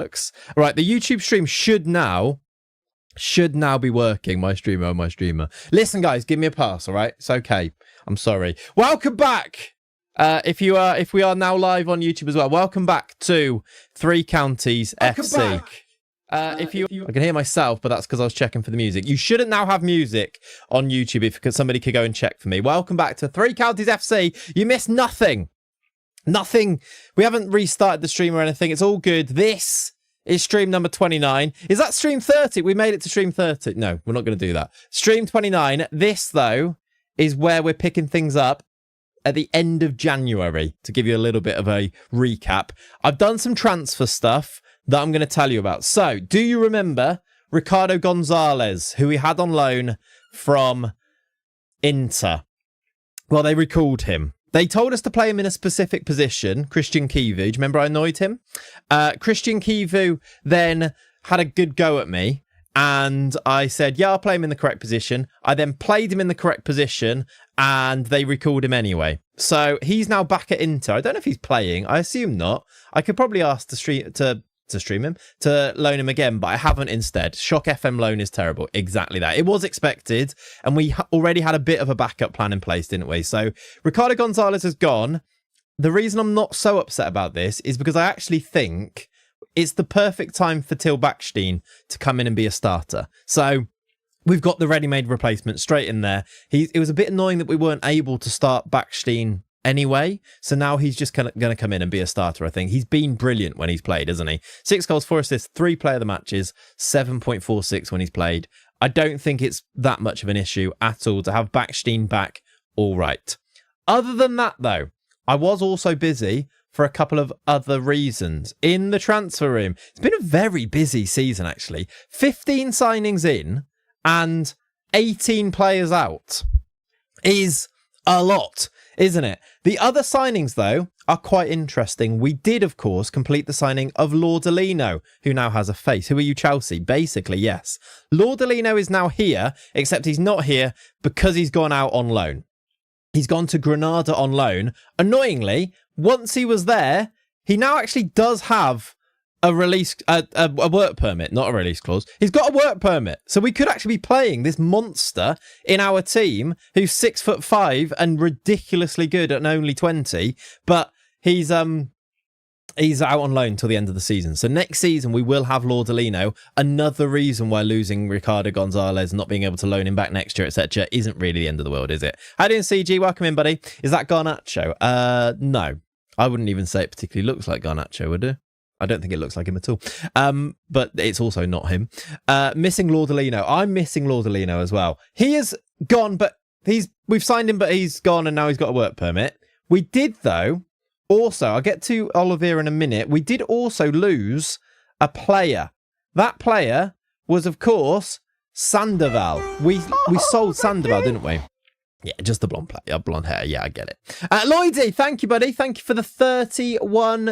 works. Right, the YouTube stream should now be working. My streamer. Listen, guys, give me a pass, all right? It's okay. I'm sorry. Welcome back. If we are now live on YouTube as well, welcome back to Three Counties FC. I can hear myself, but that's because I was checking for the music. You shouldn't now have music on YouTube if somebody could go and check for me. Welcome back to Three Counties FC. You missed nothing. Nothing. We haven't restarted the stream or anything. It's all good. This is stream number 29. Is that stream 30? We made it to stream 30. No, we're not going to do that. Stream 29. This, though, is where we're picking things up at the end of January, to give you a little bit of a recap. I've done some transfer stuff that I'm going to tell you about. So, do you remember Ricardo Gonzalez, who we had on loan from Inter? Well, they recalled him. They told us to play him in a specific position, Christian Kivu. Do you remember I annoyed him? Christian Kivu then had a good go at me, and I said, yeah, I'll play him in the correct position. I then played him in the correct position, and they recalled him anyway. So he's now back at Inter. I don't know if he's playing. I assume not. I could probably ask to loan him again, but I haven't instead. Shock FM loan is terrible. Exactly that. It was expected, and we already had a bit of a backup plan in place, didn't we? So Ricardo Gonzalez has gone. The reason I'm not so upset about this is because I actually think it's the perfect time for Till Backstein to come in and be a starter. So we've got the ready-made replacement straight in there. It was a bit annoying that we weren't able to start Backstein anyway, so now he's just going to come in and be a starter. I think he's been brilliant when he's played, hasn't he? 6 goals, 4 assists, 3 player of the matches, 7.46 when he's played. I don't think it's that much of an issue at all to have Backstein back. All right. Other than that, though, I was also busy for a couple of other reasons in the transfer room. It's been a very busy season, actually. 15 signings in and 18 players out is a lot, isn't it? The other signings, though, are quite interesting. We did, of course, complete the signing of Laudalino, who now has a face. Who are you, Chelsea? Basically, yes. Laudalino is now here, except he's not here because he's gone out on loan. He's gone to Granada on loan. Annoyingly, once he was there, he now actually does have a release, a work permit, not a release clause. He's got a work permit. So we could actually be playing this monster in our team who's 6'5" and ridiculously good at only 20, but he's out on loan till the end of the season. So next season we will have Laudalino. Another reason why losing Ricardo Gonzalez, not being able to loan him back next year, etc., isn't really the end of the world, is it? How you doing, CG? Welcome in, buddy. Is that Garnacho? No. I wouldn't even say it particularly looks like Garnacho, would it? I don't think it looks like him at all. But it's also not him. Missing Laudalino. I'm missing Laudalino as well. He is gone, but we've signed him, but he's gone, and now he's got a work permit. We did, though, also, I'll get to Olivea in a minute. We did also lose a player. That player was, of course, Sandoval. We sold Sandoval, didn't we? Yeah, just the blonde player, blonde hair. Yeah, I get it. Lloydie, thank you, buddy. Thank you for the 31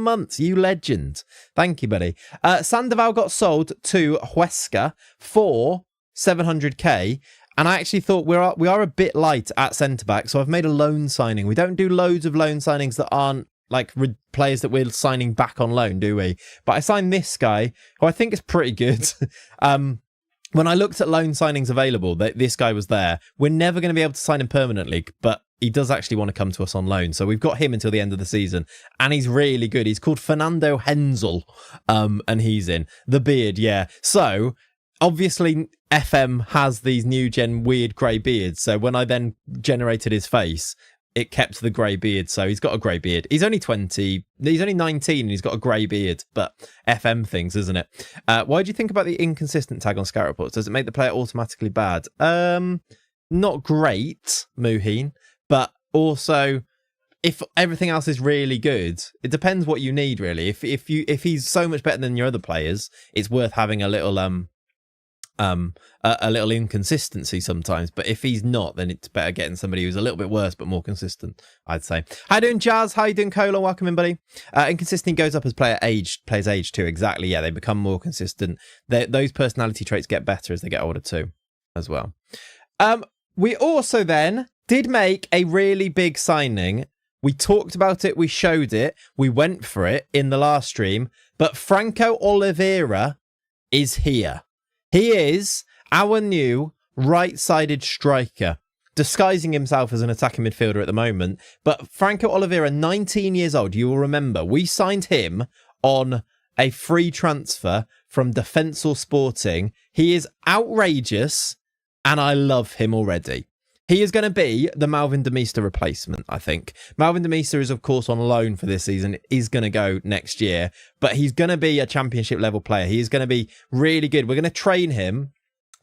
months. You legend. Thank you, buddy. Sandoval got sold to Huesca for 700k. And I actually thought we are a bit light at centre-back, so I've made a loan signing. We don't do loads of loan signings that aren't like players that we're signing back on loan, do we? But I signed this guy, who I think is pretty good. When I looked at loan signings available, this guy was there. We're never going to be able to sign him permanently, but he does actually want to come to us on loan. So we've got him until the end of the season, and he's really good. He's called Fernando Hensel, and he's in. The beard, yeah. So obviously FM has these new gen weird grey beards. So when I then generated his face, it kept the grey beard. So he's got a grey beard. He's only 20. He's only 19 and he's got a grey beard. But FM things, isn't it? Why do you think about the inconsistent tag on Scout Reports? Does it make the player automatically bad? Not great, Muheen. But also, if everything else is really good, it depends what you need, really. If he's so much better than your other players, it's worth having a little inconsistency sometimes. But if he's not, then it's better getting somebody who's a little bit worse but more consistent, I'd say. How you doing, Jazz? How you doing, Cola? Welcome in, buddy. Inconsistency goes up as players age too. Exactly, yeah, they become more consistent. Those personality traits get better as they get older too, as well. We also then did make a really big signing We talked about it. We showed it. We went for it in the last stream. But Franco Olivea is here. He is our new right-sided striker, disguising himself as an attacking midfielder at the moment. But Franco Olivea, 19 years old, you will remember, we signed him on a free transfer from Defensor Sporting. He is outrageous, and I love him already. He is going to be the Malvin Demista replacement, I think. Malvin Demista is, of course, on loan for this season, is going to go next year, but he's going to be a championship level player. He is going to be really good. We're going to train him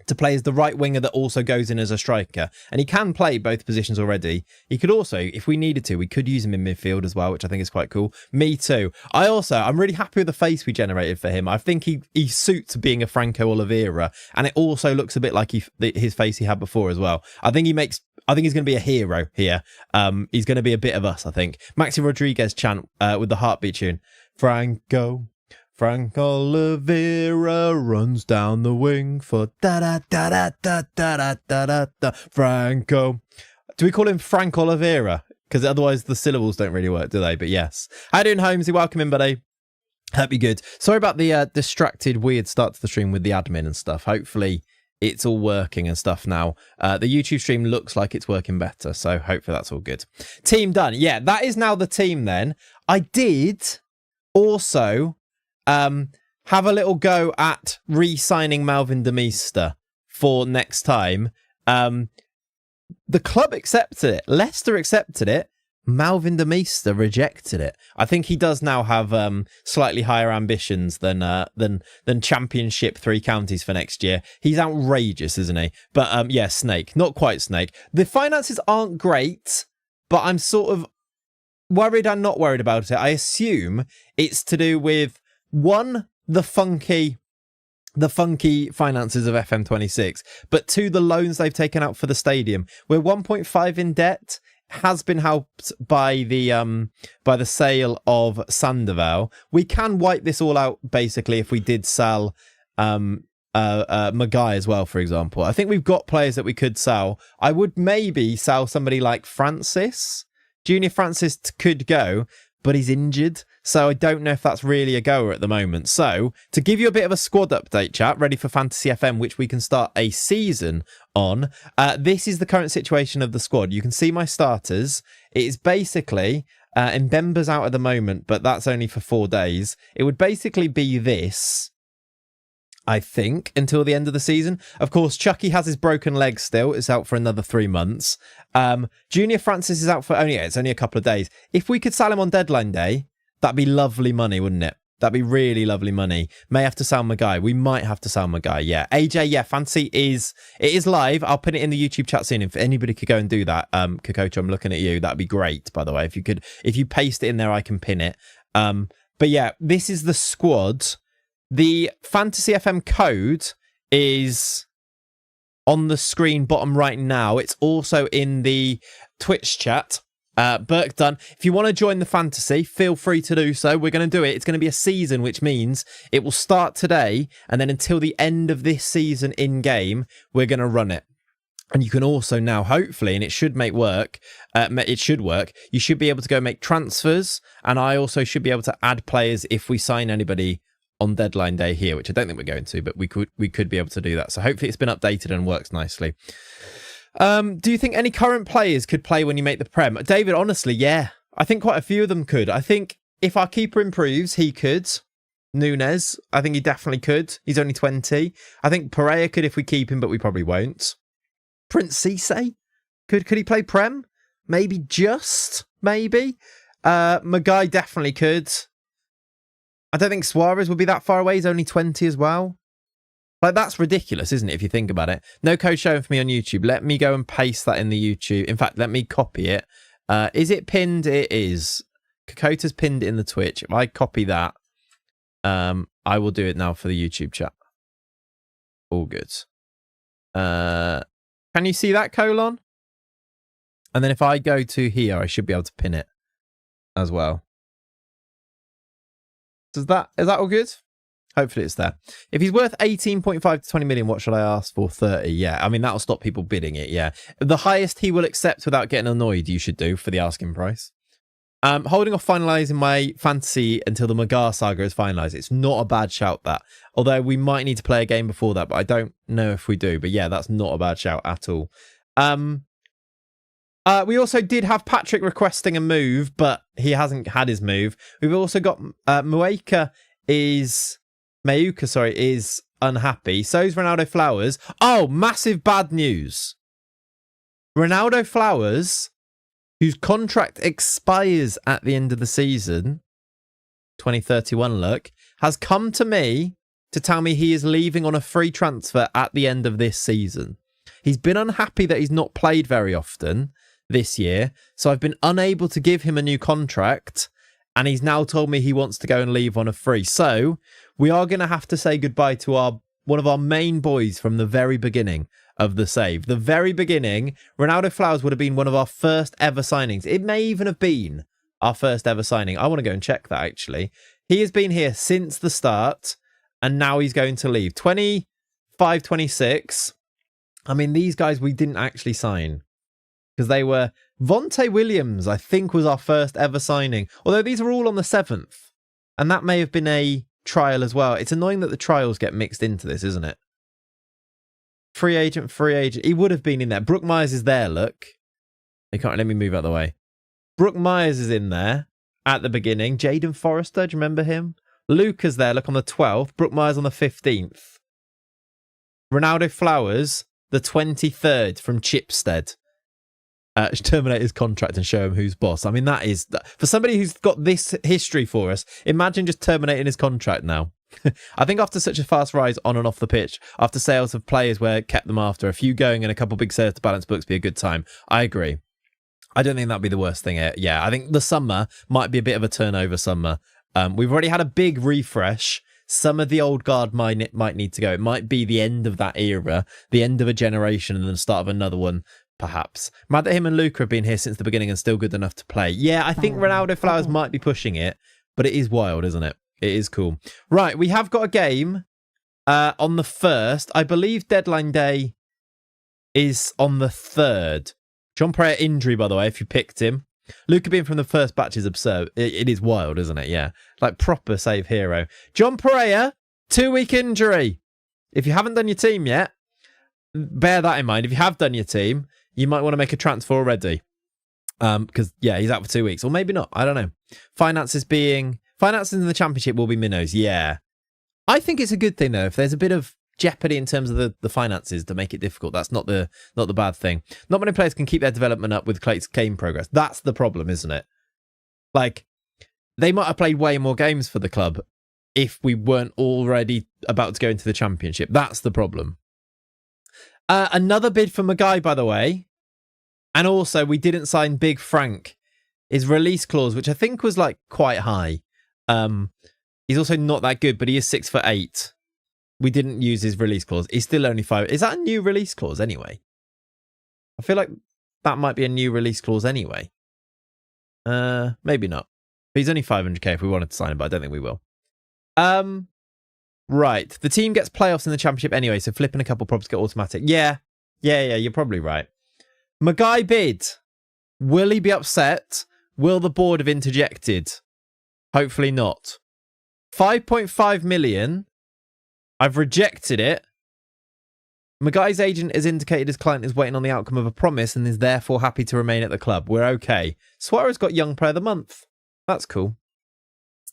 to play as the right winger that also goes in as a striker. And he can play both positions already. He could also, if we needed to, we could use him in midfield as well, which I think is quite cool. Me too. I'm really happy with the face we generated for him. I think he suits being a Franco Olivea, and it also looks a bit like his face he had before as well. I think he's going to be a hero here. He's going to be a bit of us, I think. Maxi Rodriguez chant with the heartbeat tune. Franco Olivea runs down the wing for da-da-da-da-da-da-da-da-da. Franco. Do we call him Frank Olivea? Because otherwise the syllables don't really work, do they? But yes. How you doing, Holmesy? Welcome in, buddy. Hope you're good. Sorry about the distracted, weird start to the stream with the admin and stuff. Hopefully it's all working and stuff now. The YouTube stream looks like it's working better, so hopefully that's all good. Team done. Yeah, that is now the team then. I did also have a little go at re-signing Malvin Demista for next time. The club accepted it. Leicester accepted it. Malvin Demista rejected it. I think he does now have slightly higher ambitions than Championship 3 counties for next year. He's outrageous, isn't he? But yeah, Snake. Not quite Snake. The finances aren't great, but I'm sort of worried and not worried about it. I assume it's to do with, one, the funky finances of FM26, but two, the loans they've taken out for the stadium. We're 1.5 in debt. Has been helped by the sale of Sandoval. We can wipe this all out basically if we did sell Magai as well, for example. I think we've got players that we could sell. I would maybe sell somebody like Francis. Junior Francis could go, but he's injured, so I don't know if that's really a goer at the moment. So, to give you a bit of a squad update, chat, ready for Fantasy FM, which we can start a season on, this is the current situation of the squad. You can see my starters. It is basically, Mbemba's out at the moment, but that's only for 4 days. It would basically be this, I think, until the end of the season. Of course, Chucky has his broken leg still. It's out for another 3 months. Junior Francis is out for it's only a couple of days. If we could sell him on deadline day, that'd be lovely money, wouldn't it? That'd be really lovely money. May have to sell Magai. We might have to sell Magai, yeah. AJ, yeah, Fantasy is live. I'll put it in the YouTube chat soon. If anybody could go and do that, Kokocha, I'm looking at you. That'd be great, by the way. If you paste it in there, I can pin it. But yeah, this is the squad. The Fantasy FM code is on the screen bottom right now. It's also in the Twitch chat. Burke done. If you want to join the fantasy, feel free to do so. We're going to do it. It's going to be a season, which means it will start today, and then until the end of this season in game, we're going to run it. And you can also now, hopefully, and it should work, you should be able to go make transfers, and I also should be able to add players if we sign anybody on deadline day here, which I don't think we're going to, but we could be able to do that. So hopefully it's been updated and works nicely. Do you think any current players could play when you make the Prem? David, honestly, yeah. I think quite a few of them could. I think if our keeper improves, he could. Nunes, I think he definitely could. He's only 20. I think Pereira could if we keep him, but we probably won't. Prince Cisse? Could he play Prem? Maybe maybe. Magai definitely could. I don't think Suarez would be that far away. He's only 20 as well. Like, that's ridiculous, isn't it, if you think about it? No code showing for me on YouTube. Let me go and paste that in the YouTube. In fact, let me copy it. Is it pinned? It is. Kokota's pinned it in the Twitch. If I copy that, I will do it now for the YouTube chat. All good. Can you see that, colon? And then if I go to here, I should be able to pin it as well. Is that all good? Hopefully it's there. If he's worth 18.5 to 20 million, what should I ask for? 30. Yeah, I mean, that'll stop people bidding it, yeah. The highest he will accept without getting annoyed, you should do for the asking price. Holding off finalising my fantasy until the Magar saga is finalised. It's not a bad shout, that. Although we might need to play a game before that, but I don't know if we do. But yeah, that's not a bad shout at all. We also did have Patrick requesting a move, but he hasn't had his move. We've also got Meuka is unhappy. So's Ronaldo Flowers. Oh, massive bad news. Ronaldo Flowers, whose contract expires at the end of the season, 2031 look, has come to me to tell me he is leaving on a free transfer at the end of this season. He's been unhappy that he's not played very often this year, so I've been unable to give him a new contract, and he's now told me he wants to go and leave on a free. So we are going to have to say goodbye to one of our main boys from the very beginning of the save. The very beginning, Ronaldo Flowers would have been one of our first ever signings. It may even have been our first ever signing. I want to go and check that, actually. He has been here since the start, and now he's going to leave. 25, 26. I mean, these guys we didn't actually sign, because they were... Vontae Williams, I think, was our first ever signing. Although these are all on the 7th. And that may have been a trial as well. It's annoying that the trials get mixed into this, isn't it? Free agent. He would have been in there. Brooke Myers is there, look. You can't let me move out of the way. Brooke Myers is in there at the beginning. Jaden Forrester, do you remember him? Luca's there, look, on the 12th. Brooke Myers on the 15th. Ronaldo Flowers, the 23rd from Chipstead. Terminate his contract and show him who's boss. I mean, that is... For somebody who's got this history for us, imagine just terminating his contract now. I think after such a fast rise on and off the pitch, after sales of players where kept them after, a few going and a couple big sales to balance books be a good time. I agree. I don't think that'd be the worst thing. Yeah, I think the summer might be a bit of a turnover summer. We've already had a big refresh. Some of the old guard might need to go. It might be the end of that era, the end of a generation, and then the start of another one, perhaps. Mad that him and Luca have been here since the beginning and still good enough to play. Yeah, I think Ronaldo Flowers might be pushing it, but it is wild, isn't it? It is cool. Right, we have got a game on the 1st. I believe deadline day is on the 3rd. John Pereira injury, by the way, if you picked him. Luca being from the first batch is absurd. It is wild, isn't it? Yeah. Like proper save hero. John Pereira, 2-week injury. If you haven't done your team yet, bear that in mind. If you have done your team, you might want to make a transfer already. Because, yeah, he's out for 2 weeks. Or maybe not. I don't know. Finances in the championship will be minnows. Yeah. I think it's a good thing, though. If there's a bit of jeopardy in terms of the finances to make it difficult, that's not the bad thing. Not many players can keep their development up with Clayts game progress. That's the problem, isn't it? Like, they might have played way more games for the club if we weren't already about to go into the championship. That's the problem. Another bid for Magai, by the way. And also, we didn't sign Big Frank. His release clause, which I think was like quite high. He's also not that good, but he is 6'8". We didn't use his release clause. He's still only 5. Is that a new release clause anyway? I feel like that might be a new release clause anyway. Maybe not. But he's only 500k if we wanted to sign him, but I don't think we will. Right. The team gets playoffs in the championship anyway, so flipping a couple props get automatic. Yeah, you're probably right. Magai bid. Will he be upset? Will the board have interjected? Hopefully not. 5.5 million. I've rejected it. Magai's agent has indicated his client is waiting on the outcome of a promise and is therefore happy to remain at the club. We're okay. Suarez got Young Player of the Month. That's cool.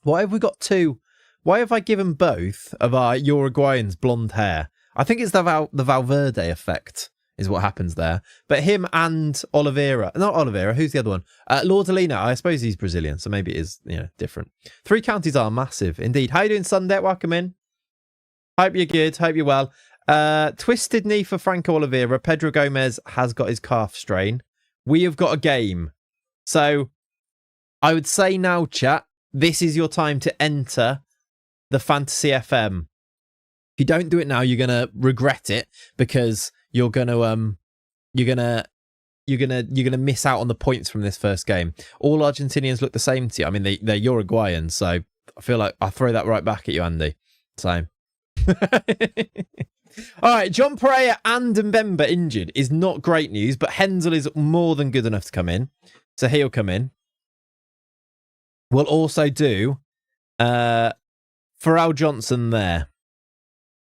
Why have we got two? Why have I given both of our Uruguayans blonde hair? I think it's the Valverde effect is what happens there. But him and Olivea, not Olivea, who's the other one? Lordalina, I suppose he's Brazilian, so maybe it is different. 3 counties are massive, indeed. How you doing, Sunday? Welcome in. Hope you're good. Hope you're well. Twisted knee for Franco Oliveira. Pedro Gomez has got his calf strain. We have got a game. So I would say now, chat, this is your time to enter the Fantasy FM. If you don't do it now, you're gonna regret it because you're gonna miss out on the points from this first game. All Argentinians look the same to you. I mean, they're Uruguayan, so I feel like I'll throw that right back at you, Andy. So. All right, John Pereira and Mbemba injured is not great news, but Hensel is more than good enough to come in. So he'll come in. We'll also do Pharrell Johnson there.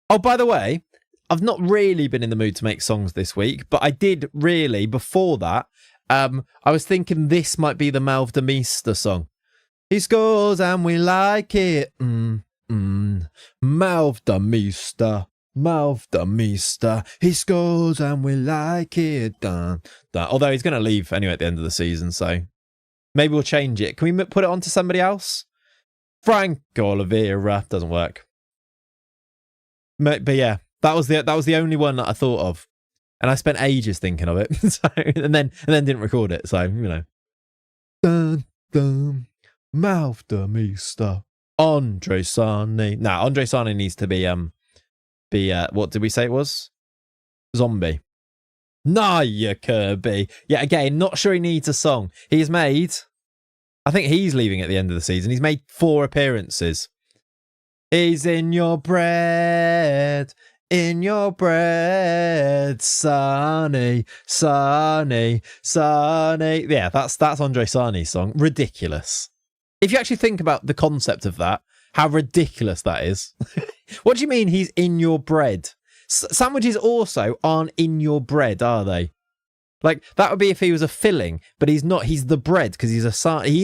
Oh, by the way, I've not really been in the mood to make songs this week, but I did really, before that, I was thinking this might be the Malv de Meester song. He scores and we like it. Malv de Meester. Malv de Meester. He scores and we like it. Dun, dun. Although he's going to leave anyway at the end of the season, so maybe we'll change it. Can we put it on to somebody else? Franco, Olivea. Doesn't work. But yeah, that was the only one that I thought of. And I spent ages thinking of it. So, and then didn't record it. So, you know. Dun, dun. Malv de Meester. Andre Sane. Nah, Andre Sane needs to be what did we say it was? Zombie. Naya Kirby. Yeah, again, not sure he needs a song. He's made, I think he's leaving at the end of the season. He's made 4 appearances. He's in your bread. In your bread, Sonny, Sonny, Sonny. Yeah, that's Andre Sane's song. Ridiculous. If you actually think about the concept of that, how ridiculous that is. What do you mean he's in your bread? Sandwiches also aren't in your bread, are they? Like, that would be if he was a filling, but he's not. He's the bread because he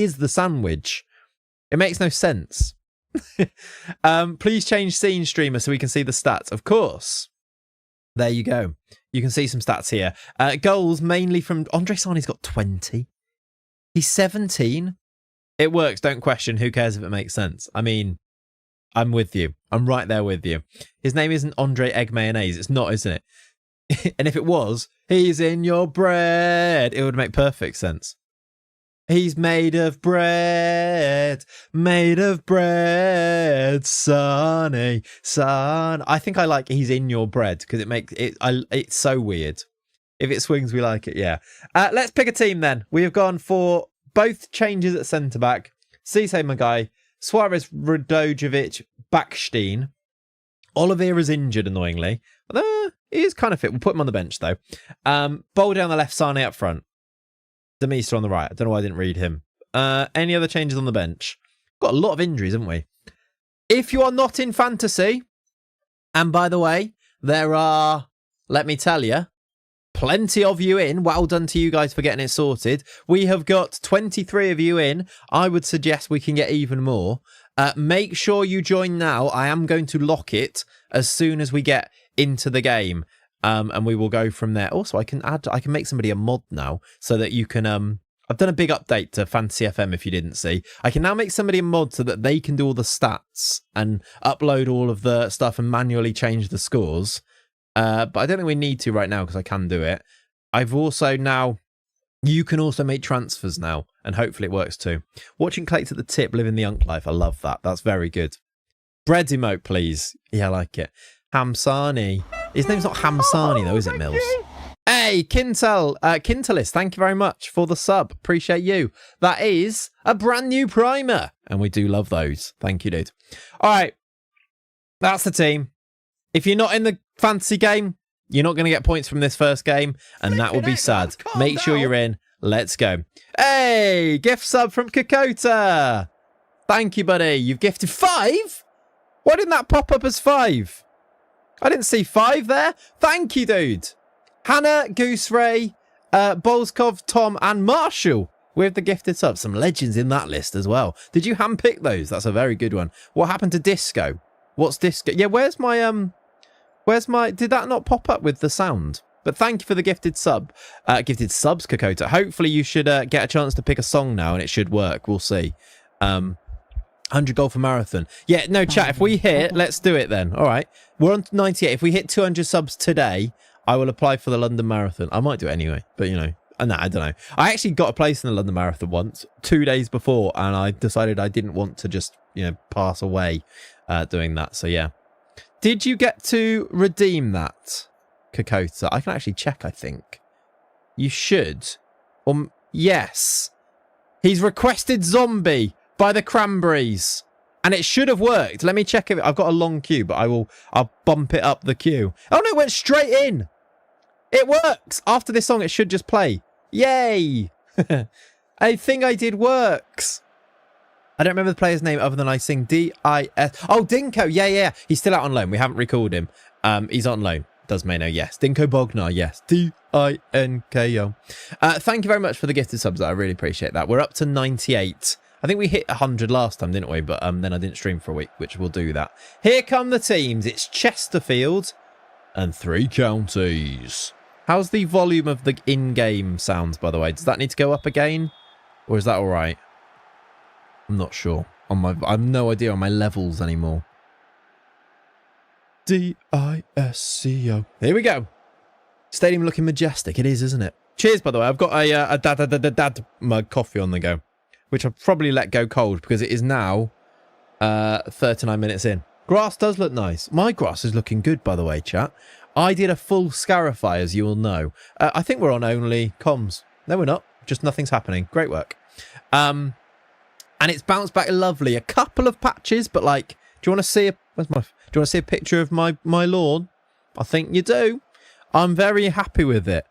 is the sandwich. It makes no sense. Please change scene, streamer, so we can see the stats. Of course. There you go. You can see some stats here. Goals mainly from Andre Sane's got 20. He's 17. It works. Don't question. Who cares if it makes sense? I mean, I'm with you. I'm right there with you. His name isn't Andre Egg Mayonnaise. It's not, isn't it? And if it was, he's in your bread, it would make perfect sense. He's made of bread, Sonny, son. I think I like he's in your bread because it makes it. It's so weird. If it swings, we like it. Yeah. Let's pick a team then. We have gone for both changes at centre back. Cisse Magai, Suarez, Radojevic, Backstein. Oliveira's injured, annoyingly. He is kind of fit. We'll put him on the bench, though. Bowl down the left, Sane up front. De Meester on the right. I don't know why I didn't read him. Any other changes on the bench? Got a lot of injuries, haven't we? If you are not in fantasy, and by the way, there are, let me tell you, plenty of you in. Well done to you guys for getting it sorted. We have got 23 of you in. I would suggest we can get even more. Make sure you join now. I am going to lock it as soon as we get into the game. And we will go from there. Also, I can make somebody a mod now so that you can, I've done a big update to Fantasy FM if you didn't see. I can now make somebody a mod so that they can do all the stats and upload all of the stuff and manually change the scores. But I don't think we need to right now because I can do it. I've also now, you can also make transfers now and hopefully it works too. Watching Clayts at the tip, living the Unk life. I love that. That's very good. Bread emote, please. Yeah, I like it. Hamsani. His name's not Hamsani though, is it, Mills? Hey, Kintalis, thank you very much for the sub. Appreciate you. That is a brand new primer. And we do love those. Thank you, dude. All right. That's the team. If you're not in the fantasy game, you're not going to get points from this first game. And that will be sad. Make sure you're in. Let's go. Hey, gift sub from Kokota. Thank you, buddy. You've gifted 5? Why didn't that pop up as 5? I didn't see 5 there. Thank you, dude. Hannah, Goose Ray, Bolskov, Tom, and Marshall with the gifted subs. Some legends in that list as well. Did you handpick those? That's a very good one. What happened to Disco? What's Disco? Yeah, where's my did that not pop up with the sound? But thank you for the gifted sub. Gifted subs, Kokota. Hopefully you should get a chance to pick a song now and it should work. We'll see. 100 goal for marathon. Yeah, no, chat. If we hit, let's do it then. All right. We're on 98. If we hit 200 subs today, I will apply for the London Marathon. I might do it anyway, but you know, no, I don't know. I actually got a place in the London Marathon once, 2 days before, and I decided I didn't want to just, you know, pass away doing that. So yeah. Did you get to redeem that, Kokota? I can actually check, I think. You should. Yes. He's requested Zombie by the Cranberries. And it should have worked. Let me check if I've got a long queue, but I'll bump it up the queue. Oh no, it went straight in. It works. After this song, it should just play. Yay. I think I did works. I don't remember the player's name other than I sing D-I-S. Oh, Dinko. Yeah, yeah. He's still out on loan. We haven't recalled him. He's on loan. Does Mano, yes. Dinko Bognar, yes. D-I-N-K-O. Thank you very much for the gifted subs. I really appreciate that. We're up to 98. I think we hit 100 last time, didn't we? But then I didn't stream for a week, which we'll do that. Here come the teams. It's Chesterfield and 3 counties. How's the volume of the in-game sounds, by the way? Does that need to go up again? Or is that all right? I'm not sure. I have no idea on my levels anymore. D-I-S-C-O. Here we go. Stadium looking majestic. It is, isn't it? Cheers, by the way. I've got a dad mug coffee on the go, which I'll probably let go cold because it is now 39 minutes in. Grass does look nice. My grass is looking good, by the way, chat. I did a full scarify, as you all know. I think we're on only comms. No, we're not. Just nothing's happening. Great work. And it's bounced back lovely. A couple of patches, but like, do you want to see do you want to see a picture of my lawn? I think you do. I'm very happy with it.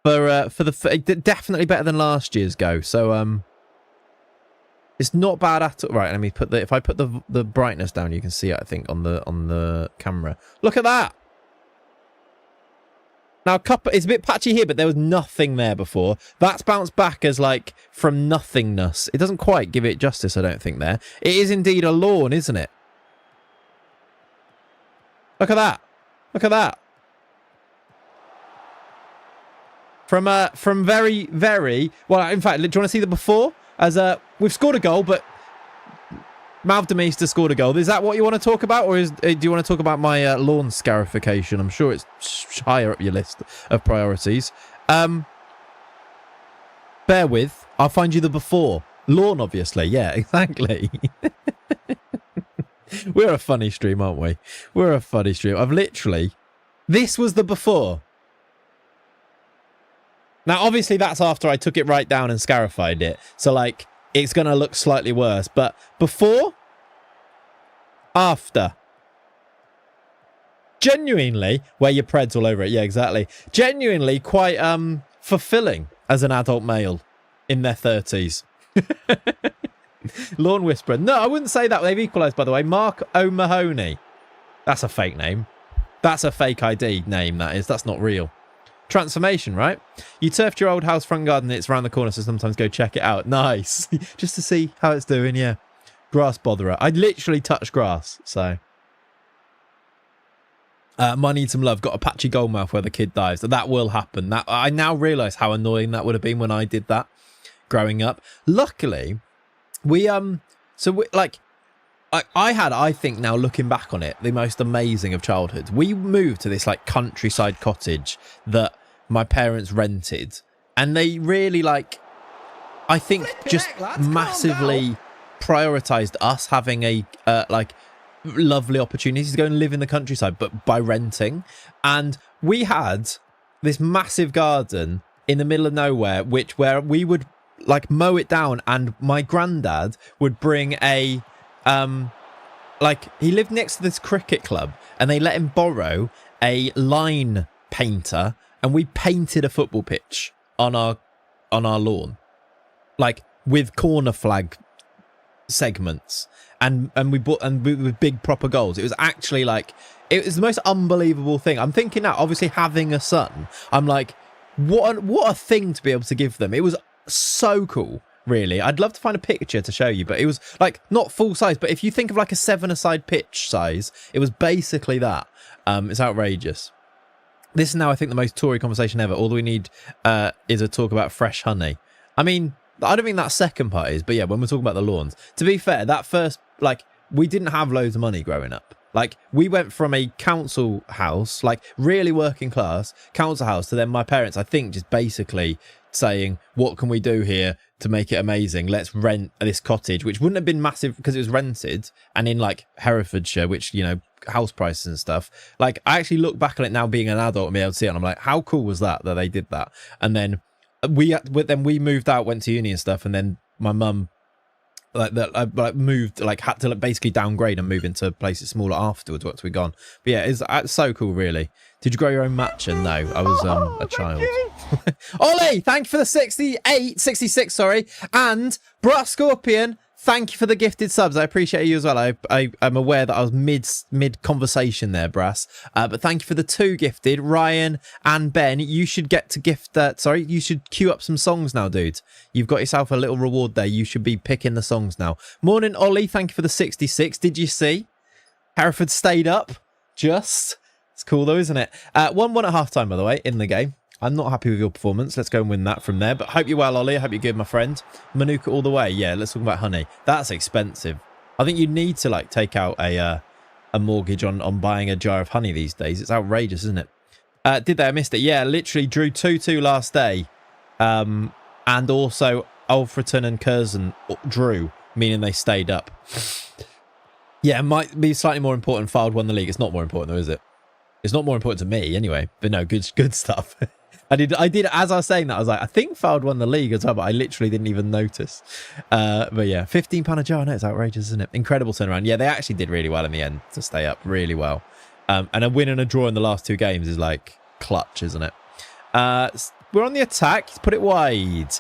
Definitely better than last year's go. So it's not bad at all. Right, let me put if I put the brightness down, you can see it, I think, on the camera. Look at that. Now, it's a bit patchy here, but there was nothing there before. That's bounced back as, like, from nothingness. It doesn't quite give it justice, I don't think, there. It is indeed a lawn, isn't it? Look at that. Look at that. From very, very... Well, in fact, do you want to see the before? As we've scored a goal, but... Mavdemeister scored a goal. Is that what you want to talk about? Or do you want to talk about my lawn scarification? I'm sure it's higher up your list of priorities. Bear with. I'll find you the before. Lawn, obviously. Yeah, exactly. We're a funny stream, aren't we? We're a funny stream. This was the before. Now, obviously, that's after I took it right down and scarified it. So, like... It's going to look slightly worse. But before, after. Genuinely, where your Preds all over it. Yeah, exactly. Genuinely quite fulfilling as an adult male in their 30s. Lawn Whisperer. No, I wouldn't say that. They've equalised, by the way. Mark O'Mahony. That's a fake name. That's a fake ID name, that is. That's not real. Transformation, right? You turfed your old house front garden. It's around the corner, so sometimes go check it out. Nice. Just to see how it's doing, yeah. Grass botherer. I literally touch grass, so. Might need some love. Got a patchy goalmouth where the kid dives. That will happen. That I now realise how annoying that would have been when I did that growing up. Luckily, I think now looking back on it, the most amazing of childhoods. We moved to this like countryside cottage that my parents rented, and they really I think just massively prioritized us having a lovely opportunities to go and live in the countryside, but by renting. And we had this massive garden in the middle of nowhere, where we would like mow it down, and my granddad would bring a he lived next to this cricket club, and they let him borrow a line painter, and we painted a football pitch on our lawn, like with corner flag segments, and with big proper goals. It was actually it was the most unbelievable thing. I'm thinking now, obviously having a son, I'm like, what a thing to be able to give them. It was so cool. Really, I'd love to find a picture to show you, but it was like not full size, but if you think of like a 7-a-side pitch size, it was basically that. It's outrageous. This is now, I think, the most Tory conversation ever. All we need is a talk about fresh honey. I mean, I don't think that second part is, but yeah, when we're talking about the lawns, to be fair, that first, we didn't have loads of money growing up. We went from a council house, really working class council house, to then my parents, I think, just basically saying, what can we do here to make it amazing? Let's rent this cottage, which wouldn't have been massive because it was rented, and in Herefordshire, which, house prices and stuff. I actually look back on it now being an adult and be able to see it, and I'm like, how cool was that they did that? And then we moved out, went to uni and stuff, and then my mum moved, had to basically downgrade and move into places smaller afterwards once we'd gone. But yeah, it's so cool, really. Did you grow your own matcha? No, I was a child. Ollie, thank you for the 66, sorry. And Brat Scorpion, thank you for the gifted subs. I appreciate you as well. I'm aware that I was mid conversation there, Brass. But thank you for the 2 gifted. Ryan and Ben, you should get to gift that. Sorry, you should queue up some songs now, dude. You've got yourself a little reward there. You should be picking the songs now. Morning, Ollie. Thank you for the 66. Did you see? Hereford stayed up. Just. It's cool though, isn't it? 1-1 at half-time, by the way, in the game. I'm not happy with your performance. Let's go and win that from there. But hope you're well, Ollie. I hope you're good, my friend. Manuka all the way. Yeah, let's talk about honey. That's expensive. I think you need to like take out a mortgage on buying a jar of honey these days. It's outrageous, isn't it? Did they? I missed it. Yeah, literally drew 2-2 last day. And also Alfreton and Curzon drew, meaning they stayed up. Yeah, it might be slightly more important. Fylde won the league. It's not more important though, is it? It's not more important to me anyway. But no, good stuff. I did as I was saying that, I was like, I think Fylde won the league as well, but I literally didn't even notice. But yeah, £15 a jar. No, it's outrageous, isn't it? Incredible turnaround. Yeah, they actually did really well in the end to stay up really well. And a win and a draw in the last 2 games is like clutch, isn't it? We're on the attack. He's put it wide.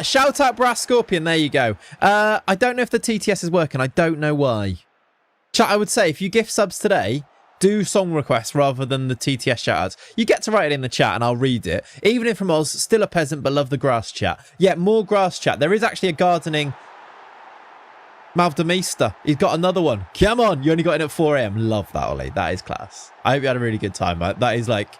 Shout out Brass Scorpion. There you go. I don't know if the TTS is working. I don't know why. Chat, I would say if you gift subs today, do song requests rather than the TTS shoutouts. You get to write it in the chat and I'll read it. Even if from Oz, still a peasant, but love the grass chat. Yeah, more grass chat. There is actually a gardening Mavdemeister. He's got another one. Come on. You only got in at 4 a.m. Love that, Ollie. That is class. I hope you had a really good time. That is like,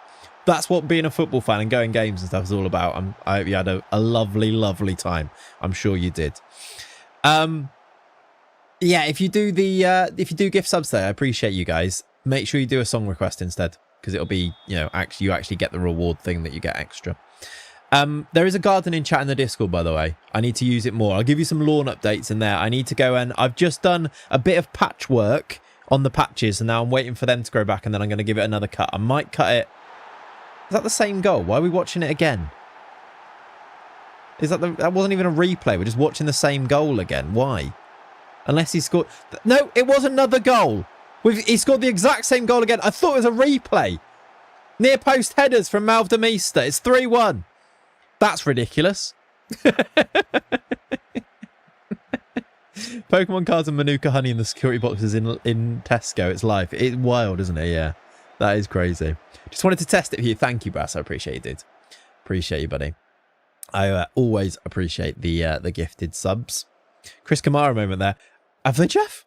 that's what being a football fan and going games and stuff is all about. I hope you had a lovely, lovely time. I'm sure you did. Yeah, if you do gift subs there, I appreciate you guys. Make sure you do a song request instead, because it'll be, you know, you actually get the reward thing that you get extra. There is a gardening chat in the Discord, by the way. I need to use it more. I'll give you some lawn updates in there. I need to go and I've just done a bit of patchwork on the patches, and now I'm waiting for them to grow back, and then I'm going to give it another cut. I might cut it. Is that the same goal? Why are we watching it again? Is that wasn't even a replay. We're just watching the same goal again. Why? Unless he scored. No, it was another goal. He scored the exact same goal again. I thought it was a replay. Near post headers from Mavdemeister. It's 3-1. That's ridiculous. Pokemon cards and Manuka honey in the security boxes in Tesco. It's live. It's wild, isn't it? Yeah. That is crazy. Just wanted to test it for you. Thank you, Brass. I appreciate you, dude. Appreciate you, buddy. I always appreciate the gifted subs. Chris Kamara moment there. Have they, Jeff?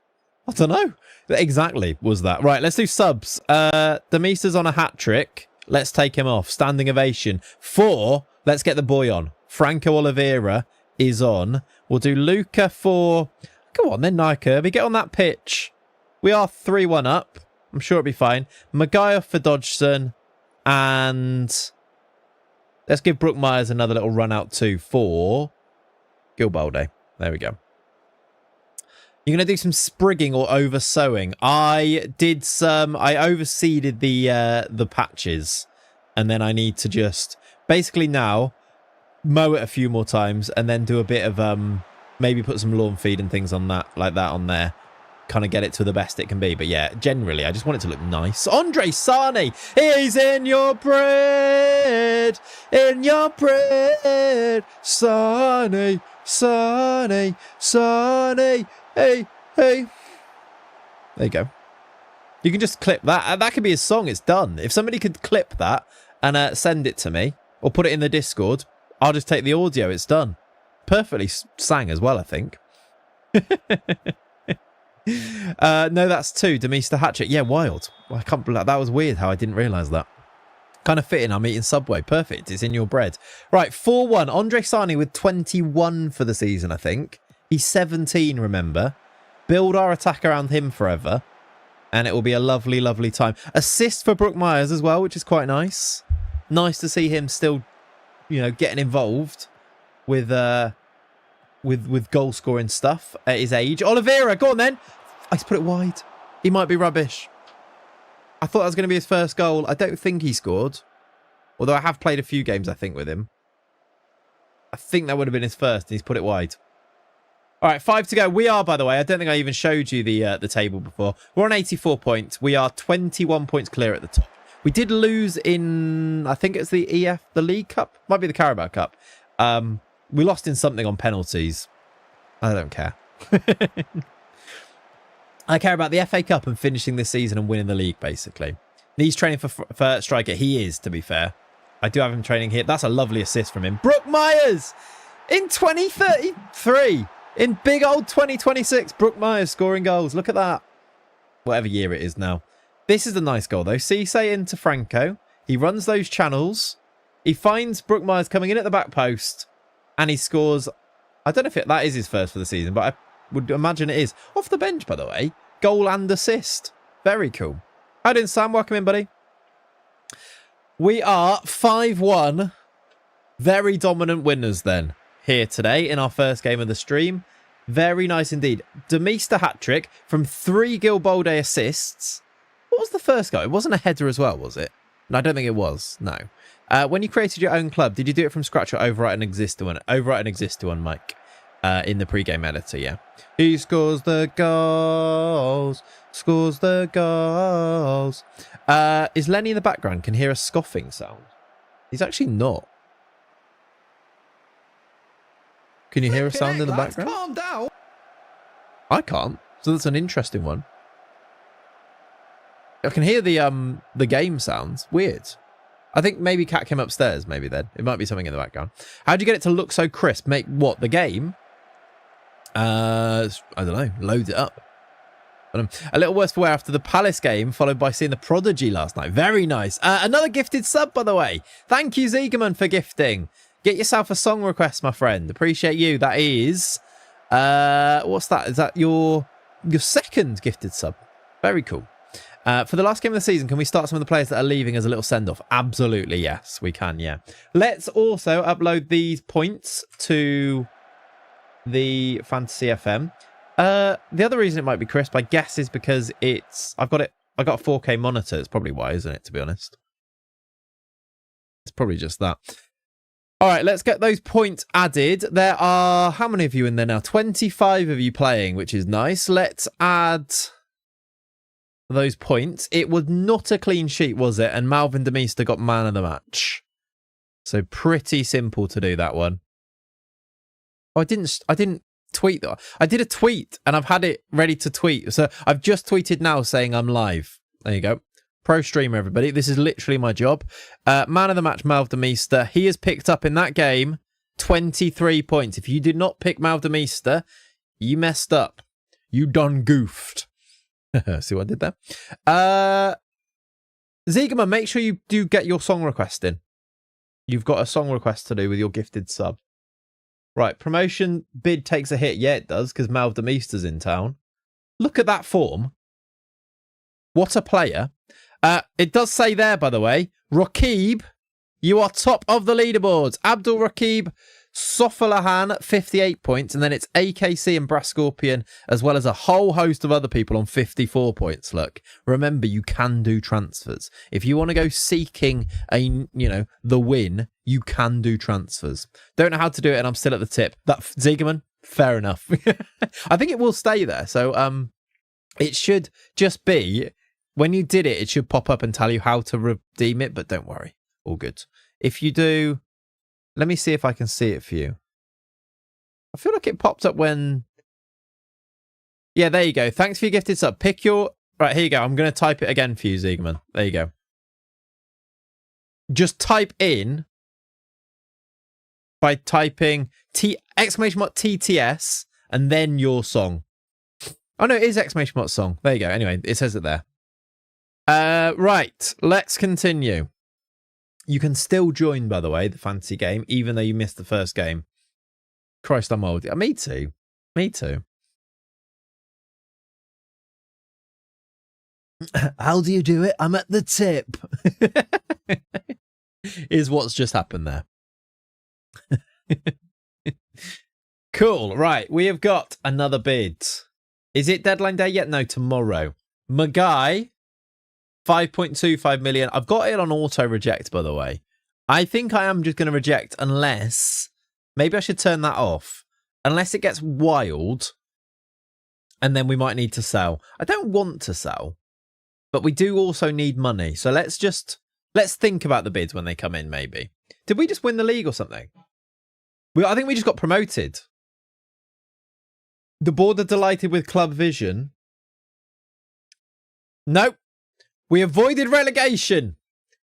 I don't know. Exactly was that. Right, let's do subs. Demister's on a hat-trick. Let's take him off. Standing ovation. 4. Let's get the boy on. Franco Olivea is on. We'll do Luca for... Come on then, Nia Kirby. Get on that pitch. We are 3-1 up. I'm sure it'll be fine. Maguire for Dodgson. And... let's give Brooke Myers another little run out too for Gilbalde. There we go. You're going to do some sprigging or over sowing. I overseeded the patches, and then I need to just basically now mow it a few more times and then do a bit of maybe put some lawn feed and things on that, like that on there. Kind of get it to the best it can be. But yeah, generally, I just want it to look nice. Andre Sane, he's in your bread, Sane, Sane, Sane. Hey. There you go. You can just clip that. That could be a song. It's done. If somebody could clip that and send it to me or put it in the Discord, I'll just take the audio. It's done. Perfectly sang as well, I think. No, that's 2. Demister Hatchet. Yeah, wild. I can't believe that was weird how I didn't realise that. Kind of fitting. I'm eating Subway. Perfect. It's in your bread. Right, 4-1. Andre Sane with 21 for the season, I think. He's 17, remember. Build our attack around him forever. And it will be a lovely, lovely time. Assist for Brooke Myers as well, which is quite nice. Nice to see him still, you know, getting involved with goal scoring stuff at his age. Olivera, go on then. I just put it wide. He might be rubbish. I thought that was going to be his first goal. I don't think he scored. Although I have played a few games, I think, with him. I think that would have been his first. And he's put it wide. All right, 5 to go. We are, by the way, I don't think I even showed you the table before. We're on 84 points. We are 21 points clear at the top. We did lose in, I think it's the League Cup. Might be the Carabao Cup. We lost in something on penalties. I don't care. I care about the FA Cup and finishing this season and winning the league, basically. He's training for striker. He is, to be fair. I do have him training here. That's a lovely assist from him. Brook Myers in 2033. In big old 2026. Brook Myers scoring goals. Look at that. Whatever year it is now. This is a nice goal, though. Cisse into Franco. He runs those channels. He finds Brook Myers coming in at the back post. And he scores. I don't know if that is his first for the season, but I would imagine it is. Off the bench, by the way. Goal and assist. Very cool. How doing, Sam? Welcome in, buddy. We are 5-1. Very dominant winners then. Here today in our first game of the stream. Very nice indeed. Demista hat-trick from 3 Gilbolde assists. What was the first goal? It wasn't a header as well, was it? No, I don't think it was. No. When you created your own club, did you do it from scratch or overwrite an existing one? Overwrite an existing one, Mike. In the pre-game editor, yeah. He scores the goals. Scores the goals. Is Lenny in the background? Can hear a scoffing sound. He's actually not. Can you hear a sound in the background? Calm down. I can't. So that's an interesting one. I can hear the game sounds. Weird. I think maybe Cat came upstairs. Maybe then it might be something in the background. How'd you get it to look so crisp? Make what, the game? I don't know. Load it up. A little worse for wear after the Palace game, followed by seeing the Prodigy last night. Very nice. Another gifted sub, by the way. Thank you, Ziegerman, for gifting. Get yourself a song request, my friend. Appreciate you. That is... what's that? Is that your second gifted sub? Very cool. For the last game of the season, can we start some of the players that are leaving as a little send-off? Absolutely, yes. We can, yeah. Let's also upload these points to the Fantasy FM. The other reason it might be crisp, I guess, is because I've got a 4K monitor. It's probably why, isn't it, to be honest? It's probably just that. All right, let's get those points added. There are, how many of you in there now? 25 of you playing, which is nice. Let's add those points. It was not a clean sheet, was it? And Malvin Demista got man of the match. So pretty simple to do that one. Oh, I didn't tweet that. I did a tweet and I've had it ready to tweet. So I've just tweeted now saying I'm live. There you go. Pro streamer, everybody. This is literally my job. Man of the match, Malv Demista. He has picked up in that game 23 points. If you did not pick Malv Demista, you messed up. You done goofed. See what I did there? Ziegerman, make sure you do get your song request in. You've got a song request to do with your gifted sub. Right, promotion bid takes a hit. Yeah, it does, because Malv Demista's in town. Look at that form. What a player. It does say there, by the way, Rakib, you are top of the leaderboards. Abdul Rakib, Sofalahan, 58 points. And then it's AKC and Brass Scorpion, as well as a whole host of other people on 54 points. Look, remember, you can do transfers. If you want to go seeking the win, you can do transfers. Don't know how to do it, and I'm still at the tip. That Ziegerman, fair enough. I think it will stay there. So it should just be... When you did it, it should pop up and tell you how to redeem it, but don't worry. All good. If you do... Let me see if I can see it for you. I feel like it popped up when... Yeah, there you go. Thanks for your gifted sub. Pick your... Right, here you go. I'm going to type it again for you, Ziegerman. There you go. Just type in... By typing exclamation mark TTS and then your song. Oh, no, it is exclamation mark song. There you go. Anyway, it says it there. Right, let's continue. You can still join, by the way, the fantasy game, even though you missed the first game. Christ, I'm old. Me too. Me too. How do you do it? I'm at the tip. Is what's just happened there. Cool. Right, we have got another bid. Is it deadline day yet? No, tomorrow. Magai. 5.25 million. I've got it on auto reject, by the way. I think I am just going to reject unless... Maybe I should turn that off. Unless it gets wild. And then we might need to sell. I don't want to sell. But we do also need money. So let's think about the bids when they come in, maybe. Did we just win the league or something? I think we just got promoted. The board are delighted with club vision. Nope. We avoided relegation.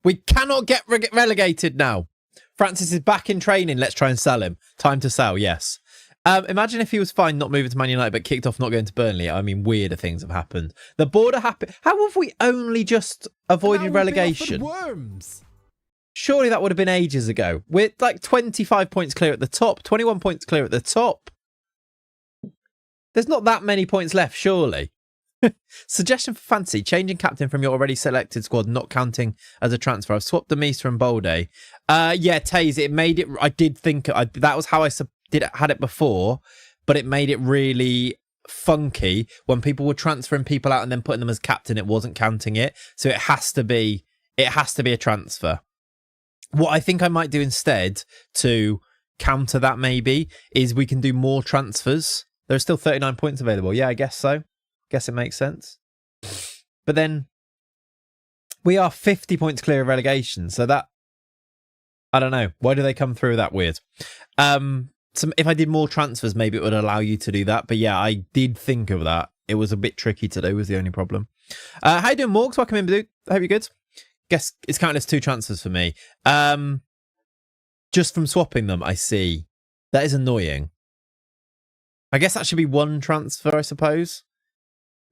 We cannot get relegated now. Francis is back in training. Let's try and sell him. Time to sell, yes. Imagine if he was fine not moving to Man United, but kicked off not going to Burnley. I mean, weirder things have happened. The board are happy. How have we only just avoided relegation? Worms. Surely that would have been ages ago. We're like 25 points clear at the top, 21 points clear at the top. There's not that many points left, surely. Suggestion for fancy: changing captain from your already selected squad, not counting as a transfer. I've swapped Demise and Bolde. Yeah, Taze, it made it. I did think that was how I had it before, but it made it really funky when people were transferring people out and then putting them as captain. It wasn't counting it, so it has to be a transfer. What I think I might do instead to counter that maybe is we can do more transfers. There's still 39 points available. Yeah, I guess so. Guess it makes sense. But then we are 50 points clear of relegation. So that, I don't know. Why do they come through that weird? If I did more transfers, maybe it would allow you to do that. But yeah, I did think of that. It was a bit tricky to do was the only problem. How you doing, Morgs? Welcome in, dude. I hope you're good. Guess it's counted as 2 transfers for me. Just from swapping them, I see. That is annoying. I guess that should be 1 transfer, I suppose.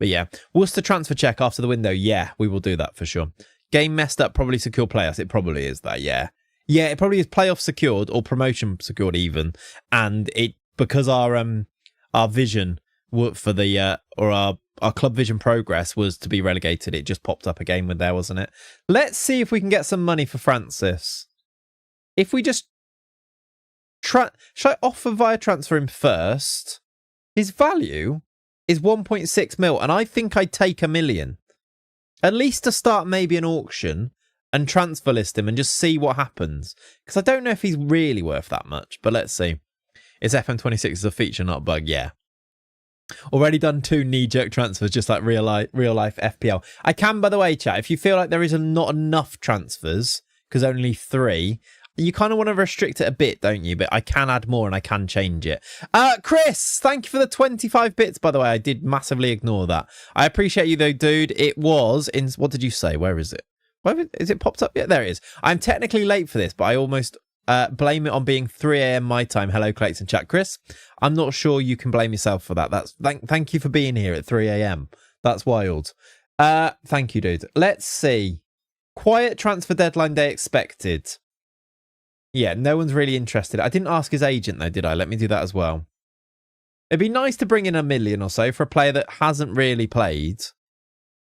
But yeah, Worcester transfer check after the window. Yeah, we will do that for sure. Game messed up, probably secure playoffs. It probably is that, yeah. Yeah, it probably is playoff secured or promotion secured even. And it because our vision for the our club vision progress was to be relegated, it just popped up again with there, wasn't it? Let's see if we can get some money for Francis. If we just should I offer via transfer him first? His value is 1.6 mil, and I think I'd take $1 million. At least to start maybe an auction and transfer list him and just see what happens. Because I don't know if he's really worth that much, but let's see. Is FM26 is a feature, not a bug? Yeah. Already done 2 knee-jerk transfers, just like real life FPL. I can, by the way, chat, if you feel like there is not enough transfers, because only 3... You kind of want to restrict it a bit, don't you? But I can add more and I can change it. Chris, thank you for the 25 bits, by the way. I did massively ignore that. I appreciate you, though, dude. It was in... What did you say? Where is it? Is it popped up yet? There it is. I'm technically late for this, but I almost blame it on being 3 a.m. my time. Hello, Clayts and chat. Chris, I'm not sure you can blame yourself for that. Thank you for being here at 3 a.m. That's wild. Thank you, dude. Let's see. Quiet transfer deadline day expected. Yeah, no one's really interested. I didn't ask his agent, though, did I? Let me do that as well. It'd be nice to bring in $1 million or so for a player that hasn't really played.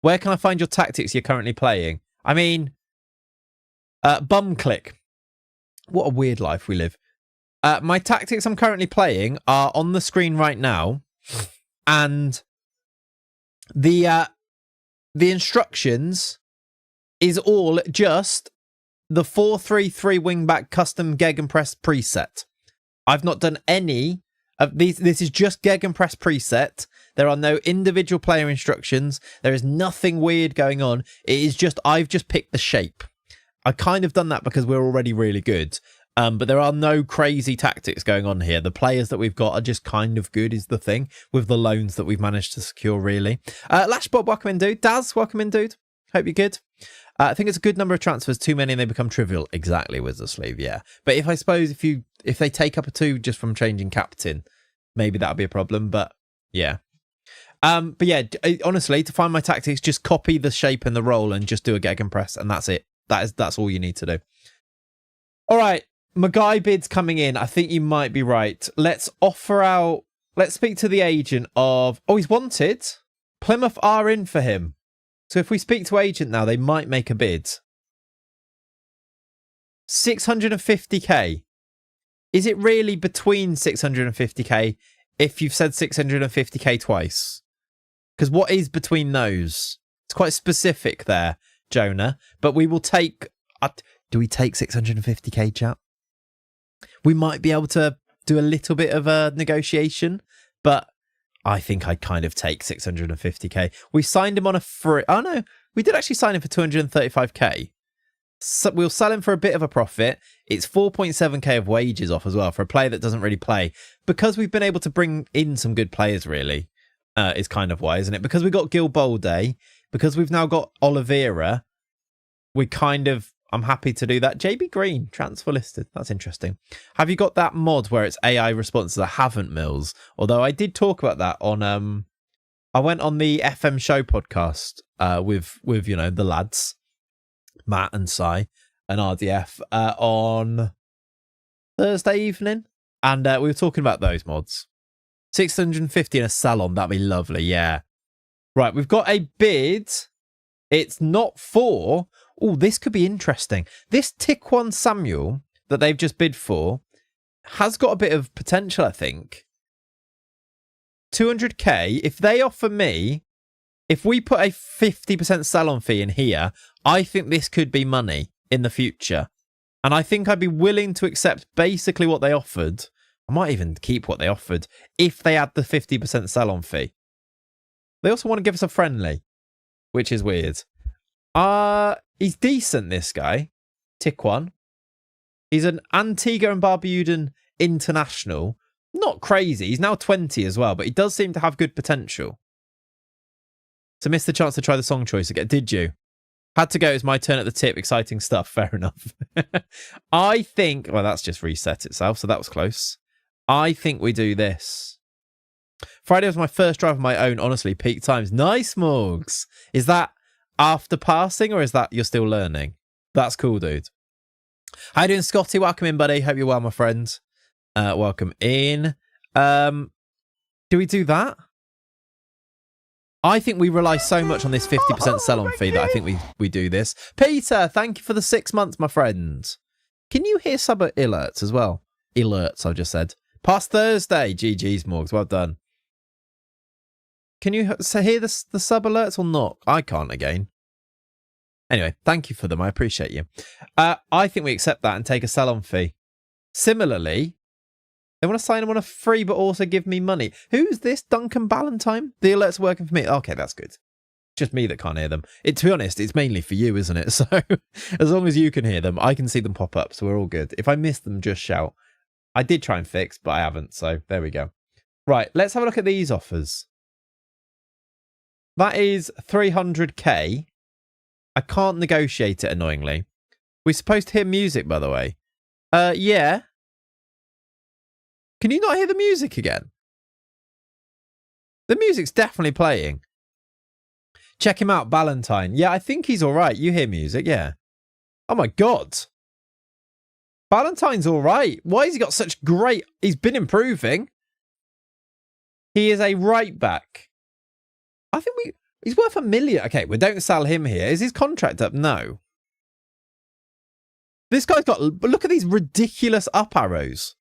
Where can I find your tactics you're currently playing? I mean, bum click. What a weird life we live. My tactics I'm currently playing are on the screen right now. And the instructions is all just... the 4-3-3 wingback custom Gegenpress preset. I've not done any of these. This is just Gegenpress preset. There are no individual player instructions. There is nothing weird going on. It is just, I've just picked the shape. I kind of done that because we're already really good. But there are no crazy tactics going on here. The players that we've got are just kind of good is the thing with the loans that we've managed to secure, really. Lashbob, welcome in, dude. Daz, welcome in, dude. Hope you're good. I think it's a good number of transfers. Too many and they become trivial. Exactly, Wizard Sleeve, yeah. But if I suppose if they take up a 2 just from changing captain, maybe that'll be a problem. But yeah. But yeah, honestly, to find my tactics, just copy the shape and the role and just do a Gegenpress, and that's it. That's all you need to do. All right, Magai bid's coming in. I think you might be right. Let's speak to the agent of... Oh, he's wanted. Plymouth are in for him. So if we speak to agent now, they might make a bid. 650k. Is it really between 650k if you've said 650k twice? Because what is between those? It's quite specific there, Jonah. But we will take... do we take 650k, chat? We might be able to do a little bit of a negotiation, but... I think I'd kind of take 650k. We signed him on a free... Oh, no. We did actually sign him for 235k. So we'll sell him for a bit of a profit. It's 4.7k of wages off as well for a player that doesn't really play. Because we've been able to bring in some good players, really, is kind of why, isn't it? Because we got Gil Bolde, because we've now got Olivea, I'm happy to do that. JB Green, transfer listed. That's interesting. Have you got that mod where it's AI responses? I haven't, Mills. Although I did talk about that on, I went on the FM show podcast with the lads. Matt and Sai and RDF on Thursday evening, and we were talking about those mods. 650 in a salon, that'd be lovely. Yeah, right, we've got a bid. It's not for, this could be interesting. This Tiquan Samuel that they've just bid for has got a bit of potential, I think. 200k. If they offer me, if we put a 50% sell-on fee in here, I think this could be money in the future. And I think I'd be willing to accept basically what they offered. I might even keep what they offered if they add the 50% sell-on fee. They also want to give us a friendly, which is weird. He's decent, this guy. Tiquan. He's an Antigua and Barbudan international. Not crazy. He's now 20 as well, but he does seem to have good potential. So missed the chance to try the song choice again. Did you? Had to go. It's my turn at the tip. Exciting stuff. Fair enough. I think... Well, that's just reset itself, so that was close. I think we do this. Friday was my first drive of my own. Honestly, peak times. Nice, Morgs. Is that after passing, or is that you're still learning? That's cool, dude. How you doing, Scotty? Welcome in, buddy. Hope you're well, my friend. Welcome in. Do we do that? I think we rely so much on this 50% sell-on fee that I think we do this. Peter, thank you for the 6 months, my friend. Can you hear sub alerts as well? Alerts, I just said. Past Thursday. GG's, Morgs. Well done. Can you hear the sub alerts or not? I can't again. Anyway, thank you for them. I appreciate you. I think we accept that and take a sell-on fee. Similarly, they want to sign him on a free, but also give me money. Who's this? Duncan Ballantyne? The alert's working for me. Okay, that's good. Just me that can't hear them. To be honest, it's mainly for you, isn't it? So as long as you can hear them, I can see them pop up. So we're all good. If I miss them, just shout. I did try and fix, but I haven't. So there we go. Right, let's have a look at these offers. That is 300k. I can't negotiate it, annoyingly. We're supposed to hear music, by the way. Yeah. Can you not hear the music again? The music's definitely playing. Check him out, Ballantyne. Yeah, I think he's all right. You hear music, yeah. Oh, my God. Ballantyne's all right. Why has he got such great... He's been improving. He is a right back. I think he's worth $1 million. Okay, we don't sell him here. Is his contract up? No. This guy's got... Look at these ridiculous up arrows.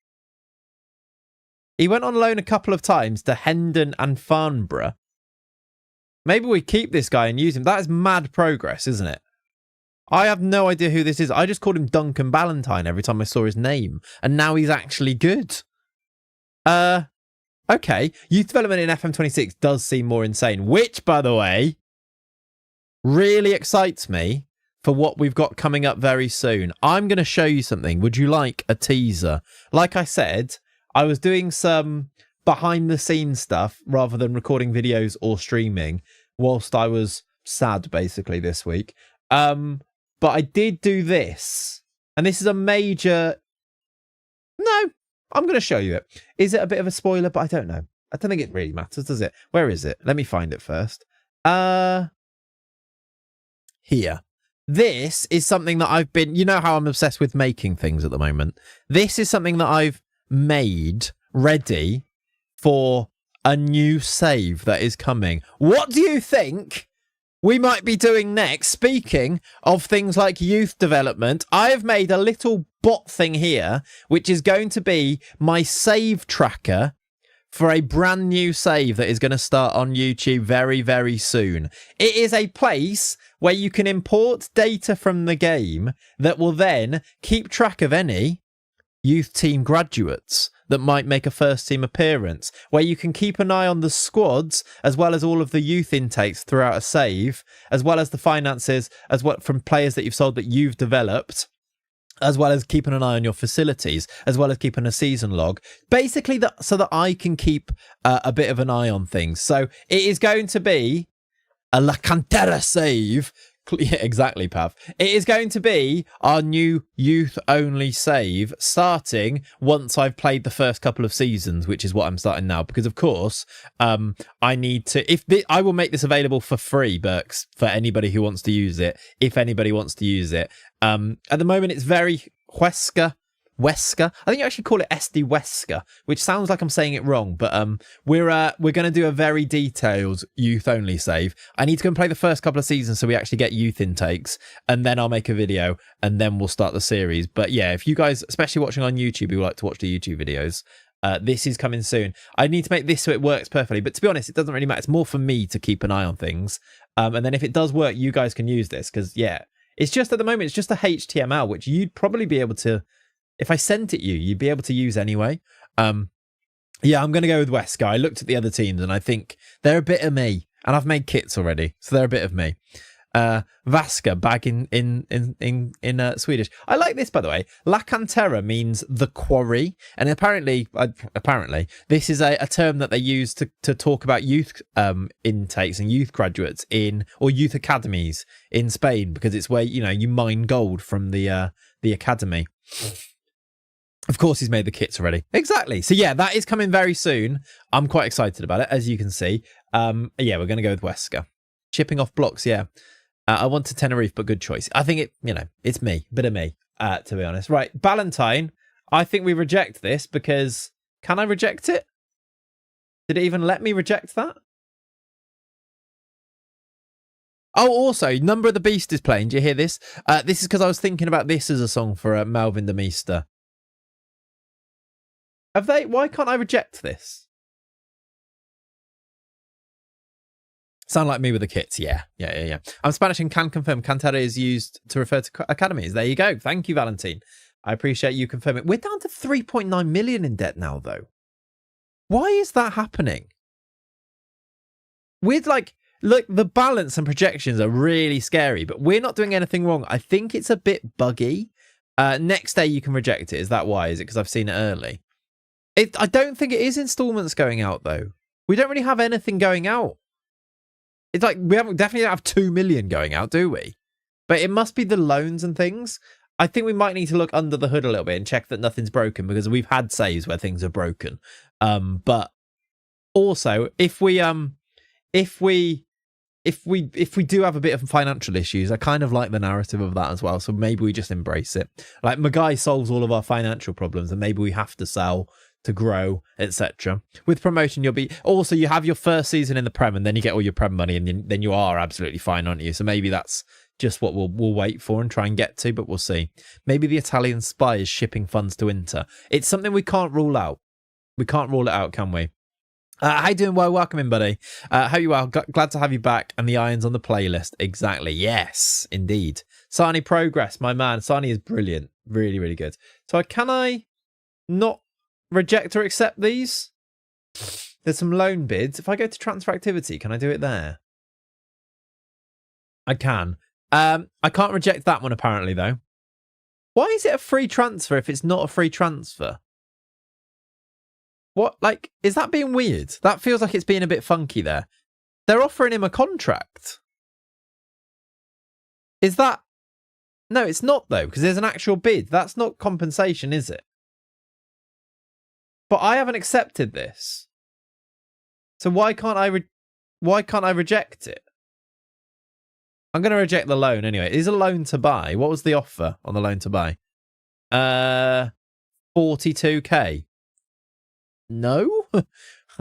He went on loan a couple of times to Hendon and Farnborough. Maybe we keep this guy and use him. That is mad progress, isn't it? I have no idea who this is. I just called him Duncan Ballantyne every time I saw his name. And now he's actually good. Okay. Youth development in FM26 does seem more insane. Which, by the way, really excites me for what we've got coming up very soon. I'm going to show you something. Would you like a teaser? Like I said... I was doing some behind the scenes stuff rather than recording videos or streaming whilst I was sad basically this week. But I did do this, and this is a major... No, I'm going to show you it. Is it a bit of a spoiler? But I don't know. I don't think it really matters, does it? Where is it? Let me find it first. Here. This is something that I've been... You know how I'm obsessed with making things at the moment. This is something that I've made ready for a new save that is coming. What do you think we might be doing next? Speaking of things like youth development, I have made a little bot thing here, which is going to be my save tracker for a brand new save that is going to start on YouTube very, very soon. It is a place where you can import data from the game that will then keep track of any youth team graduates that might make a first team appearance, where you can keep an eye on the squads as well as all of the youth intakes throughout a save, as well as the finances as well from players that you've sold that you've developed, as well as keeping an eye on your facilities, as well as keeping a season log, basically so that I can keep a bit of an eye on things. So it is going to be a La Cantera save. Yeah, exactly, Pav. It is going to be our new youth-only save, starting once I've played the first couple of seasons, which is what I'm starting now. Because, of course, I need to... I will make this available for free, Berks, for anybody who wants to use it, if anybody wants to use it. At the moment, it's very Wesker. I think you actually call it SD Wesker, which sounds like I'm saying it wrong, but we're going to do a very detailed youth only save. I need to go and play the first couple of seasons so we actually get youth intakes, and then I'll make a video, and then we'll start the series. But yeah, if you guys, especially watching on YouTube, who like to watch the YouTube videos, this is coming soon. I need to make this so it works perfectly, but to be honest, it doesn't really matter. It's more for me to keep an eye on things, and then if it does work, you guys can use this, because yeah, it's just at the moment, it's just a HTML, which you'd probably be able to... If I sent it you'd be able to use anyway. Yeah, I'm going to go with Wesker. I looked at the other teams and I think they're a bit of me. And I've made kits already, so they're a bit of me. Vaska, back in Swedish. I like this, by the way. La Cantera means the quarry. And apparently, this is a term that they use to talk about youth intakes and youth graduates or youth academies in Spain, because it's where, you mine gold from the academy. Of course, he's made the kits already. Exactly. So yeah, that is coming very soon. I'm quite excited about it, as you can see. Yeah, we're going to go with Wesker. Chipping off blocks, yeah. I wanted Tenerife, but good choice. I think it's me, bit of me, to be honest. Right, Ballantine. I think we reject this because... Can I reject it? Did it even let me reject that? Oh, also, Number of the Beast is playing. Do you hear this? This is because I was thinking about this as a song for Melvin de Meester. Have they? Why can't I reject this? Sound like me with the kits. Yeah. I'm Spanish and can confirm Cantera is used to refer to academies. There you go. Thank you, Valentine. I appreciate you confirming. We're down to 3.9 million in debt now, though. Why is that happening? Look, the balance and projections are really scary, but we're not doing anything wrong. I think it's a bit buggy. Next day you can reject it. Is that why? Is it because I've seen it early? I don't think it is installments going out, though. We don't really have anything going out. It's like we definitely don't have 2 million going out, do we? But it must be the loans and things. I think we might need to look under the hood a little bit and check that nothing's broken, because we've had saves where things are broken. But also, if we do have a bit of financial issues, I kind of like the narrative of that as well. So maybe we just embrace it. Like Magai solves all of our financial problems, and maybe we have to sell to grow, etc. With promotion, you have your first season in the Prem, and then you get all your Prem money, and then you are absolutely fine, aren't you? So maybe that's just what we'll wait for and try and get to, but we'll see. Maybe the Italian spy is shipping funds to Inter. It's something we can't rule out. We can't rule it out, can we? How you doing? Well, welcome in, buddy. Hope you well. Glad to have you back. And the iron's on the playlist. Exactly. Yes, indeed. Sani Progress, my man. Sani is brilliant. Really, really good. So can I not reject or accept these? There's some loan bids. If I go to transfer activity, can I do it there? I can. I can't reject that one apparently, though. Why is it a free transfer if it's not a free transfer? What, is that being weird? That feels like it's being a bit funky there. They're offering him a contract. Is that... No, it's not, though, because there's an actual bid. That's not compensation, is it? But I haven't accepted this. So why can't I reject it? I'm going to reject the loan anyway. It is a loan to buy. What was the offer on the loan to buy? 42k. No,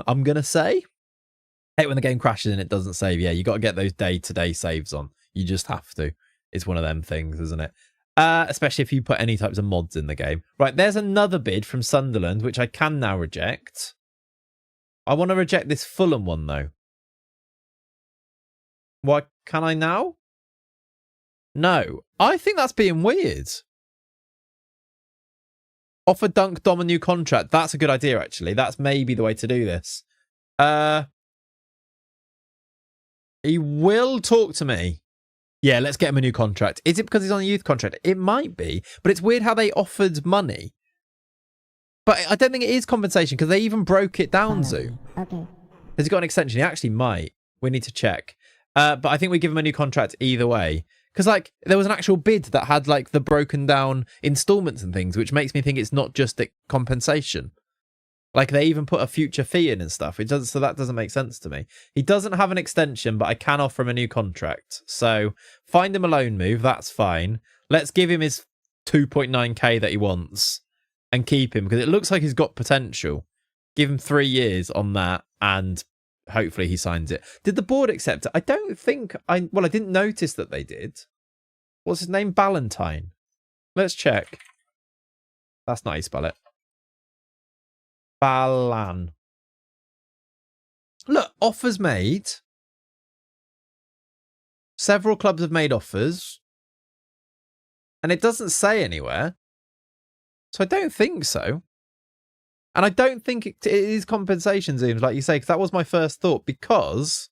I'm going to say. I hate when the game crashes and it doesn't save. Yeah, you got to get those day-to-day saves on. You just have to. It's one of them things, isn't it? Especially if you put any types of mods in the game. Right, there's another bid from Sunderland, which I can now reject. I want to reject this Fulham one, though. Why can I now? No. I think that's being weird. Offer Dunk Dom a new contract. That's a good idea, actually. That's maybe the way to do this. He will talk to me. Yeah, let's get him a new contract. Is it because he's on a youth contract? It might be, but it's weird how they offered money. But I don't think it is compensation because they even broke it down, Zoo. Okay. Has he got an extension? He actually might. We need to check. But I think we give him a new contract either way. Because, like, there was an actual bid that had, like, the broken down installments and things, which makes me think it's not just a compensation. Like, they even put a future fee in and stuff. It doesn't, so that doesn't make sense to me. He doesn't have an extension, but I can offer him a new contract. So, find him a loan move. That's fine. Let's give him his 2.9k that he wants and keep him, because it looks like he's got potential. Give him 3 years on that, and hopefully he signs it. Did the board accept it? I don't think I didn't notice that they did. What's his name? Ballantyne. Let's check. That's not how you spell it. Balan. Look, offers made. Several clubs have made offers. And it doesn't say anywhere. So I don't think so. And I don't think it is compensation zooms, like you say, because that was my first thought, because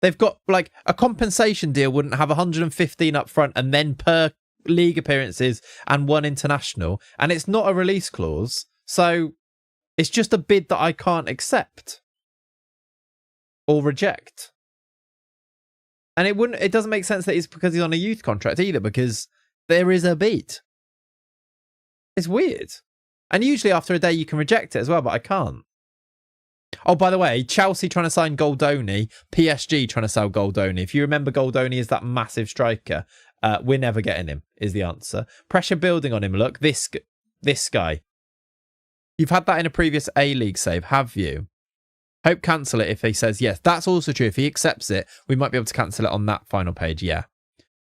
they've got, like, a compensation deal wouldn't have 115 up front and then per league appearances and 1 international. And it's not a release clause. So it's just a bid that I can't accept or reject. And it doesn't make sense that it's because he's on a youth contract either, because there is a bid. It's weird. And usually after a day you can reject it as well, but I can't. Oh, by the way, Chelsea trying to sign Goldoni, PSG trying to sell Goldoni. If you remember, Goldoni is that massive striker. We're never getting him, is the answer. Pressure building on him. Look, this guy. You've had that in a previous A-League save, have you? Hope cancel it if he says yes. That's also true. If he accepts it, we might be able to cancel it on that final page, yeah.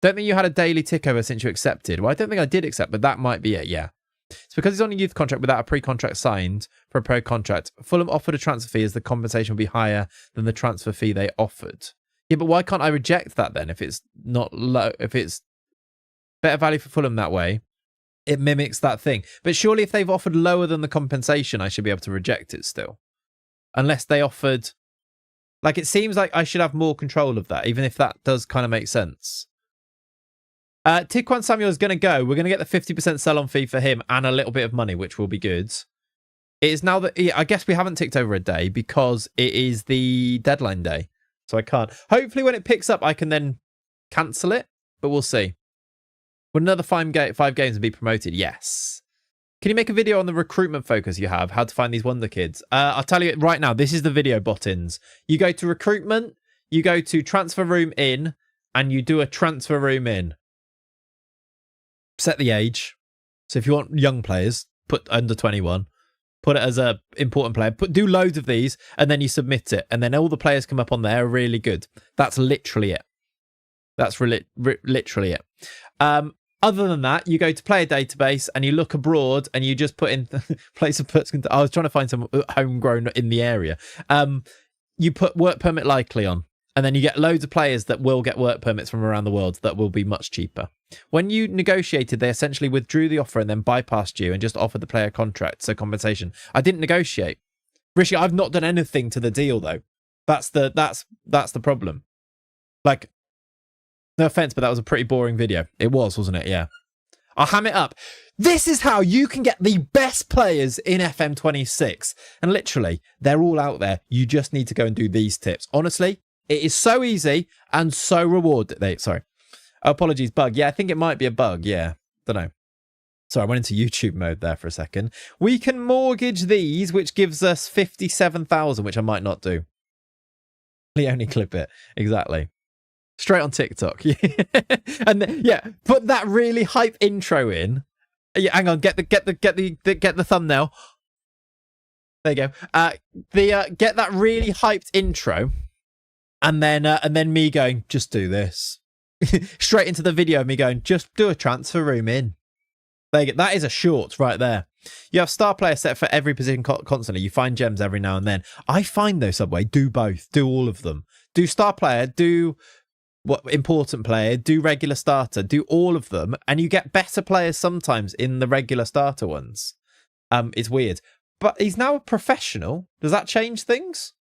Don't think you had a daily tick over since you accepted. Well, I don't think I did accept, but that might be it, yeah. It's because he's on a youth contract without a pre-contract signed for a pro contract. Fulham offered a transfer fee as the compensation will be higher than the transfer fee they offered. Yeah, but why can't I reject that then if it's not low? If it's better value for Fulham that way, it mimics that thing. But surely if they've offered lower than the compensation, I should be able to reject it still. Unless they offered... Like, it seems like I should have more control of that, even if that does kind of make sense. Tikwan Samuel is going to go. We're going to get the 50% sell-on fee for him and a little bit of money, which will be good. It is now that... I guess we haven't ticked over a day because it is the deadline day. So I can't. Hopefully when it picks up, I can then cancel it, but we'll see. Would another 5 games and be promoted? Yes. Can you make a video on the recruitment focus you have? How to find these wonder kids? I'll tell you right now. This is the video buttons. You go to recruitment, you go to transfer room in, and you do a transfer room in. Set the age. So if you want young players, put under 21. Put it as a important player. Do loads of these, and then you submit it. And then all the players come up on there are really good. That's literally it. That's literally it. Other than that, you go to player database and you look abroad and you just put in place of birth. I was trying to find some homegrown in the area. You put work permit likely on, and then you get loads of players that will get work permits from around the world that will be much cheaper. When you negotiated, they essentially withdrew the offer and then bypassed you and just offered the player contract, so compensation. I didn't negotiate. Rishi, I've not done anything to the deal though. That's the problem. Like, no offense, but that was a pretty boring video. It was, wasn't it? Yeah. I'll ham it up. This is how you can get the best players in FM26. And literally, they're all out there. You just need to go and do these tips. Honestly, it is so easy and so rewarding. Sorry. Apologies, bug. Yeah, I think it might be a bug. Yeah. Don't know. Sorry, I went into YouTube mode there for a second. We can mortgage these, which gives us 57,000, which I might not do. Only clip it. Exactly. Straight on TikTok. And then, yeah, put that really hype intro in. Yeah, hang on, get the thumbnail. There you go. Get that really hyped intro, and then me going, just do this. Straight into the video of me going, just do a transfer room in. There you go. That is a short right there. You have star player set for every position constantly. You find gems every now and then. I find though, Subway, do both. Do all of them. Do star player, do important player, do regular starter, do all of them, and you get better players sometimes in the regular starter ones. It's weird. But he's now a professional. Does that change things?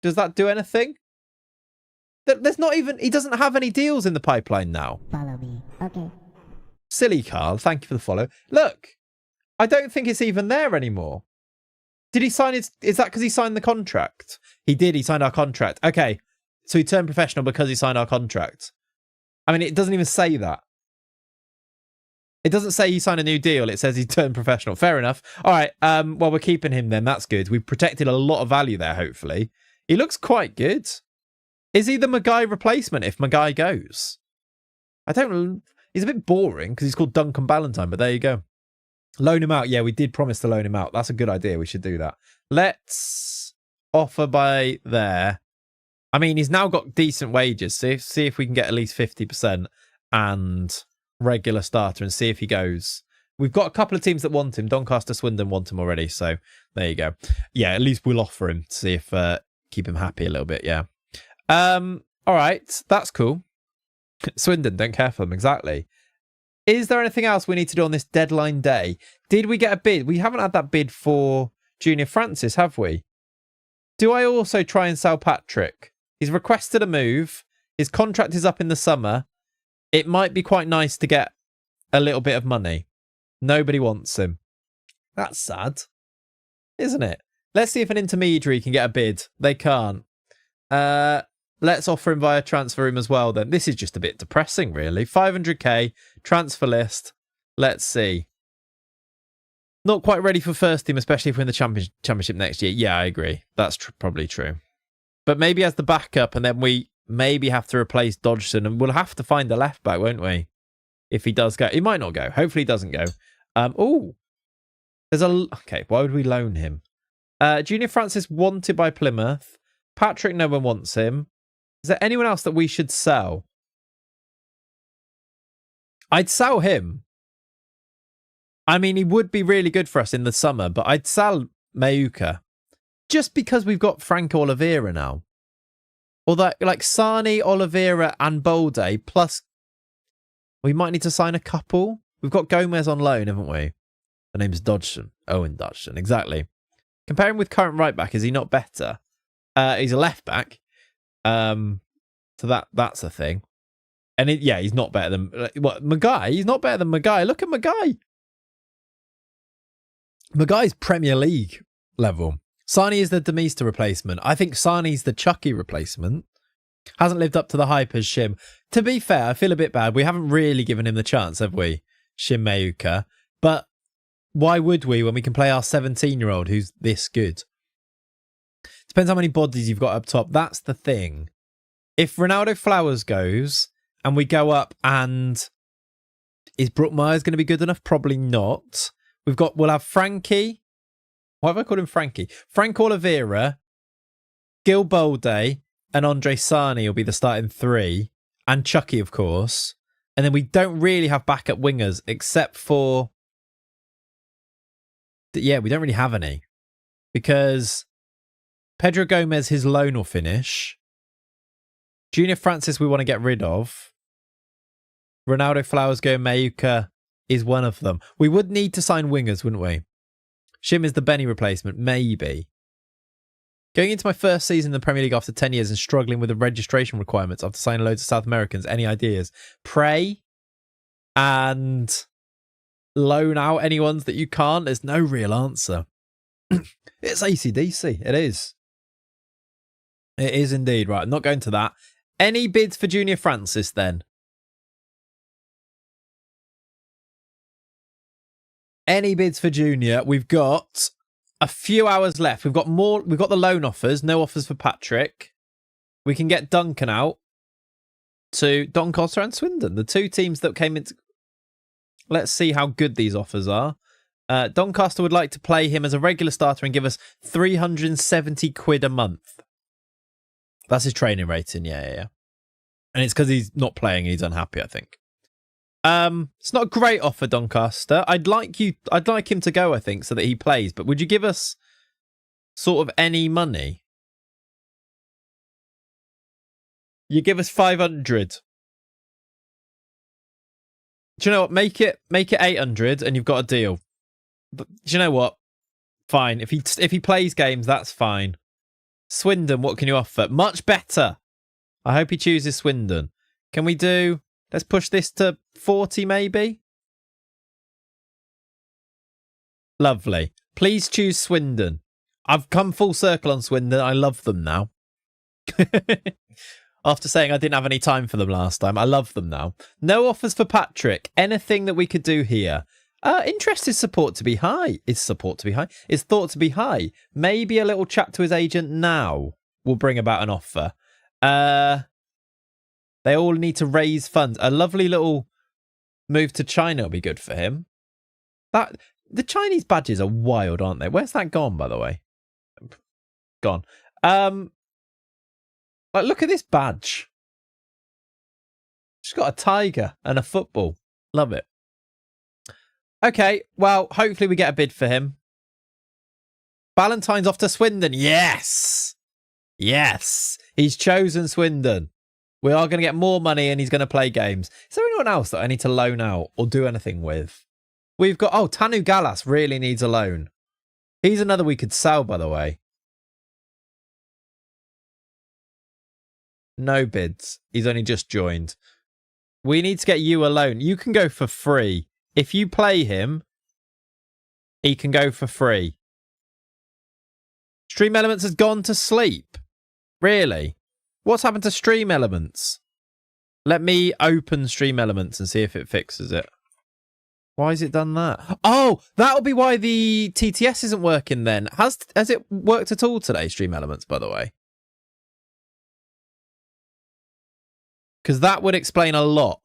Does that do anything? There's not even... He doesn't have any deals in the pipeline now. Follow me. Okay. Silly Carl. Thank you for the follow. Look. I don't think it's even there anymore. Did he sign his... Is that because he signed the contract? He did. He signed our contract. Okay. So he turned professional because he signed our contract. I mean, it doesn't even say that. It doesn't say he signed a new deal. It says he turned professional. Fair enough. All right. Well, we're keeping him then. That's good. We've protected a lot of value there, hopefully. He looks quite good. Is he the Maguire replacement if Maguire goes? I don't know. He's a bit boring because he's called Duncan Ballantyne, but there you go. Loan him out. Yeah, we did promise to loan him out. That's a good idea. We should do that. Let's offer by there. I mean, he's now got decent wages. See if we can get at least 50% and regular starter and see if he goes. We've got a couple of teams that want him. Doncaster, Swindon want him already. So there you go. Yeah, at least we'll offer him to see if keep him happy a little bit. Yeah. All right. That's cool. Swindon, don't care for them. Exactly. Is there anything else we need to do on this deadline day? Did we get a bid? We haven't had that bid for Junior Francis, have we? Do I also try and sell Patrick? He's requested a move. His contract is up in the summer. It might be quite nice to get a little bit of money. Nobody wants him. That's sad, isn't it? Let's see if an intermediary can get a bid. They can't. Let's offer him via transfer room as well then. This is just a bit depressing, really. 500k, transfer list. Let's see. Not quite ready for first team, especially if we're in the championship next year. Yeah, I agree. That's probably true. But maybe as the backup, and then we maybe have to replace Dodgson, and we'll have to find a left back, won't we? If he does go. He might not go. Hopefully he doesn't go. There's a... Okay, why would we loan him? Junior Francis wanted by Plymouth. Patrick, no one wants him. Is there anyone else that we should sell? I'd sell him. I mean, he would be really good for us in the summer, but I'd sell Mayuka. Just because we've got Franco Olivera now. Although, like, Sani, Olivera and Bolde, plus we might need to sign a couple. We've got Gomez on loan, haven't we? The name's Dodgson. Owen Dodgson, exactly. Comparing with current right back, is he not better? He's a left back. So that's a thing. And he's not better than what Maguire. He's not better than Maguire. Look at Maguire. Maguire's Premier League level. Sani is the Demista replacement. I think Sani's the Chucky replacement. Hasn't lived up to the hype as Shim. To be fair, I feel a bit bad. We haven't really given him the chance, have we? Shim Mayuka. But why would we when we can play our 17-year-old who's this good? Depends how many bodies you've got up top. That's the thing. If Ronaldo Flowers goes and we go up and... Is Brook Myers going to be good enough? Probably not. We'll have Frankie. Why have I called him Frankie? Frank Olivera, Gil Bolde, and Andre Sani will be the starting three. And Chucky, of course. And then we don't really have backup wingers except for... Yeah, we don't really have any. Because Pedro Gomez, his loan will finish. Junior Francis we want to get rid of. Ronaldo Flowers go Mayuka is one of them. We would need to sign wingers, wouldn't we? Shim is the Benny replacement, maybe. Going into my first season in the Premier League after 10 years and struggling with the registration requirements after signing loads of South Americans. Any ideas? Pray and loan out any ones that you can't. There's no real answer. It's AC/DC. It is. It is indeed. Right, I'm not going to that. Any bids for Junior Francis then? Any bids for Junior? We've got a few hours left. We've got more. We've got the loan offers. No offers for Patrick. We can get Duncan out to Doncaster and Swindon. The two teams that came into... Let's see how good these offers are. Doncaster would like to play him as a regular starter and give us 370 quid a month. That's his training rating. Yeah. And it's because he's not playing and he's unhappy, I think. It's not a great offer, Doncaster. I'd like him to go, I think, so that he plays. But would you give us sort of any money? You give us 500. Do you know what? Make it 800 and you've got a deal. But do you know what? Fine. If he plays games, that's fine. Swindon, what can you offer? Much better. I hope he chooses Swindon. Can we do... Let's push this to 40 maybe? Lovely. Please choose Swindon. I've come full circle on Swindon. I love them now. After saying I didn't have any time for them last time, I love them now. No offers for Patrick. Anything that we could do here? Interest is support to be high. Is support to be high? Is thought to be high. Maybe a little chat to his agent now will bring about an offer. They all need to raise funds. A lovely little move to China will be good for him. The Chinese badges are wild, aren't they? Where's that gone, by the way? Gone. Like, look at this badge. She's got a tiger and a football. Love it. Okay, well, hopefully we get a bid for him. Ballantyne's off to Swindon. Yes! Yes! He's chosen Swindon. We are going to get more money and he's going to play games. Is there anyone else that I need to loan out or do anything with? We've got... Oh, Tanu Gallas really needs a loan. He's another we could sell, by the way. No bids. He's only just joined. We need to get you a loan. You can go for free. If you play him, he can go for free. Stream Elements has gone to sleep. Really? What's happened to Stream Elements? Let me open Stream Elements and see if it fixes it. Why has it done that? Oh, that'll be why the TTS isn't working then. Has it worked at all today, Stream Elements, by the way? Because that would explain a lot.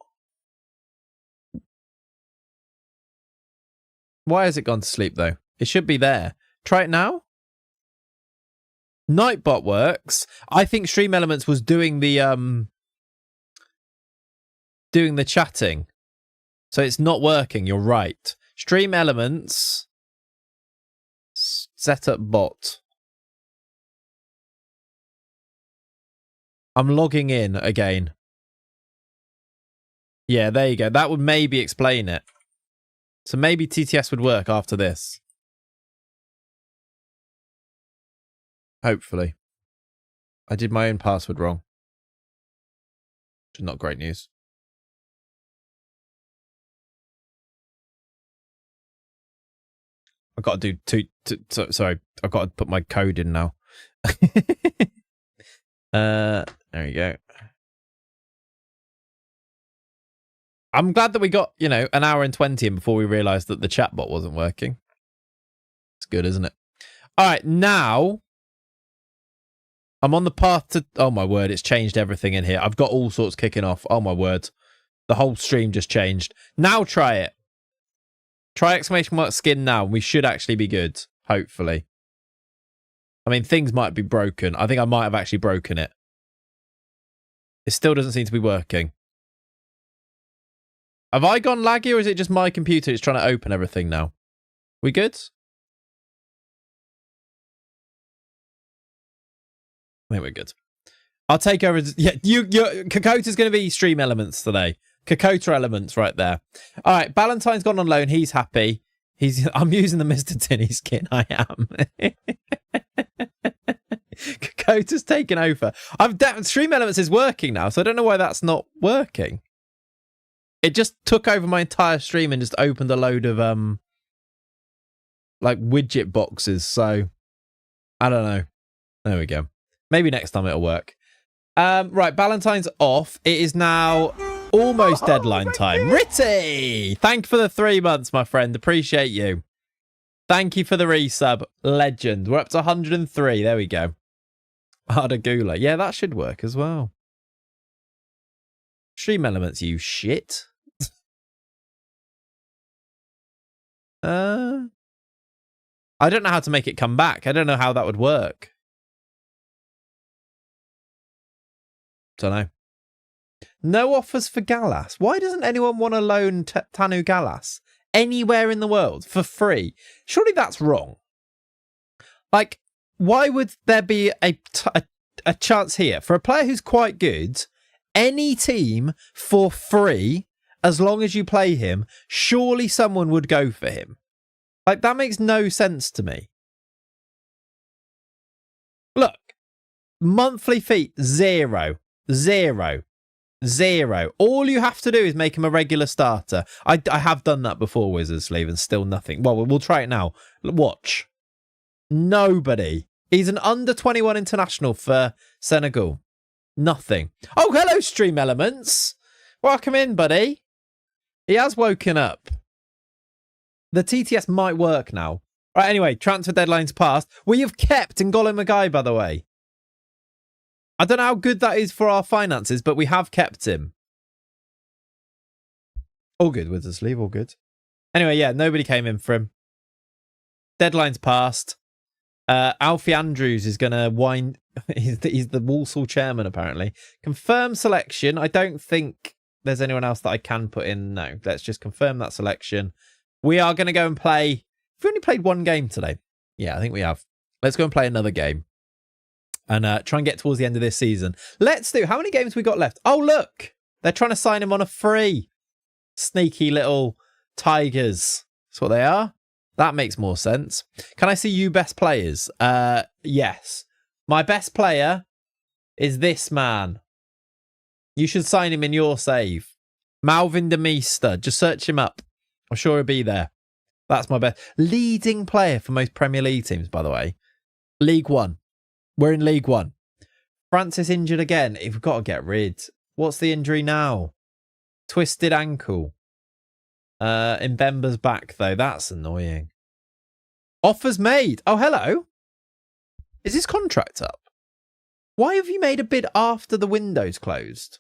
Why has it gone to sleep, though? It should be there. Try it now. Nightbot works. I think Stream Elements was doing the chatting. So it's not working. You're right. Stream Elements. Setup bot. I'm logging in again. Yeah, there you go. That would maybe explain it. So maybe TTS would work after this. Hopefully. I did my own password wrong. Which is not great news. I've got to do sorry, I've got to put my code in now. There you go. I'm glad that we got, you know, an hour and 20 in before we realised that the chatbot wasn't working. It's good, isn't it? All right, now I'm on the path to... Oh, my word, it's changed everything in here. I've got all sorts kicking off. Oh, my word. The whole stream just changed. Now try it. Try exclamation mark skin now. We should actually be good, hopefully. I mean, things might be broken. I think I might have actually broken it. It still doesn't seem to be working. Have I gone laggy or is it just my computer that's trying to open everything now? We good? I think we're good. I'll take over. Yeah, Kokota's going to be Stream Elements today. Kokota Elements right there. All right, Ballantyne's gone on loan. He's happy. I'm using the Mr. Tinny skin. I am. Kokota's taken over. Stream Elements is working now, so I don't know why that's not working. It just took over my entire stream and just opened a load of like widget boxes. So I don't know. There we go. Maybe next time it'll work. Right, Ballantyne's off. It is now almost deadline time. Ritty! Thank you for the 3 months, my friend. Appreciate you. Thank you for the resub. Legend. We're up to 103. There we go. Ardagula. Yeah, that should work as well. Stream Elements, you shit. I don't know how to make it come back. I don't know how that would work. Don't know. No offers for Gallas. Why doesn't anyone want to loan Tanu Gallas anywhere in the world for free? Surely that's wrong. Like, why would there be a chance here for a player who's quite good? Any team for free, as long as you play him, surely someone would go for him. Like, that makes no sense to me. Look, monthly fee, 0. 0. 0. All you have to do is make him a regular starter. I have done that before, Wizards Sleeve, and still nothing. Well, we'll try it now. Watch. Nobody. He's an under 21 international for Senegal. Nothing. Oh, hello, Stream Elements. Welcome in, buddy. He has woken up. The TTS might work now. Right, anyway, transfer deadline's passed. We have kept N'Golo Magai, by the way. I don't know how good that is for our finances, but we have kept him. All good with the sleeve, all good. Anyway, yeah, nobody came in for him. Deadline's passed. Alfie Andrews is going to wind... he's the Walsall chairman, apparently. Confirm selection. I don't think there's anyone else that I can put in. No, let's just confirm that selection. We are going to go and play... We've only played one game today. Yeah, I think we have. Let's go and play another game. And try and get towards the end of this season. Let's do... How many games we got left? Oh, look! They're trying to sign him on a free. Sneaky little tigers. That's what they are. That makes more sense. Can I see you best players? Yes. My best player is this man. You should sign him in your save. Malvin de Meester. Just search him up. I'm sure he'll be there. That's my best. Leading player for most Premier League teams, by the way. League One. We're in League One. Francis injured again. We've got to get rid. What's the injury now? Twisted ankle. Mbemba's back, though. That's annoying. Offers made. Oh, hello. Is his contract up? Why have you made a bid after the window's closed?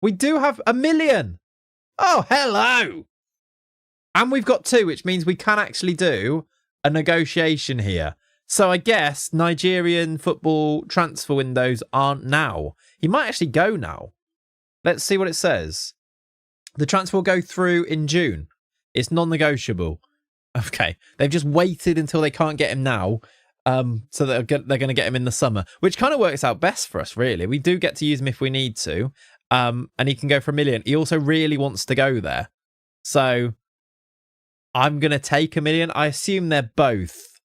We do have 1 million. Oh, hello. And we've got 2, which means we can actually do a negotiation here. So I guess Nigerian football transfer windows aren't now. He might actually go now. Let's see what it says. The transfer will go through in June. It's non-negotiable. Okay. They've just waited until they can't get him now. So they're going to get him in the summer, which kind of works out best for us, really. We do get to use him if we need to. And he can go for 1 million. He also really wants to go there. So I'm going to take 1 million. I assume they're both.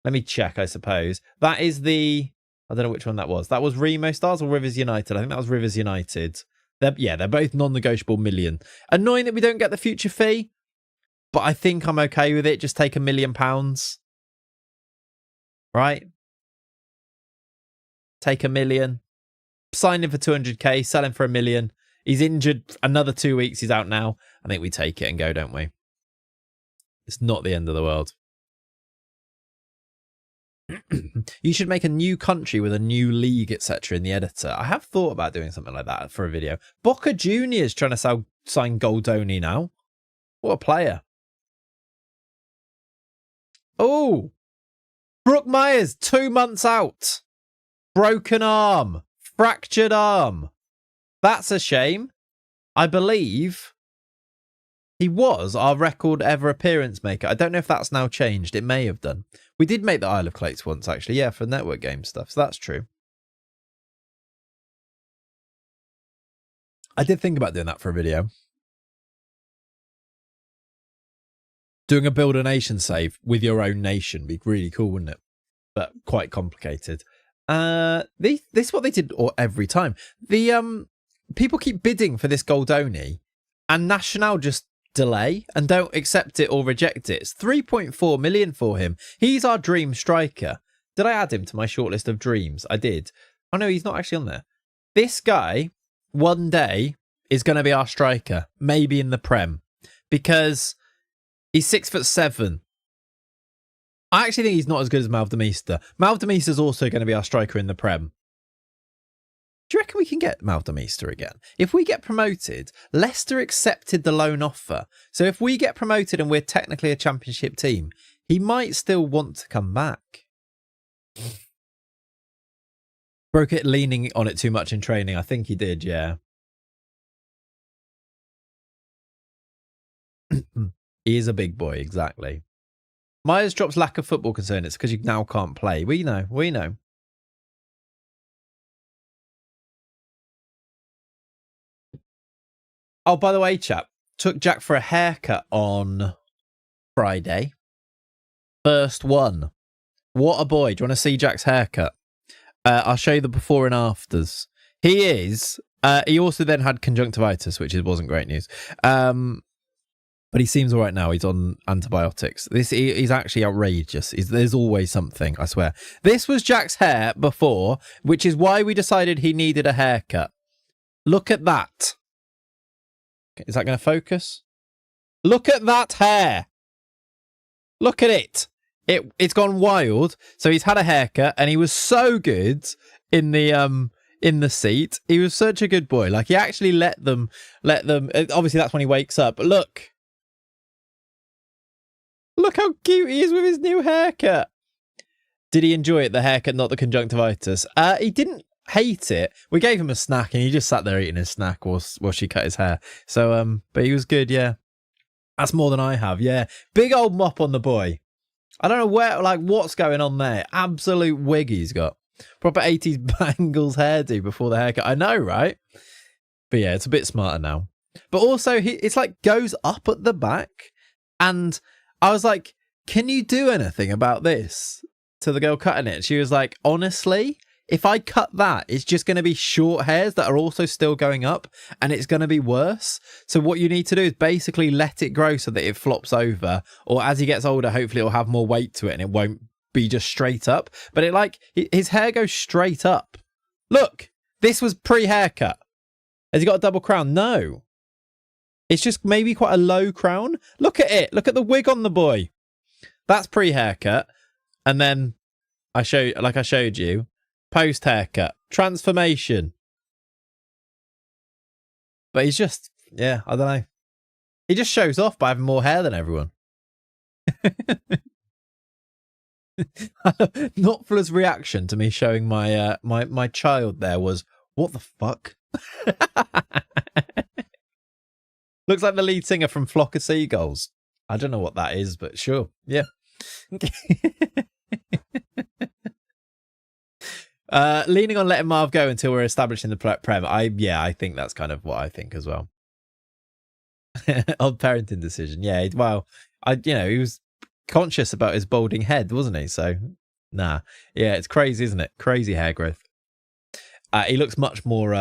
Let me check, I suppose. That is the... I don't know which one that was. That was Remo Stars or Rivers United? I think that was Rivers United. They're both non-negotiable 1 million. Annoying that we don't get the future fee, but I think I'm okay with it. Just take £1 million. Right? Take 1 million. Sign him for 200k. Sell him for 1 million. He's injured another 2 weeks. He's out now. I think we take it and go, don't we? It's not the end of the world. You should make a new country with a new league, etc. in the editor. I have thought about doing something like that for a video. Boca Juniors trying to sign Goldoni now. What a player. Oh, Brooke Myers, 2 months out. Broken arm. Fractured arm. That's a shame. I believe he was our record ever appearance maker. I don't know if that's now changed. It may have done. We did make the Isle of Clayts once, actually. Yeah, for network game stuff. So that's true. I did think about doing that for a video. Doing a build a nation save with your own nation would be really cool, wouldn't it? But quite complicated. This is what they did every time. The people keep bidding for this Goldoni, and Nacional just delay and don't accept it or reject it. It's 3.4 million for him. He's our dream striker. Did I add him to my shortlist of dreams? I did. Oh no, he's not actually on there. This guy one day is going to be our striker, maybe in the Prem, because he's 6'7". I actually think he's not as good as Malv de Meester. Malv de Meester's also going to be our striker in the Prem. Do you reckon we can get Malv de Meester again? If we get promoted, Leicester accepted the loan offer. So if we get promoted and we're technically a championship team, he might still want to come back. Broke it leaning on it too much in training. I think he did, yeah. He is a big boy, exactly. Myers drops lack of football concern. It's because you now can't play. We know. We know. Oh, by the way, chap, took Jack for a haircut on Friday. First one. What a boy. Do you want to see Jack's haircut? I'll show you the before and afters. He is... he also then had conjunctivitis, which wasn't great news. But he seems all right now. He's on antibiotics. He's actually outrageous. There's always something, I swear. This was Jack's hair before, which is why we decided he needed a haircut. Look at that. Is that going to focus? Look at that hair. Look at it. It's gone wild. So he's had a haircut, and he was so good in the seat. He was such a good boy. Like, he actually let them. Obviously, that's when he wakes up. But look. Look how cute he is with his new haircut. Did he enjoy it, the haircut, not the conjunctivitis? He didn't hate it. We gave him a snack and he just sat there eating his snack while she cut his hair. So, but he was good, yeah. That's more than I have, yeah. Big old mop on the boy. I don't know what's going on there. Absolute wig he's got. Proper 80s Bangles hairdo before the haircut. I know, right? But yeah, it's a bit smarter now. But also, it's like goes up at the back. And I was like, can you do anything about this? To the girl cutting it. She was like, honestly, if I cut that, it's just going to be short hairs that are also still going up and it's going to be worse. So what you need to do is basically let it grow so that it flops over. Or as he gets older, hopefully it'll have more weight to it and it won't be just straight up. But his hair goes straight up. Look, this was pre-haircut. Has he got a double crown? No. It's just maybe quite a low crown. Look at it. Look at the wig on the boy. That's pre-haircut. And then I showed you, post-haircut. Transformation. But he's just, yeah, I don't know. He just shows off by having more hair than everyone. Notfla's reaction to me showing my my child there was, what the fuck? Looks like the lead singer from Flock of Seagulls. I don't know what that is, but sure. Yeah. Leaning on letting Marv go until we're establishing the Prem. I think that's kind of what I think as well. Odd parenting decision. Yeah, well, he was conscious about his balding head, wasn't he? So, nah. Yeah, it's crazy, isn't it? Crazy hair growth. He looks much more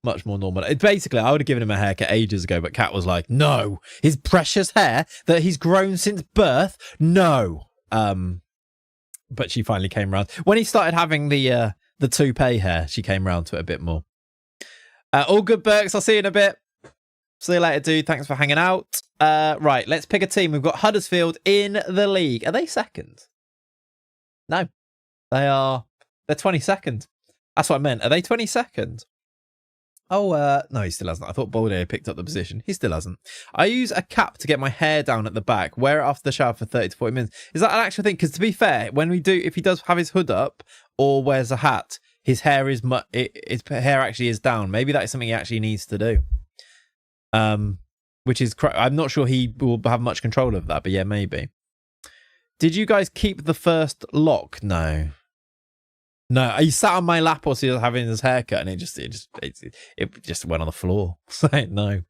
normal. Basically, I would have given him a haircut ages ago, but Kat was like, no, his precious hair that he's grown since birth, no. But she finally came around. When he started having the toupee hair, she came around to it a bit more. All good, Burks. I'll see you in a bit. See you later, dude. Thanks for hanging out. Right, let's pick a team. We've got Huddersfield in the league. Are they second? No. They're 22nd. That's what I meant. Are they 22nd? Oh, no, he still hasn't. I thought Balde picked up the position. He still hasn't. I use a cap to get my hair down at the back, wear it after the shower for 30 to 40 minutes. Is that an actual thing? Because to be fair, if he does have his hood up or wears a hat, his hair actually is down. Maybe that is something he actually needs to do. Which is, I'm not sure he will have much control of that, but yeah, maybe. Did you guys keep the first lock? No. No, he sat on my lap whilst he was having his haircut, and it just went on the floor. So no.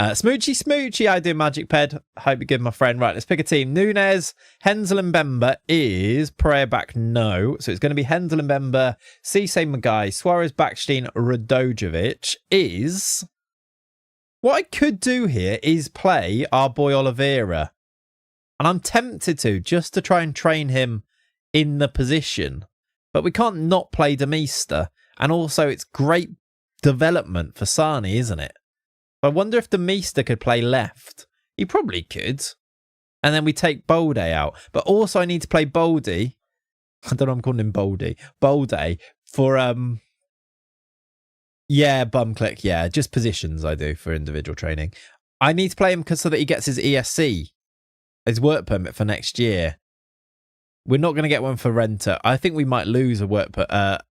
Smoochy, I do Magic Ped. Hope you're good, my friend. Right, let's pick a team. Nunes, Hensel and Bemba is Pereira back. No, so it's going to be Hensel and Bemba, Cisse, Magai, Suarez, Backstein, Radojevic is. What I could do here is play our boy Olivea, and I'm tempted to just to try and train him in the position. But we can't not play Demista. And also, it's great development for Sani, isn't it? I wonder if Demista could play left. He probably could. And then we take Bolde out. But also, I need to play Bolde. I don't know, I'm calling him Bolde. Bolde for, yeah, bum click. Yeah, just positions I do for individual training. I need to play him so that he gets his ESC, his work permit for next year. We're not going to get one for Renter. I think we might lose an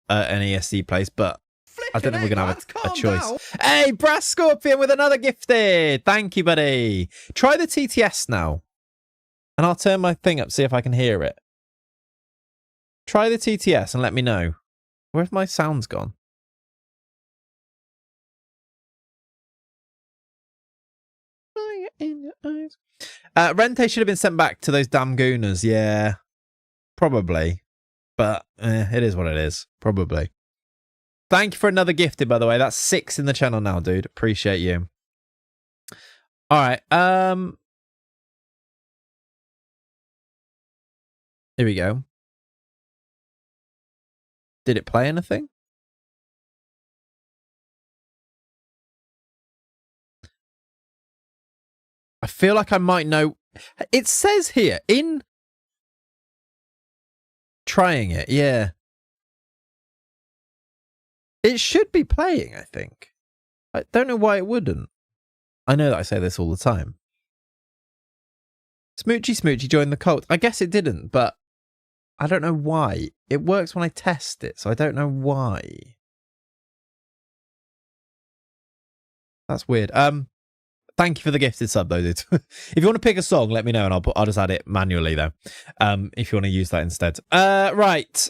ESC place, but I don't think we're going to have a choice. Down. Hey, Brass Scorpion with another gifted. Thank you, buddy. Try the TTS now. And I'll turn my thing up, see if I can hear it. Try the TTS and let me know. Where's my sounds gone? Fire in your eyes. Rente should have been sent back to those damn Gooners. Yeah, probably. But it is what it is. Probably. Thank you for another gifted, by the way. That's 6 in the channel now, dude. Appreciate you. All right. Here we go. Did it play anything? I feel like I might know. It says here in trying it. Yeah. It should be playing, I think. I don't know why it wouldn't. I know that I say this all the time. Smoochy joined the cult. I guess it didn't, but I don't know why. It works when I test it, so I don't know why. That's weird. Thank you for the gifted sub, though, dude. If you want to pick a song, let me know, and I'll just add it manually, though. If you want to use that instead. Right.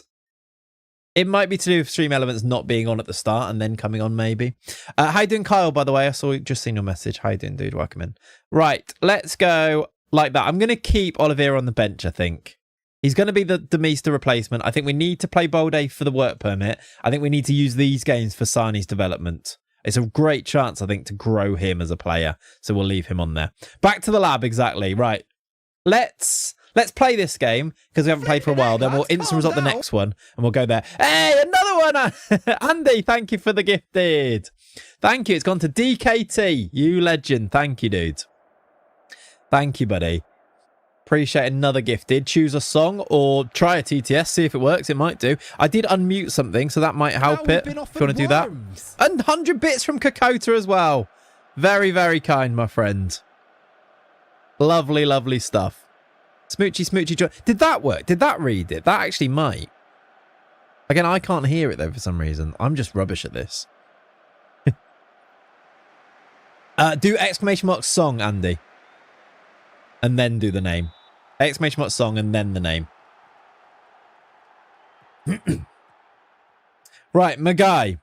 It might be to do with Stream Elements not being on at the start and then coming on, maybe. How you doing, Kyle, by the way? Just seen your message. How you doing, dude? Welcome in. Right, let's go like that. I'm going to keep Olivea on the bench, I think. He's going to be the Demista replacement. I think we need to play Bolde for the work permit. I think we need to use these games for Sani's development. It's a great chance, I think, to grow him as a player. So we'll leave him on there. Back to the lab, exactly. Right. Let's play this game, because we haven't played for a while. Then we'll instant result the next one, and we'll go there. Hey, another one! Andy, thank you for the gifted. Thank you. It's gone to DKT. You legend. Thank you, dude. Thank you, buddy. Appreciate another gifted. Choose a song or try a TTS. See if it works. It might do. I did unmute something, so that might help it. If you want to do that. And 100 bits from Kokota as well. Very, very kind, my friend. Lovely, lovely stuff. Smoochy. Did that work? Did that read it? That actually might. Again, I can't hear it, though, for some reason. I'm just rubbish at this. Do exclamation mark song, Andy. And then do the name. Exclamation mark song and then the name. Right, Magai.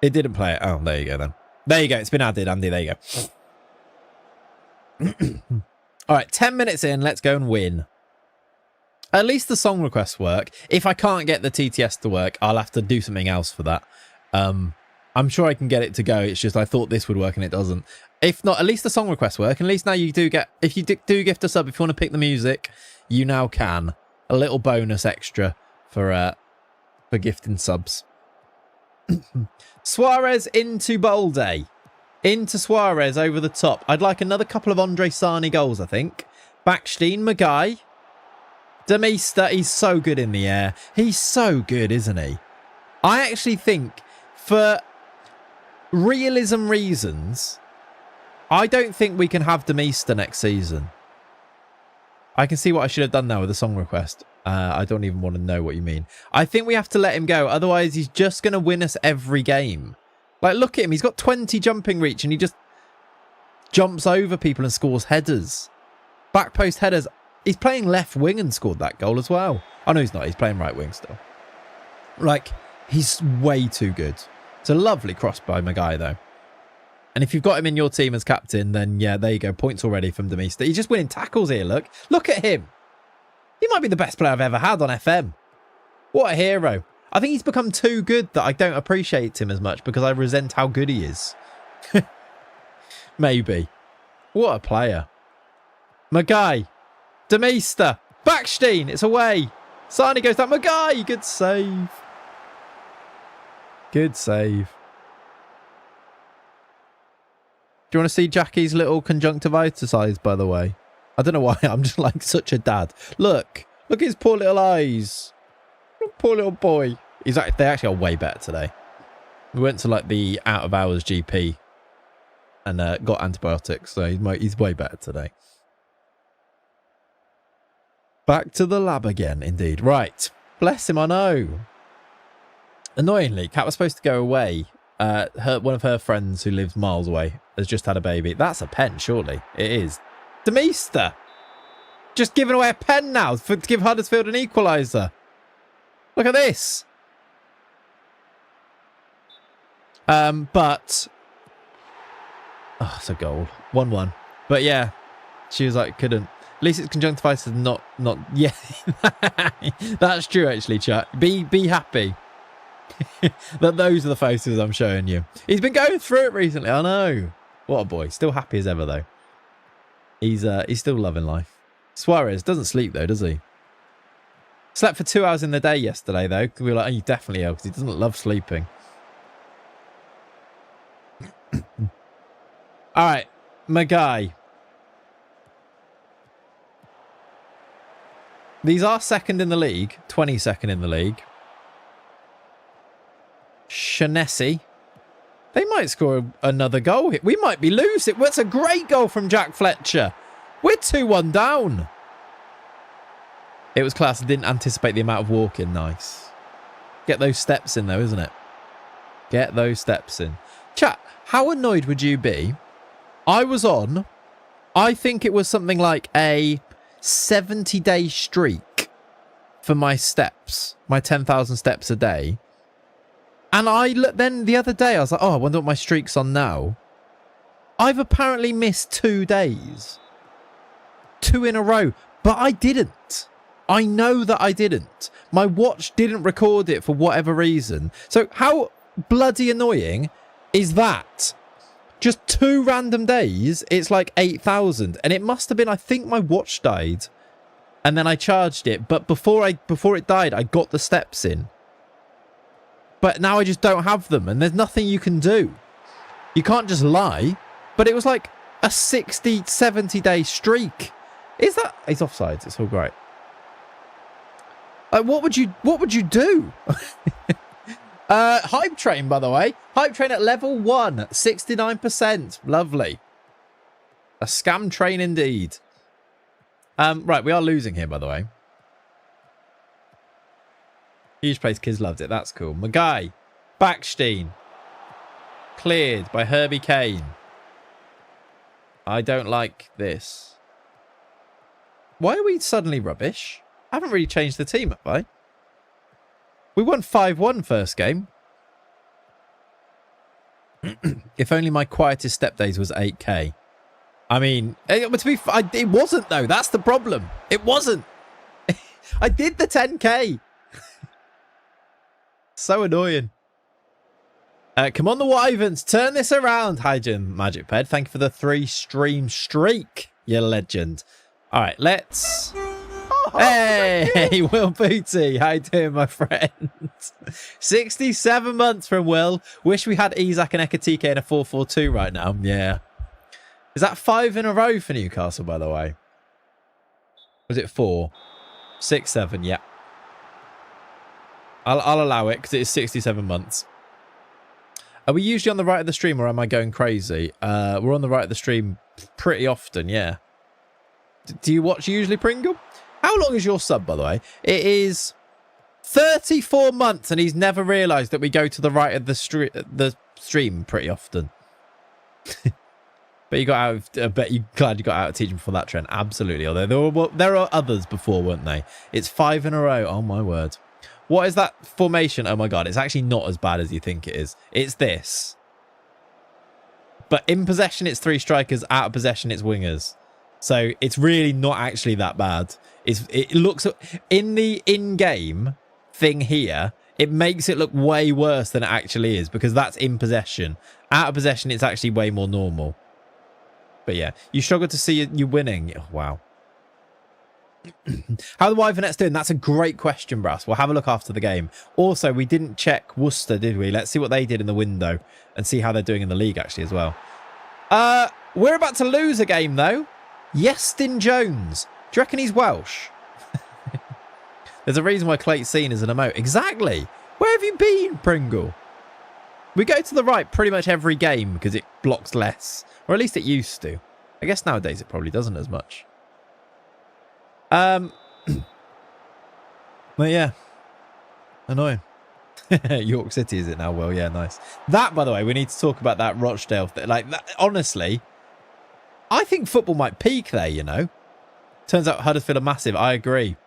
It didn't play it. Oh, there you go then. There you go. It's been added, Andy. There you go. All right, 10 minutes in. Let's go and win. At least the song requests work. If I can't get the TTS to work, I'll have to do something else for that. I'm sure I can get it to go. It's just I thought this would work and it doesn't. If not, at least the song requests work. And at least now you do get... If you do gift a sub, if you want to pick the music, you now can. A little bonus extra for gifting subs. Suarez into Bolde. Into Suarez over the top. I'd like another couple of Andre Sani goals, I think. Backstein, Magai. Demista, he's so good in the air. He's so good, isn't he? I actually think, for realism reasons, I don't think we can have Demista next season. I can see what I should have done now with the song request. I don't even want to know what you mean. I think we have to let him go. Otherwise, he's just going to win us every game. Like, look at him. He's got 20 jumping reach and he just jumps over people and scores headers. Back post headers. He's playing left wing and scored that goal as well. Oh, no, he's not. He's playing right wing still. Like, he's way too good. It's a lovely cross by Magai, though. And if you've got him in your team as captain, then, yeah, there you go. Points already from Demista. He's just winning tackles here, look. Look at him. He might be the best player I've ever had on FM. What a hero. I think he's become too good that I don't appreciate him as much because I resent how good he is. Maybe. What a player. Magai. Demista. Backstein. It's away. Sani goes down. Magai. Good save. Good save. Do you want to see Jackie's little conjunctivitis eyes, by the way? I don't know why. I'm just like such a dad. Look. Look at his poor little eyes. Poor little boy. They actually are way better today. We went to like the out of hours GP and got antibiotics. So he's way better today. Back to the lab again, indeed. Right. Bless him, I know. Annoyingly, Kat was supposed to go away. One of her friends who lives miles away has just had a baby. That's a pen, surely. It is. Demista. Just giving away a pen now to give Huddersfield an equaliser. Look at this. But Oh, it's a goal. 1-1. But yeah, she was like, couldn't. At least it's conjunctivitis, not. Yeah, that's true actually, chat. Be happy that those are the photos I'm showing you. He's been going through it recently. I know. What a boy. Still happy as ever though. He's still loving life. Suarez doesn't sleep though, does he? Slept for 2 hours in the day yesterday though. We were like, oh, you definitely ill because he doesn't love sleeping. All right, my guy. These are second in the league, 22nd in the league. Shaughnessy. They might score another goal. We might be losing. Well, it's a great goal from Jack Fletcher. We're 2-1 down. It was class. I didn't anticipate the amount of walking. Nice. Get those steps in though, isn't it? Get those steps in. Chat, how annoyed would you be? I was on, I think it was something like a 70-day streak for my steps, my 10,000 steps a day. And then the other day, I was like, oh, I wonder what my streak's on now. I've apparently missed 2 days. 2 in a row. But I didn't. I know that I didn't. My watch didn't record it for whatever reason. So how bloody annoying is that? Just 2 random days, it's like 8,000. And it must have been, I think my watch died. And then I charged it. But before it died, I got the steps in. But now I just don't have them. And there's nothing you can do. You can't just lie. But it was like a 60, 70-day streak. Is that... He's offsides. It's all great. What would you do? Hype train, by the way. Hype train at level 1. 69%. Lovely. A scam train indeed. Right, we are losing here, by the way. Huge place, kids loved it. That's cool. Magai. Backstein. Cleared by Herbie Kane. I don't like this. Why are we suddenly rubbish? I haven't really changed the team, have I? We won 5-1 first game. If only my quietest step days was 8k. I mean, it wasn't though. That's the problem. It wasn't. I did the 10k. So annoying. Come on, the Wyverns. Turn this around. Hi, Jim Magic Ped. Thank you for the 3-stream streak. You legend. All right, let's... Oh, hey, Will Booty. How you doing, my friend? 67 months from Will. Wish we had Isak and Ekatike in a 4-4-2 right now. Yeah. Is that 5 in a row for Newcastle, by the way? Was it 4? 6, 7, yeah. I'll allow it because it is 67 months. Are we usually on the right of the stream or am I going crazy? We're on the right of the stream pretty often, yeah. Do you watch usually, Pringle? How long is your sub, by the way? It is 34 months and he's never realised that we go to the right of the stream pretty often. But you got out of, I bet you're glad you got out of teaching before that trend. Absolutely. Although there are others before, weren't they? It's 5 in a row. Oh, my word. What is that formation? Oh, my God. It's actually not as bad as you think it is. It's this. But in possession, it's 3 strikers. Out of possession, it's wingers. So it's really not actually that bad. It looks... In the in-game thing here, it makes it look way worse than it actually is because that's in possession. Out of possession, it's actually way more normal. But yeah, you struggle to see you winning. Oh, wow. How are the Wyvernettes doing? That's a great question, Brass. We'll have a look after the game. Also, we didn't check Worcester, did we? Let's see what they did in the window and see how they're doing in the league, actually, as well. We're about to lose a game, though. Yestin Jones. Do you reckon he's Welsh? There's a reason why Clayts seen as an emote. Exactly. Where have you been, Pringle? We go to the right pretty much every game because it blocks less. Or at least it used to. I guess nowadays it probably doesn't as much. But yeah. Annoying. York City, is it now? Well, yeah, nice. That, by the way, we need to talk about that Rochdale thing. Like, that, honestly, I think football might peak there, you know. Turns out Huddersfield are massive. I agree.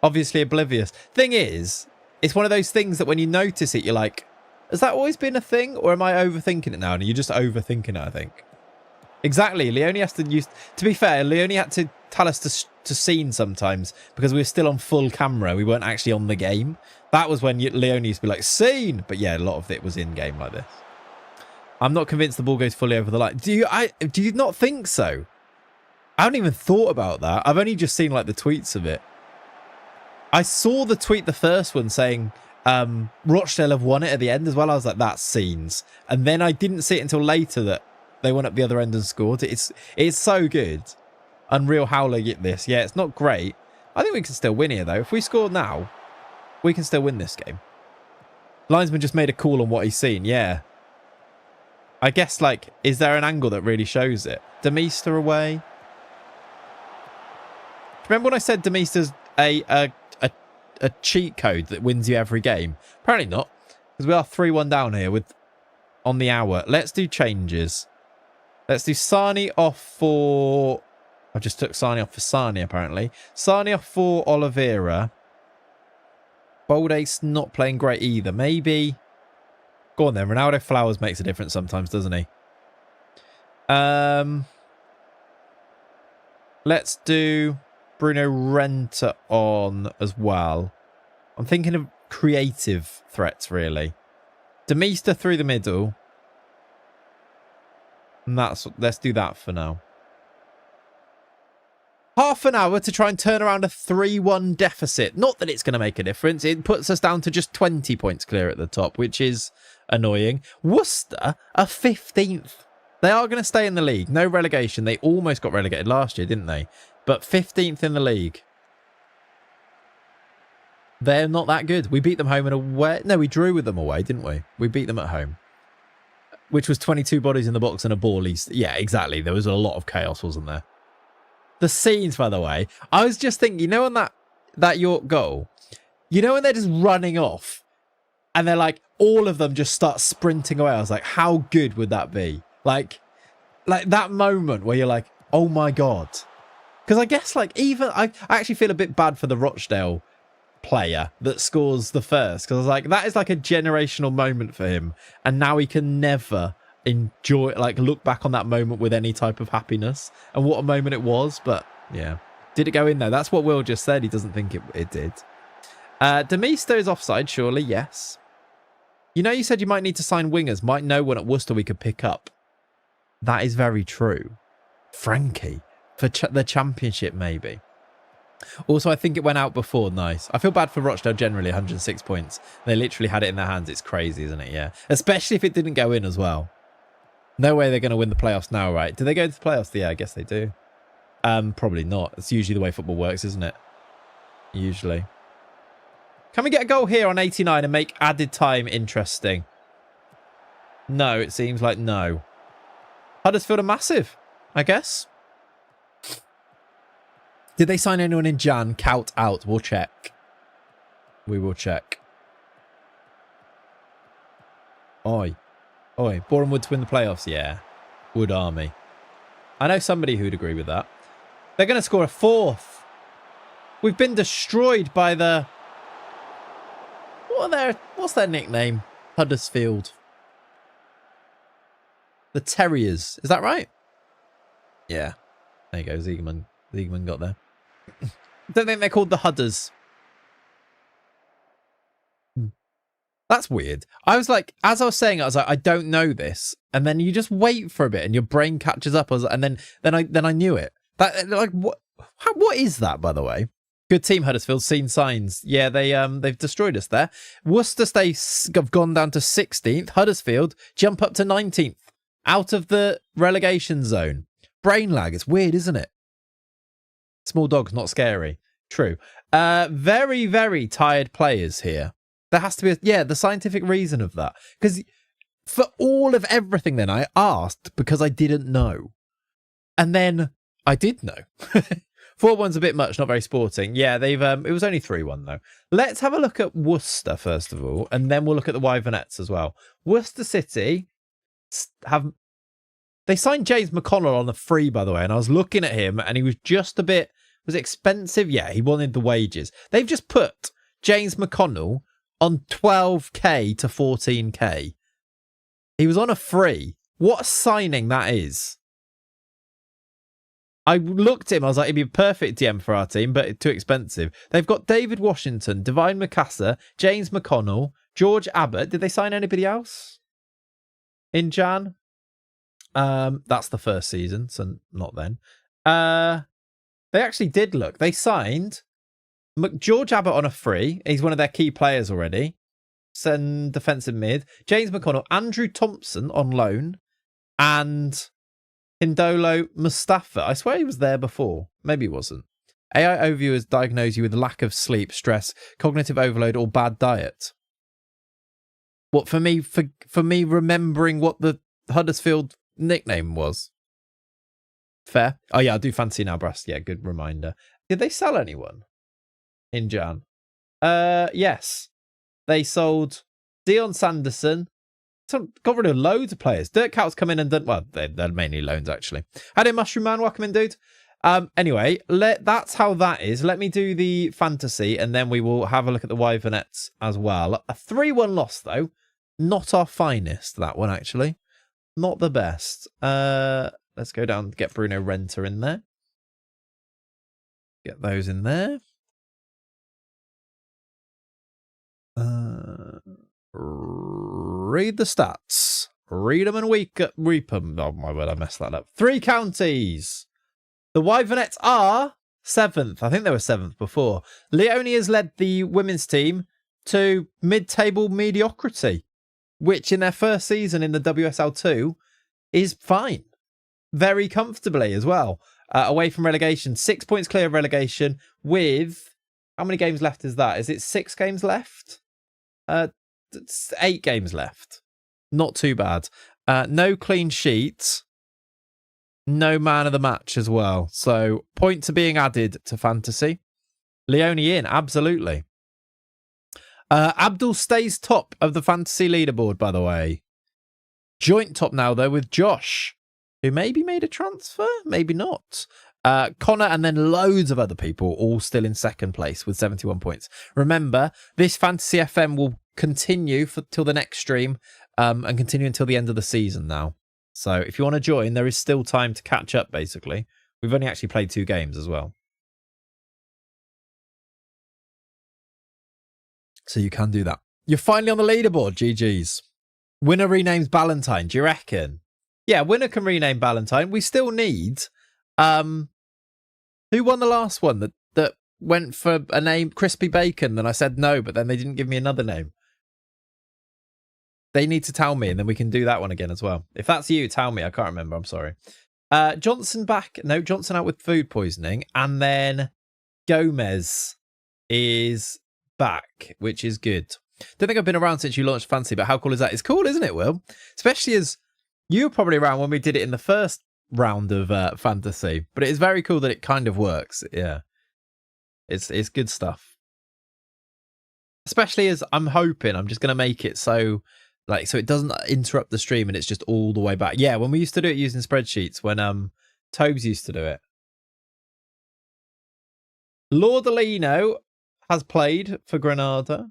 Obviously oblivious. Thing is, it's one of those things that when you notice it, you're like, has that always been a thing? Or am I overthinking it now? And you're just overthinking it, I think. Exactly. Leone has to use... To be fair, Leone had to tell us to scene sometimes because we were still on full camera. We weren't actually on the game. That was when Leone used to be like, scene! But yeah, a lot of it was in-game like this. I'm not convinced the ball goes fully over the line. Do you not think so? I haven't even thought about that. I've only just seen like the tweets of it. I saw the tweet, the first one, saying Rochdale have won it at the end as well. I was like, that's scenes. And then I didn't see it until later that they went up the other end and scored. It's so good. Unreal howling at this. Yeah, it's not great. I think we can still win here, though. If we score now, we can still win this game. Linesman just made a call on what he's seen. Yeah. I guess, like, is there an angle that really shows it? Demeester away. Remember when I said Demeester's a cheat code that wins you every game? Apparently not, because we are 3-1 down here with on the hour. Let's do changes. Let's do Sani off for... I just took Sani off for Sani, apparently. Sani off for Olivea. Bold Ace not playing great either. Maybe... Go on then. Ronaldo Flowers makes a difference sometimes, doesn't he? Let's do Bruno Renta on as well. I'm thinking of creative threats, really. Demeester through the middle. And let's do that for now. Half an hour to try and turn around a 3-1 deficit. Not that it's going to make a difference. It puts us down to just 20 points clear at the top, which is annoying. Worcester are 15th. They are going to stay in the league. No relegation. They almost got relegated last year, didn't they? But 15th in the league. They're not that good. We beat them home and away. No, we drew with them away, didn't we? We beat them at home. Which was 22 bodies in the box and a ball. Yeah, exactly. There was a lot of chaos, wasn't there? The scenes, by the way. I was just thinking, you know, on that York goal, you know when they're just running off and they're like, all of them just start sprinting away. I was like, how good would that be? Like that moment where you're like, oh my God. Because I guess like even, I actually feel a bit bad for the Rochdale player that scores the first. Because I was like, that is like a generational moment for him. And now he can never enjoy, like look back on that moment with any type of happiness. And what a moment it was. But yeah. Did it go in though? That's what Will just said. He doesn't think it did. Demeester is offside, surely. Yes. You know, you said you might need to sign wingers. Might know one at Worcester we could pick up. That is very true. Frankie for the championship, maybe. Also, I think it went out before. Nice. I feel bad for Rochdale generally. 106 points. They literally had it in their hands. It's crazy, isn't it? Yeah. Especially if it didn't go in as well. No way they're going to win the playoffs now, right? Do they go to the playoffs? Yeah, I guess they do. Probably not. It's usually the way football works, isn't it? Usually. Can we get a goal here on 89 and make added time interesting? No, it seems like no. Huddersfield are massive, I guess. Did they sign anyone in Jan? Count out. We'll check. We will check. Oi. Oi. Boreham Wood to win the playoffs? Yeah. Wood Army. I know somebody who'd agree with that. They're going to score a fourth. We've been destroyed by the... What's their nickname? Huddersfield. The Terriers. Is that right? Yeah. There you go. Ziegman got there. Don't think they're called the Hudders. That's weird. I was like, as I was saying, I was like, I don't know this, and then you just wait for a bit, and your brain catches up. And then I knew it. That like what is that, by the way? Good team, Huddersfield. Seen signs. Yeah, they've destroyed us there. Worcester have gone down to 16th. Huddersfield jump up to 19th, out of the relegation zone. Brain lag. It's weird, isn't it? Small dogs, not scary. True. Very, very tired players here. There has to be, the scientific reason of that. Because for all of everything then, I asked because I didn't know. And then I did know. 4-1's a bit much, not very sporting. Yeah, they've it was only 3-1 though. Let's have a look at Worcester first of all, and then we'll look at the Wyvernettes as well. Worcester City they signed James McConnell on a free, by the way, and I was looking at him and he was just a bit, was it expensive? Yeah, he wanted the wages. They've just put James McConnell on 12k to 14k. He was on a free. What a signing that is. I looked at him. I was like, he'd be a perfect DM for our team, but too expensive. They've got David Washington, Divine Mikasa, James McConnell, George Abbott. Did they sign anybody else in Jan? That's the first season, so not then. They actually did look. They signed George Abbott on a free. He's one of their key players already. Send defensive mid. James McConnell, Andrew Thompson on loan, and Hindolo Mustafa. I swear he was there before. Maybe he wasn't. AI overviewers diagnose you with lack of sleep, stress, cognitive overload, or bad diet. What for me? For me, remembering what the Huddersfield nickname was. Fair. Oh yeah, I do fancy now, Brass. Yeah, good reminder. Did they sell anyone in Jan? Yes. They sold Dion Sanderson. Got rid of loads of players. Dirk Coutts come in and done well. They're mainly loans actually. How did Mushroom Man welcome in, dude? Anyway, that's how that is. Let me do the fantasy and then we will have a look at the Wyvernettes as well. A 3-1 loss though. Not our finest, that one actually. Not the best. Let's go down and get Bruno Renter in there. Get those in there. Read the stats. Read them and reap them. Oh my word, I messed that up. 3 counties. The Wyvernettes are 7th. I think they were 7th before. Leone has led the women's team to mid-table mediocrity, which in their first season in the WSL2 is fine. Very comfortably as well. Away from relegation. 6 points clear of relegation with... How many games left is that? Is it 6 games left? 8 games left. Not too bad. No clean sheets. No man of the match as well. So points are being added to fantasy. Leone in, absolutely. Abdul stays top of the fantasy leaderboard, by the way. Joint top now, though, with Josh, who maybe made a transfer, maybe not. Connor and then loads of other people all still in second place with 71 points. Remember, this Fantasy FM will continue till the next stream and continue until the end of the season now. So if you want to join, there is still time to catch up, basically. We've only actually played 2 games as well. So you can do that. You're finally on the leaderboard, GG's. Winner renames Ballantyne, do you reckon? Yeah, winner can rename Ballantyne. We still need... who won the last one that went for a name, Crispy Bacon? Then I said no, but then they didn't give me another name. They need to tell me, and then we can do that one again as well. If that's you, tell me. I can't remember. I'm sorry. Johnson back. No, Johnson out with food poisoning. And then Gomez is back, which is good. Don't think I've been around since you launched Fancy, but how cool is that? It's cool, isn't it, Will? Especially as you were probably around when we did it in the first round of Fantasy. But it is very cool that it kind of works. Yeah. It's good stuff. Especially as I'm hoping I'm just going to make it so it doesn't interrupt the stream and it's just all the way back. Yeah, when we used to do it using spreadsheets, when Tobes used to do it. Lordolino has played for Granada.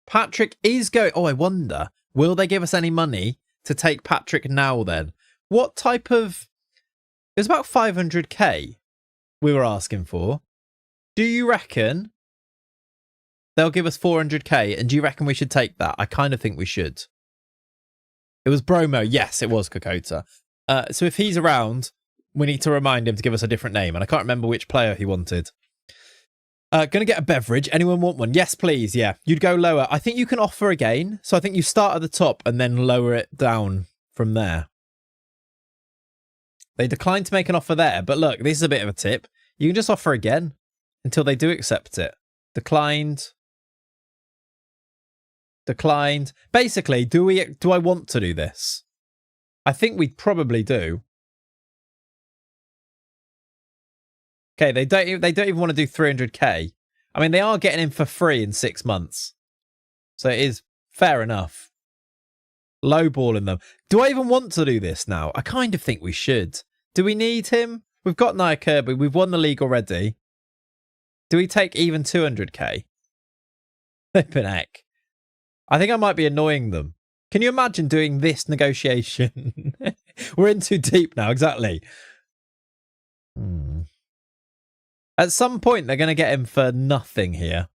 Patrick is going... Oh, I wonder, will they give us any money to take Patrick now then? What type of... It was about 500k we were asking for. Do you reckon they'll give us 400k? And do you reckon we should take that? I kind of think we should. It was Bromo. Yes, it was Kokota. So if he's around, we need to remind him to give us a different name. And I can't remember which player he wanted. Gonna get a beverage. Anyone want one? Yes, please. Yeah, you'd go lower. I think you can offer again. So I think you start at the top and then lower it down from there. They declined to make an offer there. But look, this is a bit of a tip. You can just offer again until they do accept it. Declined. Declined. Basically, do I want to do this? I think we probably do. Okay, they don't even want to do 300k. I mean, they are getting him for free in 6 months. So it is fair enough. Lowballing them. Do I even want to do this now? I kind of think we should. Do we need him? We've got Nia Kirby. We've won the league already. Do we take even 200k? Flippin' heck. I think I might be annoying them. Can you imagine doing this negotiation? We're in too deep now, exactly. At some point, they're going to get him for nothing here.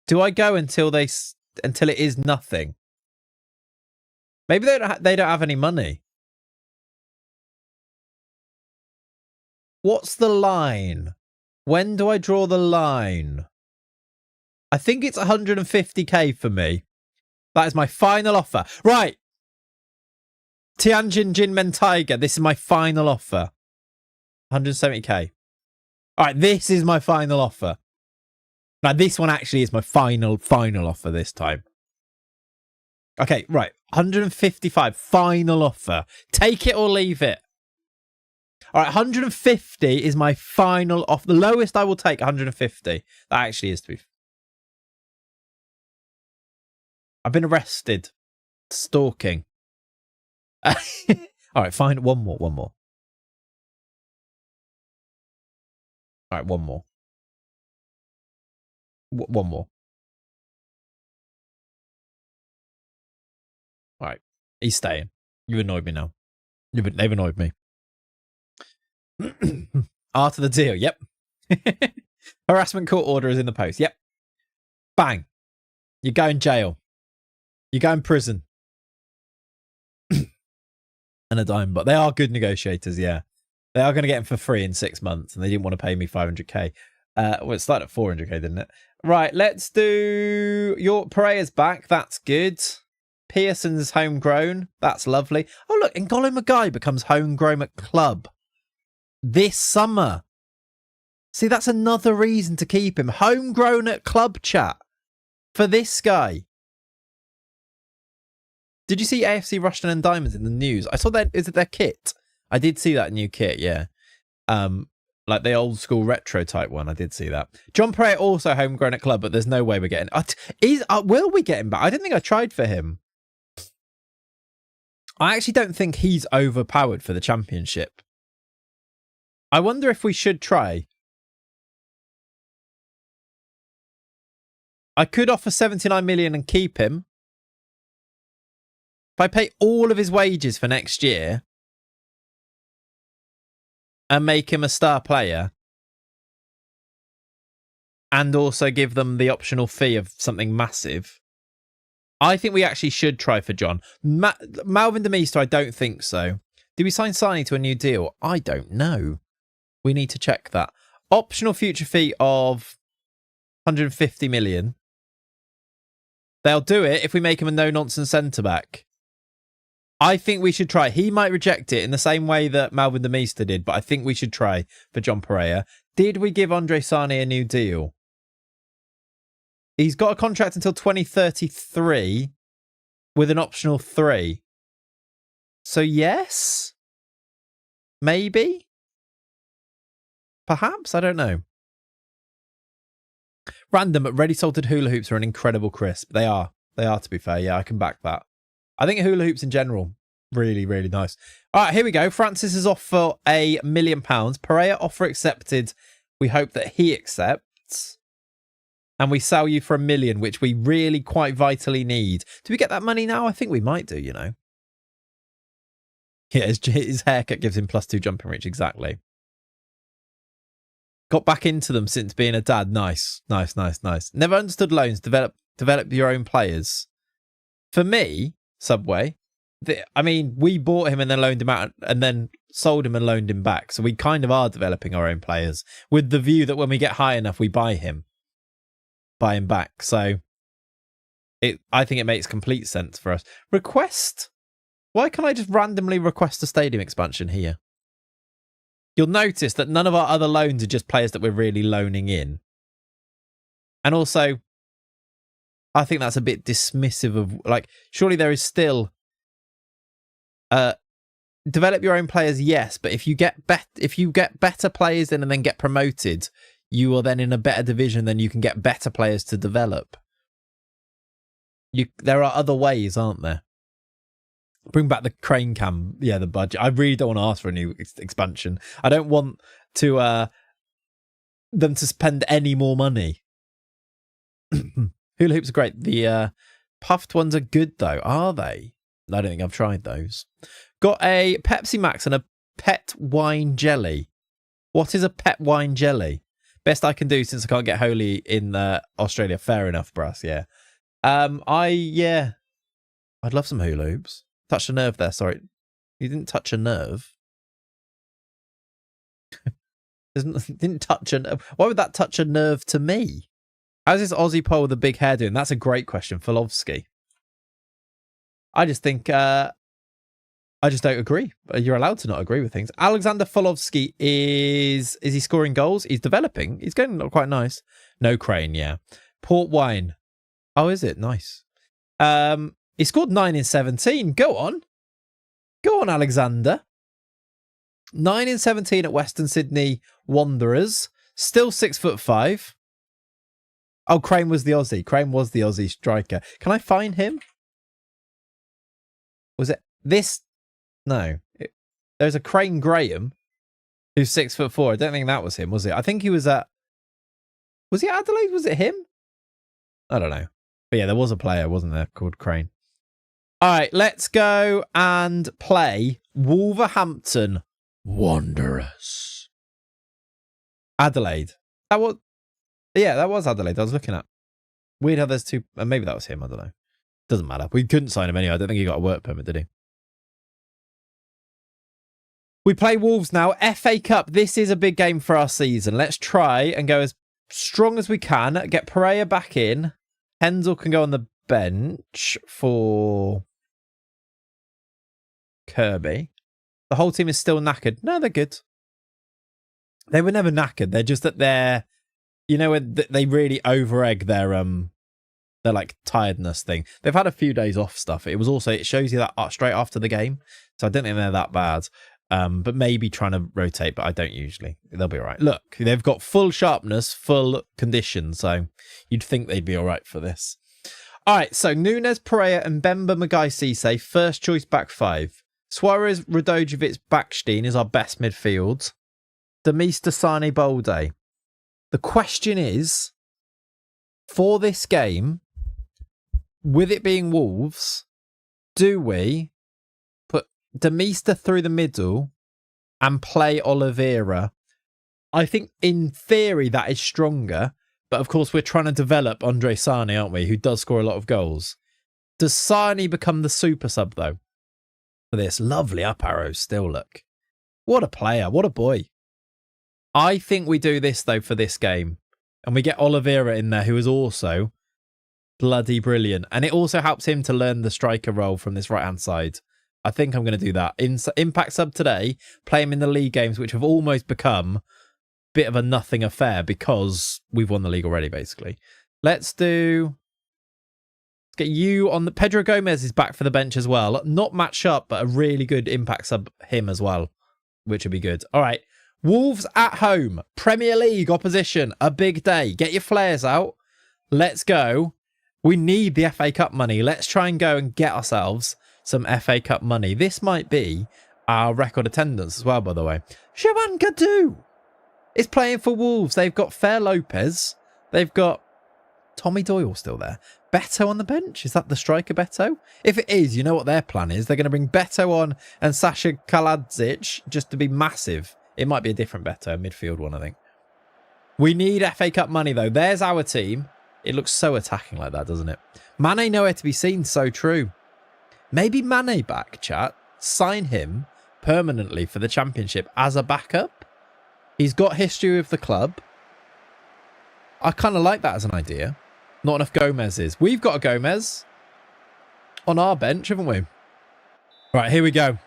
Do I go until it is nothing? Maybe they don't have any money. What's the line? When do I draw the line? I think it's 150k for me. That is my final offer. Right. Tianjin Jinmen Tiger. This is my final offer. 170k. All right, this is my final offer. Now, this one actually is my final offer this time. Okay, right. 155, final offer. Take it or leave it. All right, 150 is my final offer. The lowest I will take, 150. That actually is to be... I've been arrested. Stalking. All right, fine. One more. All right, one more. One more. All right, he's staying. You annoyed me now. They've annoyed me. Art of the deal. Yep. Harassment court order is in the post. Yep. Bang. You go in jail. You go in prison. And a dime, but they are good negotiators. Yeah, they are going to get him for free in 6 months, and they didn't want to pay me 500k. Well, it started at 400k, didn't it? Right, let's do your Pereira's back. That's good. Pearson's homegrown. That's lovely. Oh look, N'Golo Magai becomes homegrown at club this summer. See, that's another reason to keep him homegrown at club, chat, for this guy. Did you see AFC Rushden and Diamonds in the news? I saw that. Is it their kit? I did see that new kit, yeah. Like the old school retro type one. I did see that. John Pereira also homegrown at club, but there's no way we're getting... will we get him back? I don't think I tried for him. I actually don't think he's overpowered for the championship. I wonder if we should try. I could offer 79 million and keep him. If I pay all of his wages for next year and make him a star player and also give them the optional fee of something massive, I think we actually should try for John. Malvin Demister, I don't think so. Did we sign Sarni to a new deal? I don't know. We need to check that. Optional future fee of 150 million. They'll do it if we make him a no-nonsense centre-back. I think we should try. He might reject it in the same way that Malvin Demister did, but I think we should try for John Pereira. Did we give Andre Sane a new deal? He's got a contract until 2033 with an optional 3. So yes? Maybe? Perhaps? I don't know. Random, but ready salted hula hoops are an incredible crisp. They are. They are, to be fair. Yeah, I can back that. I think hula hoops in general, really, really nice. All right, here we go. Francis is off for £1 million. Pereira offer accepted. We hope that he accepts. And we sell you for $1 million, which we really quite vitally need. Do we get that money now? I think we might do, you know. Yeah, his haircut gives him +2 jumping reach, exactly. Got back into them since being a dad. Nice, nice, nice, nice. Never understood loans. Develop your own players. For me... Subway. I mean, we bought him and then loaned him out and then sold him and loaned him back. So we kind of are developing our own players with the view that when we get high enough, we buy him back. So I think it makes complete sense for us. Request. Why can't I just randomly request a stadium expansion here? You'll notice that none of our other loans are just players that we're really loaning in. And also, I think that's a bit dismissive of, like, surely there is still develop your own players, yes, but if you get better players in and then get promoted, you are then in a better division, then you can get better players to develop. There are other ways, aren't there? Bring back the crane cam, yeah, the budget. I really don't want to ask for a new expansion. I don't want to them to spend any more money. Hula hoops are great. The puffed ones are good, though. Are they? I don't think I've tried those. Got a Pepsi Max and a Pet wine jelly. What is a pet wine jelly? Best I can do since I can't get holy in Australia. Fair enough, Brass. Yeah. I'd love some hula hoops. Touched a nerve there. Sorry, you didn't touch a nerve. Didn't touch a nerve. Why would that touch a nerve to me? How's this Aussie pole with the big hair doing? That's a great question, Filovsky. I just think I just don't agree. You're allowed to not agree with things. Alexander Filovsky is he scoring goals? He's developing. He's going quite nice. No Crane, yeah. Port wine. Oh, is it? Nice. He scored 9 in 17. Go on. Go on, Alexander. 9 in 17 at Western Sydney Wanderers. Still 6'5". Oh, Crane was the Aussie. Crane was the Aussie striker. Can I find him? Was it this? No. There's a Crane Graham who's 6'4". I don't think that was him, was it? I think he was at... Was he at Adelaide? Was it him? I don't know. But yeah, there was a player, wasn't there, called Crane. All right, let's go and play Wolverhampton Wanderers. Adelaide. That was Adelaide I was looking at. Weird how there's two... maybe that was him, I don't know. Doesn't matter. We couldn't sign him anyway. I don't think he got a work permit, did he? We play Wolves now. FA Cup. This is a big game for our season. Let's try and go as strong as we can. Get Pereira back in. Hensel can go on the bench for Kirby. The whole team is still knackered. No, they're good. They were never knackered. They're just that they're, you know, they really over-egg their like tiredness thing. They've had a few days off stuff. It shows you that straight after the game. So I don't think they're that bad. But maybe trying to rotate, but I don't usually. They'll be all right. Look, they've got full sharpness, full condition, so you'd think they'd be all right for this. All right, so Nunes, Pereira, and Bemba Magai Cisse, first choice back five. Suarez, Radojevic, Backstein is our best midfield. Demis, Sane, Bolde. The question is, for this game, with it being Wolves, do we put Demista through the middle and play Olivera? I think in theory that is stronger, but of course we're trying to develop Andre Sane, aren't we, who does score a lot of goals. Does Sane become the super sub though for this? Lovely up arrows still, look. What a player, what a boy. I think we do this though for this game, and we get Olivera in there, who is also bloody brilliant, and it also helps him to learn the striker role from this right hand side. I think I'm going to do that. Impact sub today, play him in the league games, which have almost become a bit of a nothing affair because we've won the league already, basically. Let's get you on the... Pedro Gomez is back for the bench as well. Not matched up, but a really good impact sub him as well, which would be good. All right. Wolves at home. Premier League opposition. A big day. Get your flares out. Let's go. We need the FA Cup money. Let's try and go and get ourselves some FA Cup money. This might be our record attendance as well, by the way. Joan Gadou is playing for Wolves. They've got Fer Lopez. They've got Tommy Doyle still there. Beto on the bench. Is that the striker, Beto? If it is, you know what their plan is. They're going to bring Beto on and Sasha Kaladzic just to be massive. It might be a different Beto, midfield one, I think. We need FA Cup money, though. There's our team. It looks so attacking like that, doesn't it? Mane nowhere to be seen. So true. Maybe Mane back, chat. Sign him permanently for the Championship as a backup. He's got history with the club. I kind of like that as an idea. Not enough Gomez's. We've got a Gomez on our bench, haven't we? Right, here we go.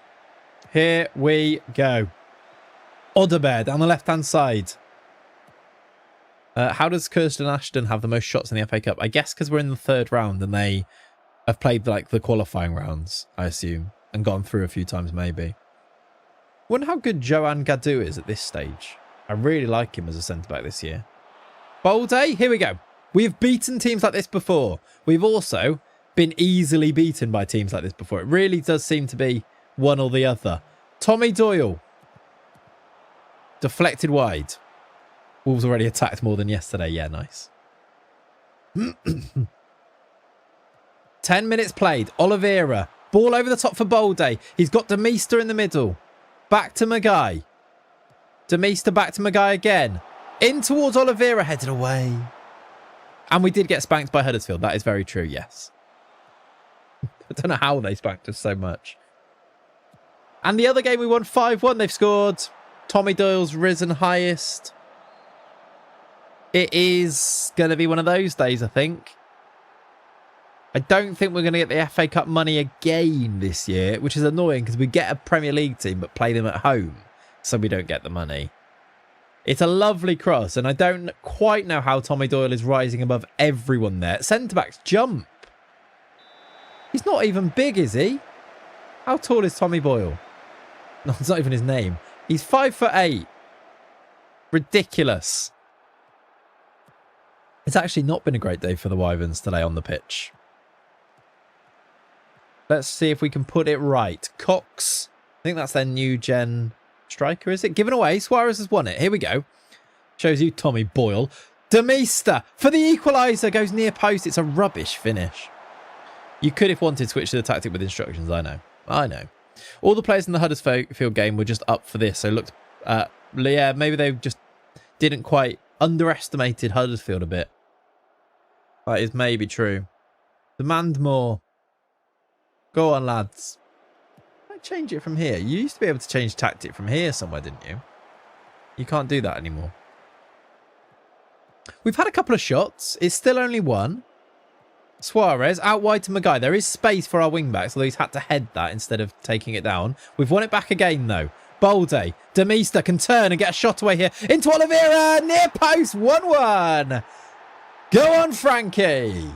Here we go. Odebear down the left-hand side. How does Kirsten Ashton have the most shots in the FA Cup? I guess because we're in the third round and they have played like the qualifying rounds, I assume, and gone through a few times maybe. Wonder how good Joan Gadou is at this stage. I really like him as a centre-back this year. Bolde, here we go. We've beaten teams like this before. We've also been easily beaten by teams like this before. It really does seem to be one or the other. Tommy Doyle. Deflected wide. Wolves already attacked more than yesterday. Yeah, nice. 10 minutes played. Oliveira. Ball over the top for Bolde. He's got Demista in the middle. Back to Maguire. Demista back to Maguire again. In towards Olivea, headed away. And we did get spanked by Huddersfield. That is very true, yes. I don't know how they spanked us so much. And the other game we won 5-1. They've scored. Tommy Doyle's risen highest. It is going to be one of those days, I think. I don't think we're going to get the FA Cup money again this year, which is annoying because we get a Premier League team but play them at home, so we don't get the money. It's a lovely cross, and I don't quite know how Tommy Doyle is rising above everyone there. Centre-backs jump. He's not even big, is he? How tall is Tommy Boyle? No, it's not even his name. He's 5'8". Ridiculous. It's actually not been a great day for the Wyverns today on the pitch. Let's see if we can put it right. Cox. I think that's their new gen striker, is it? Given away. Suarez has won it. Here we go. Shows you Tommy Boyle. Demista for the equaliser. Goes near post. It's a rubbish finish. You could, if wanted, switch to the tactic with instructions. I know. I know. All the players in the Huddersfield game were just up for this. So looked, yeah, maybe they just didn't quite underestimated Huddersfield a bit. That is maybe true. Demand more. Go on, lads. I change it from here. You used to be able to change tactic from here somewhere, didn't you? You can't do that anymore. We've had a couple of shots. It's still only one. Suarez out wide to Maguire. There is space for our wing-backs, although he's had to head that instead of taking it down. We've won it back again, though. Bolde. Demista can turn and get a shot away here. Into Olivea. Near post. 1-1. Go on, Frankie.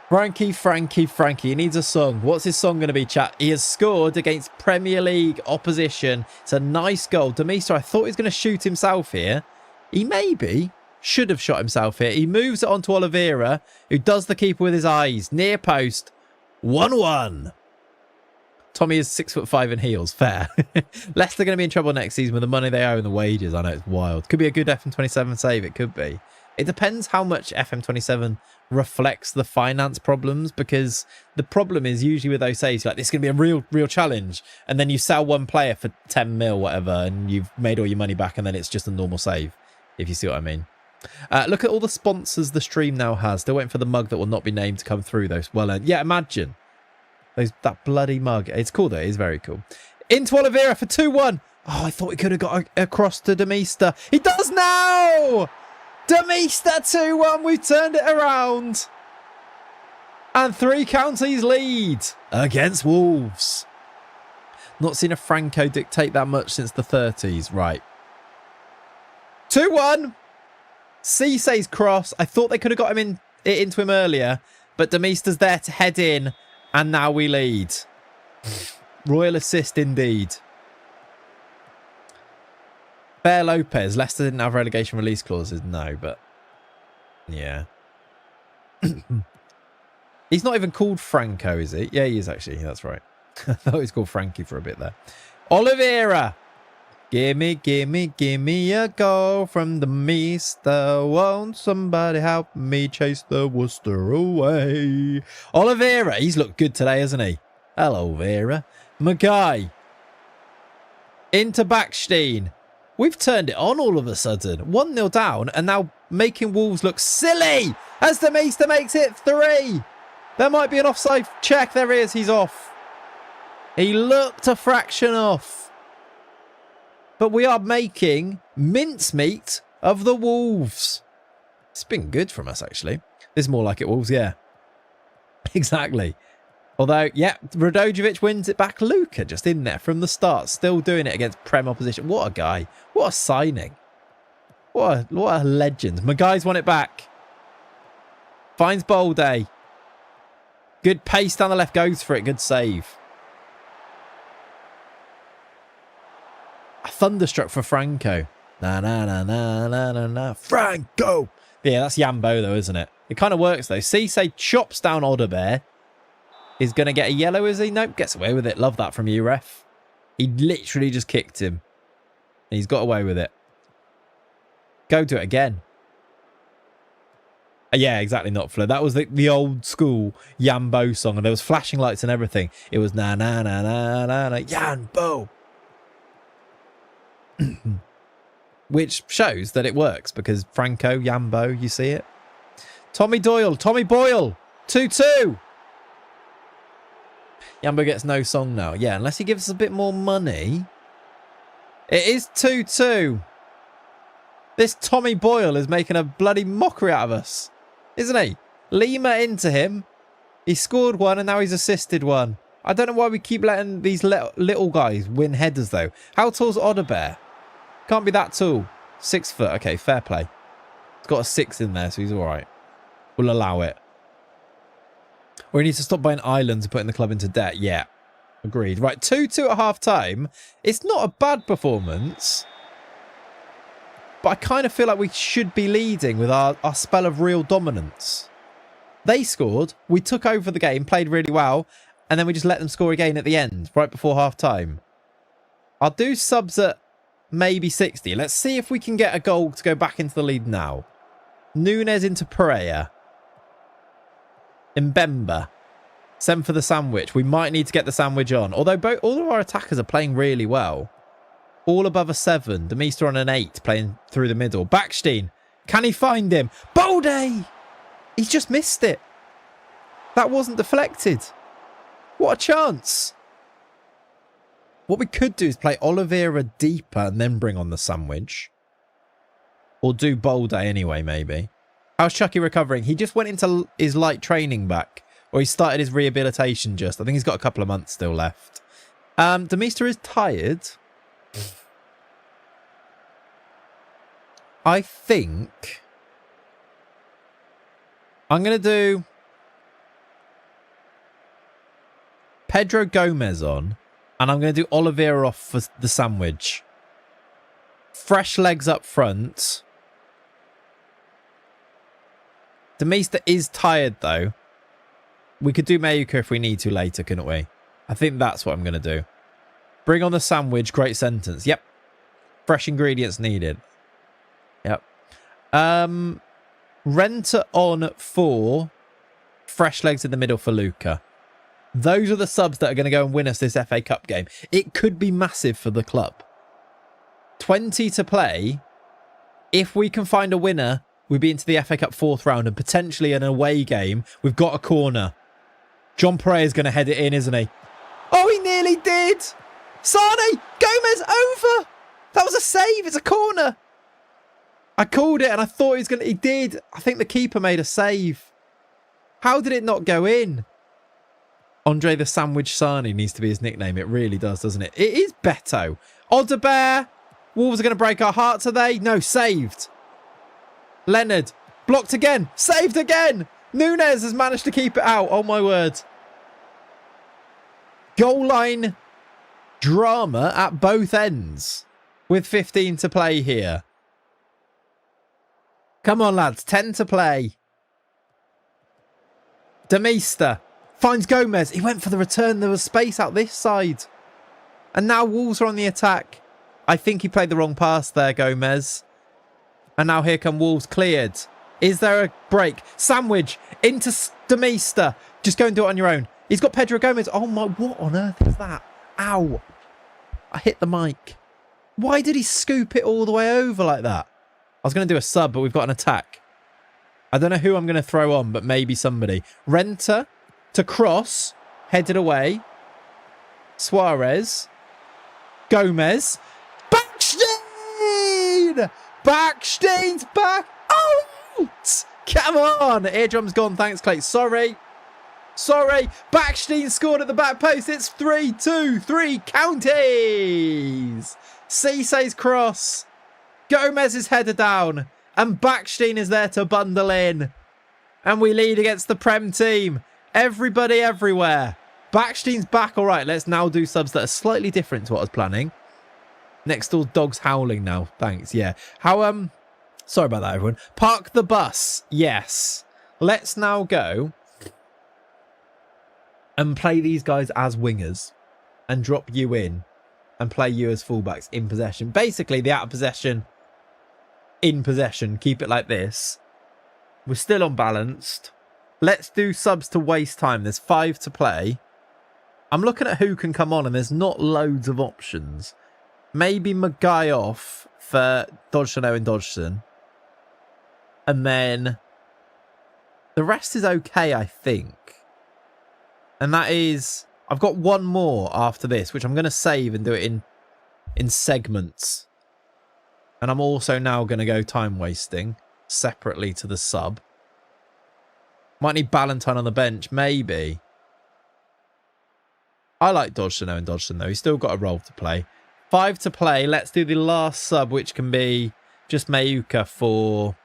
Frankie. He needs a song. What's his song going to be, chat? He has scored against Premier League opposition. It's a nice goal. Demista, I thought he was going to shoot himself here. He maybe should have shot himself here. He moves it on to Olivea, who does the keeper with his eyes. Near post. 1-1. Tommy is 6'5" in heels. Fair. Leicester going to be in trouble next season with the money they owe and the wages. I know, it's wild. Could be a good FM27 save. It could be. It depends how much FM27 reflects the finance problems, because the problem is usually with those saves, like, this is going to be a real challenge, and then you sell one player for 10 mil, whatever, and you've made all your money back, and then it's just a normal save, if you see what I mean. Look at all the sponsors the stream now has. Still waiting for the mug that will not be named to come through, though. Well, yeah, imagine that bloody mug. It's cool, though. It is very cool. Into Olivea for 2-1. Oh, I thought he could have got across to Demista. He does now! Demista 2-1. We've turned it around. And 3 counties lead against Wolves. Not seen a Franco dictate that much since the 30s. Right. 2-1. Cisse's cross. I thought they could have got him into him earlier, but Demista's there to head in, and now we lead. Royal assist indeed. Bear Lopez. Leicester didn't have relegation release clauses. No, but yeah. He's not even called Franco, is he? Yeah, he is actually. That's right. I thought he was called Frankie for a bit there. Olivea. Gimme a goal from the Mister. Won't somebody help me chase the Worcester away? Olivea. He's looked good today, hasn't he? Hello, Vera. Maguire. Into Backstein. We've turned it on all of a sudden. 1-0 down and now making Wolves look silly as the Meester makes it 3. There might be an offside check. There is. He's off. He looked a fraction off. But we are making mincemeat of the Wolves. It's been good from us, actually. This is more like it, Wolves, yeah. Exactly. Although, yeah, Radojevic wins it back. Luka just in there from the start. Still doing it against Prem opposition. What a guy. What a signing. What a legend. Maguire's won it back. Finds Bolde. Good pace down the left. Goes for it. Good save. A thunderstruck for Franco. Na. Franco. Yeah, that's Yambo though, isn't it? It kind of works though. Cisse chops down Olivea. Is going to get a yellow, is he? Nope, gets away with it. Love that from you, ref. He literally just kicked him. And he's got away with it. Go do it again. Yeah, exactly, not Flo. That was the old school Yambo song. And there was flashing lights and everything. It was na, Yambo. Which shows that it works because Franco, Yambo, you see it. Tommy Boyle, 2-2. Yambo gets no song now. Yeah, unless he gives us a bit more money. It is 2-2. This Tommy Boyle is making a bloody mockery out of us, isn't he? Lima into him. He scored one and now he's assisted one. I don't know why we keep letting these little guys win headers, though. How tall's Olivea? Can't be that tall. 6 foot. Okay, fair play. He's got a 6 in there, so he's all right. We'll allow it. Or he needs to stop buying islands and putting the club into debt. Yeah, agreed. Right, 2-2 at half-time. It's not a bad performance. But I kind of feel like we should be leading with our spell of real dominance. They scored. We took over the game, played really well. And then we just let them score again at the end, right before half-time. I'll do subs at maybe 60. Let's see if we can get a goal to go back into the lead now. Nunes into Pereira. Mbemba. Send for the sandwich. We might need to get the sandwich on. Although all of our attackers are playing really well. All above a 7. Demeister on an 8, playing through the middle. Backstein. Can he find him? Bolde! He's just missed it. That wasn't deflected. What a chance. What we could do is play Olivea deeper and then bring on the sandwich. Or do Bolde anyway, maybe. How's Chucky recovering? He just went into his light training back. Or he started his rehabilitation just. I think he's got a couple of months still left. Demeister is tired. I think I'm going to do Pedro Gomez on, and I'm going to do Olivea off for the sandwich. Fresh legs up front. Demeister is tired, though. We could do Mayuka if we need to later, couldn't we? I think that's what I'm going to do. Bring on the sandwich. Great sentence. Yep. Fresh ingredients needed. Yep. Renter on for fresh legs in the middle for Luca. Those are the subs that are going to go and win us this FA Cup game. It could be massive for the club. 20 to play. If we can find a winner, we'll be into the FA Cup 4th round and potentially an away game. We've got a corner. John Pereira's going to head it in, isn't he? Oh, he nearly did. Sane, Gomez over. That was a save. It's a corner. I called it and I thought he was going to... He did. I think the keeper made a save. How did it not go in? Andre the Sandwich Sane needs to be his nickname. It really does, doesn't it? It is Beto. Olivea. Wolves are going to break our hearts, are they? No, saved. Leonard. Blocked again. Saved again. Nunes has managed to keep it out. Oh, my word. Goal line drama at both ends with 15 to play here. Come on, lads. 10 to play. Demeister finds Gomez. He went for the return. There was space out this side. And now Wolves are on the attack. I think he played the wrong pass there, Gomez. And now here come Wolves cleared. Is there a break? Sandwich into Demeister. Just go and do it on your own. He's got Pedro Gomez. Oh my, what on earth is that? Ow. I hit the mic. Why did he scoop it all the way over like that? I was going to do a sub, but we've got an attack. I don't know who I'm going to throw on, but maybe somebody. Renter to cross. Headed away. Suarez. Gomez. Backstein! Backstein's back. Out! Come on. Eardrum's gone. Thanks, Clayts. Sorry. Backstein scored at the back post. It's 3-2-3 counties. Cisse's cross. Gomez's header down. And Backstein is there to bundle in. And we lead against the Prem team. Everybody everywhere. Backstein's back. All right, let's now do subs that are slightly different to what I was planning. Next door, dog's howling now. Thanks. Yeah. How, sorry about that, everyone. Park the bus. Yes. Let's now go and play these guys as wingers and drop you in and play you as fullbacks in possession. Basically, the out of possession, in possession. Keep it like this. We're still unbalanced. Let's do subs to waste time. There's 5 to play. I'm looking at who can come on and there's not loads of options. maybe Maguire off for Dodgson, Owen Dodgson. And then the rest is okay, I think. And that is... I've got one more after this, which I'm going to save and do it in segments. And I'm also now going to go time wasting separately to the sub. Might need Ballantyne on the bench, maybe. I like Dodgson, Owen Dodgson, though. He's still got a role to play. 5 to play. Let's do the last sub, which can be just Mayuka for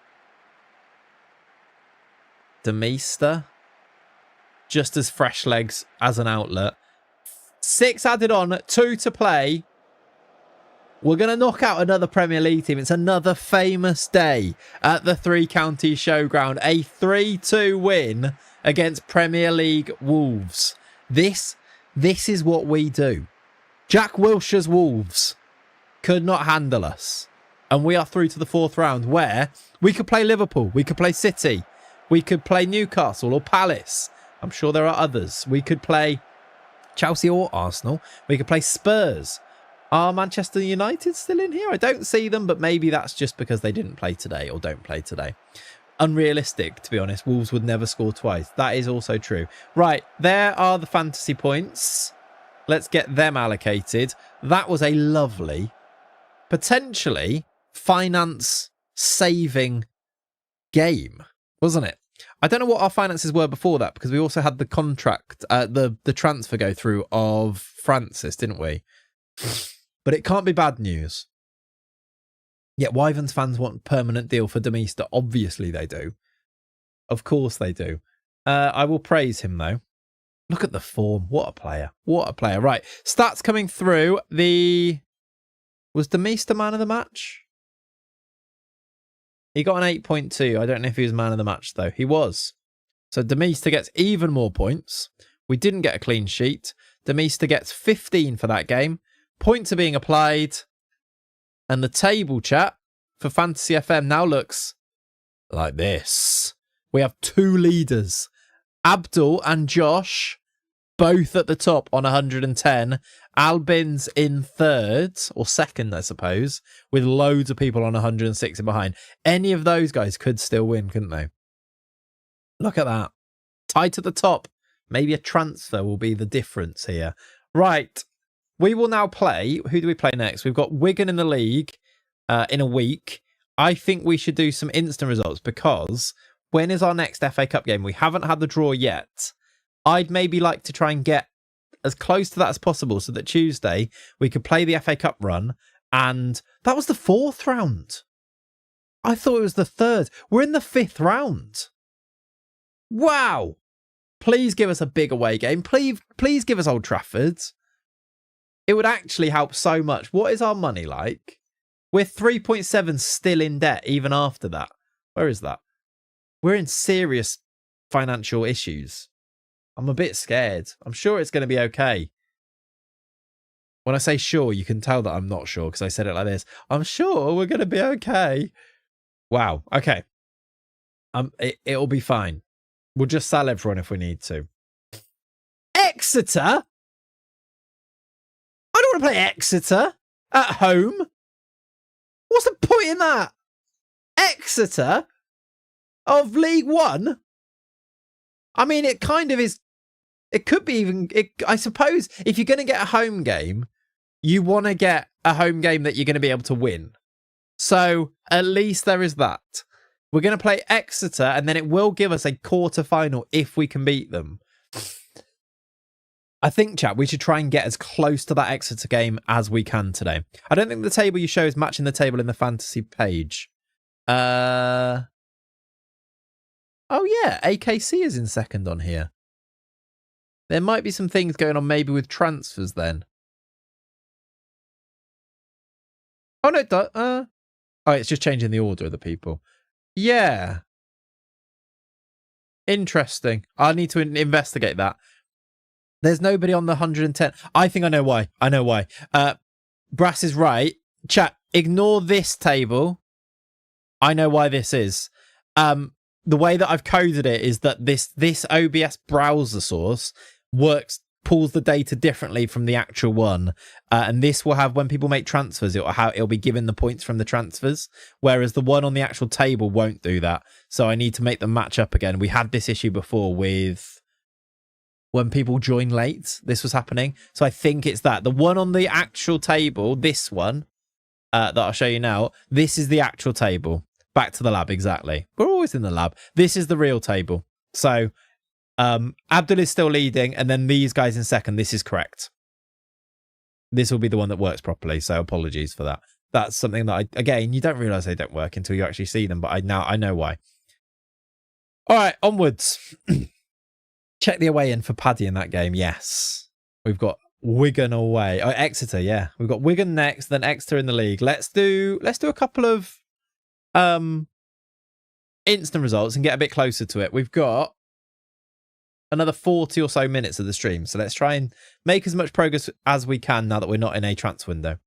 Demeester. Just as fresh legs as an outlet. 6 added on, 2 to play. We're going to knock out another Premier League team. It's another famous day at the Three Counties Showground. A 3-2 win against Premier League Wolves. This is what we do. Jack Wilshere's Wolves could not handle us. And we are through to the 4th round where we could play Liverpool. We could play City. We could play Newcastle or Palace. I'm sure there are others. We could play Chelsea or Arsenal. We could play Spurs. Are Manchester United still in here? I don't see them, but maybe that's just because they didn't play today or don't play today. Unrealistic, to be honest. Wolves would never score twice. That is also true. Right, there are the fantasy points. Let's get them allocated. That was a lovely, potentially finance-saving game, wasn't it? I don't know what our finances were before that because we also had the contract, the transfer go through of Francis, didn't we? But it can't be bad news. Yet Wyverns fans want permanent deal for Demeester. Obviously they do. Of course they do. I will praise him though. Look at the form. What a player. What a player. Right. Stats coming through. Was Demeester man of the match? He got an 8.2. I don't know if he was man of the match though. He was. So Demeester gets even more points. We didn't get a clean sheet. Demeester gets 15 for that game. Points are being applied. And the table chat for Fantasy FM now looks like this. We have 2 leaders. Abdul and Josh, both at the top on 110. Albin's in 3rd, or 2nd, I suppose, with loads of people on 106 and behind. Any of those guys could still win, couldn't they? Look at that. Tight at the top. Maybe a transfer will be the difference here. Right. We will now play. Who do we play next? We've got Wigan in the league in a week. I think we should do some instant results because when is our next FA Cup game? We haven't had the draw yet. I'd maybe like to try and get as close to that as possible so that Tuesday we could play the FA Cup run. And that was the 4th round. I thought it was the 3rd. We're in the 5th round. Wow. Please give us a big away game. Please give us Old Trafford. It would actually help so much. What is our money like? We're 3.7 still in debt even after that. Where is that? We're in serious financial issues. I'm a bit scared. I'm sure it's going to be okay. When I say sure, you can tell that I'm not sure because I said it like this. I'm sure we're going to be okay. Wow. Okay. It'll be fine. We'll just sell everyone if we need to. Exeter? I don't want to play Exeter at home. What's the point in that? Exeter of League One? I mean, it kind of is. It could be even. I suppose if you're going to get a home game, you want to get a home game that you're going to be able to win. So at least there is that. We're going to play Exeter and then it will give us a quarter final if we can beat them. I think, chat, we should try and get as close to that Exeter game as we can today. I don't think the table you show is matching the table in the fantasy page. Oh, yeah. AKC is in 2nd on here. There might be some things going on maybe with transfers then. Oh, no, it does. Oh, it's just changing the order of the people. Yeah. Interesting. I need to investigate that. There's nobody on the 110. I think I know why. I know why. Brass is right. Chat, ignore this table. I know why this is. The way that I've coded it is that this OBS browser source works pulls the data differently from the actual one. And this will have, when people make transfers, it'll be given the points from the transfers, whereas the one on the actual table won't do that. So I need to make them match up again. We had this issue before with when people join late. This was happening. So I think it's that. The one on the actual table, this one, that I'll show you now, this is the actual table. Back to the lab, exactly. We're always in the lab. This is the real table. So Abdul is still leading, and then these guys in second. This is correct. This will be the one that works properly, so apologies for that. That's something that, again, you don't realise they don't work until you actually see them, but I know why. All right, onwards. Check the away in for Paddy in that game. Yes. We've got Wigan away. Oh, Exeter, yeah. We've got Wigan next, then Exeter in the league. Let's do a couple of instant results and get a bit closer to it. We've got another 40 or so minutes of the stream, so let's try and make as much progress as we can now that we're not in a transfer window.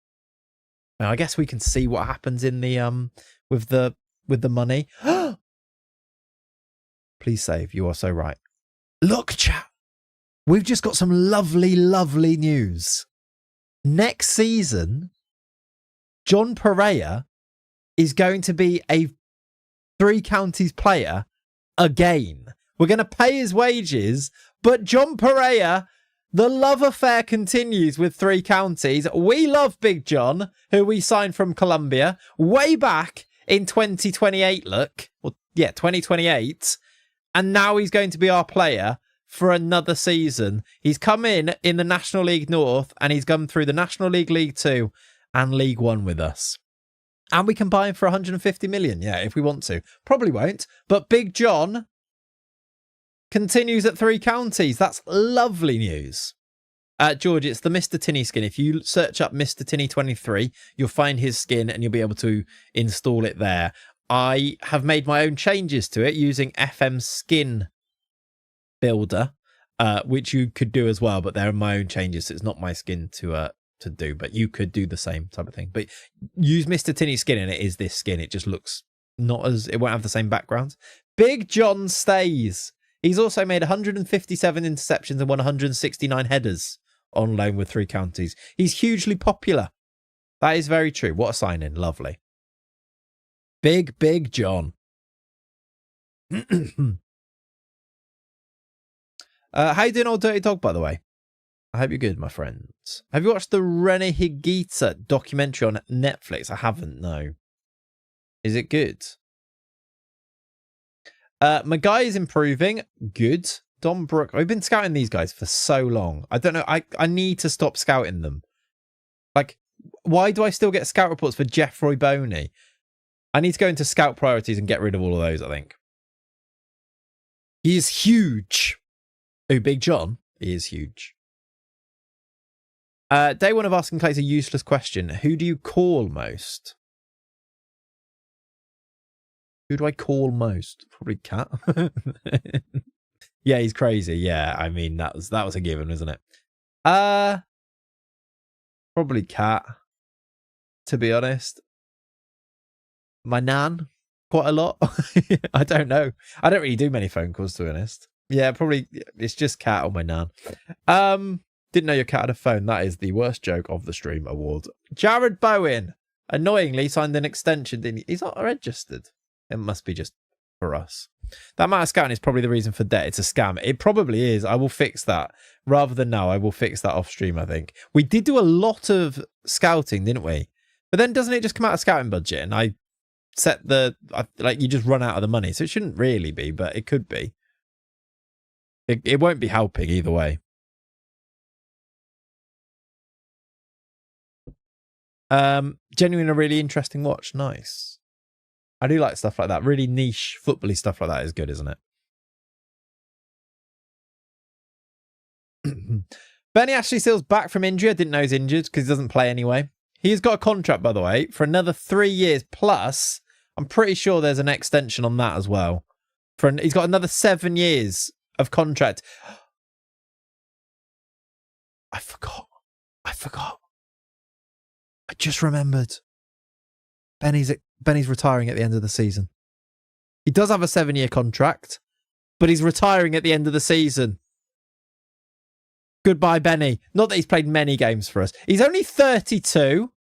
Now, I guess we can see what happens in the with the money. Please save. You are so right. Look, chat. We've just got some lovely, lovely news. Next season, John Pereira is going to be a 3 Counties player again. We're going to pay his wages, but John Pereira, the love affair continues with 3 Counties. We love Big John, who we signed from Colombia way back in 2028, look. Well, yeah, 2028. And now he's going to be our player for another season. He's come in the National League North, and he's gone through the National League, League 2 and League 1 with us. And we can buy him for 150 million, yeah, if we want to. Probably won't, but Big John continues at 3 Counties. That's lovely news. George, it's the Mr. Tinny skin. If you search up Mr. Tinny 23, you'll find his skin and you'll be able to install it there. I have made my own changes to it using FM Skin Builder, which you could do as well, but they're my own changes. So it's not my skin to do, but you could do the same type of thing. But use Mr. Tinny skin and it is this skin. It just looks it won't have the same background. Big John stays. He's also made 157 interceptions and won 169 headers on loan with 3 Counties. He's hugely popular. That is very true. What a sign-in. Lovely. Big John. How you doing, old dirty dog, by the way? I hope you're good, my friends. Have you watched the Rene Higuita documentary on Netflix? I haven't, no. Is it good? My guy is improving. Good. Don Brook. I've been scouting these guys for so long. I don't know. I need to stop scouting them. Like, why do I still get scout reports for Jeffrey Boney? I need to go into scout priorities and get rid of all of those, I think. He is huge. Oh, Big John? He is huge. Day one of asking Clayts a useless question. Who do you call most? Who do I call most? Probably Cat. Yeah, he's crazy. Yeah, I mean, that was a given, wasn't it? Probably Cat, to be honest. My nan, quite a lot. I don't know. I don't really do many phone calls, to be honest. Yeah, probably it's just Cat or my nan. Didn't know your cat had a phone. That is the worst joke of the stream award. Jared Bowen, annoyingly, signed an extension. Didn't he? He's not registered. It must be just for us. That amount of scouting is probably the reason for debt. It's a scam. It probably is. I will fix that. Rather than now, I will fix that off stream, I think. We did do a lot of scouting, didn't we? But then doesn't it just come out of scouting budget? And I set you just run out of the money. So it shouldn't really be, but it could be. It won't be helping either way. Genuinely a really interesting watch. Nice. I do like stuff like that. Really niche football-y stuff like that is good, isn't it? Benny Ashley Seal's back from injury. I didn't know he's injured because he doesn't play anyway. He's got a contract, by the way, for another 3 years plus. I'm pretty sure there's an extension on that as well. He's got another 7 years of contract. I forgot. I just remembered. Benny's retiring at the end of the season. He does have a 7-year contract, but he's retiring at the end of the season. Goodbye, Benny. Not that he's played many games for us. He's only 32,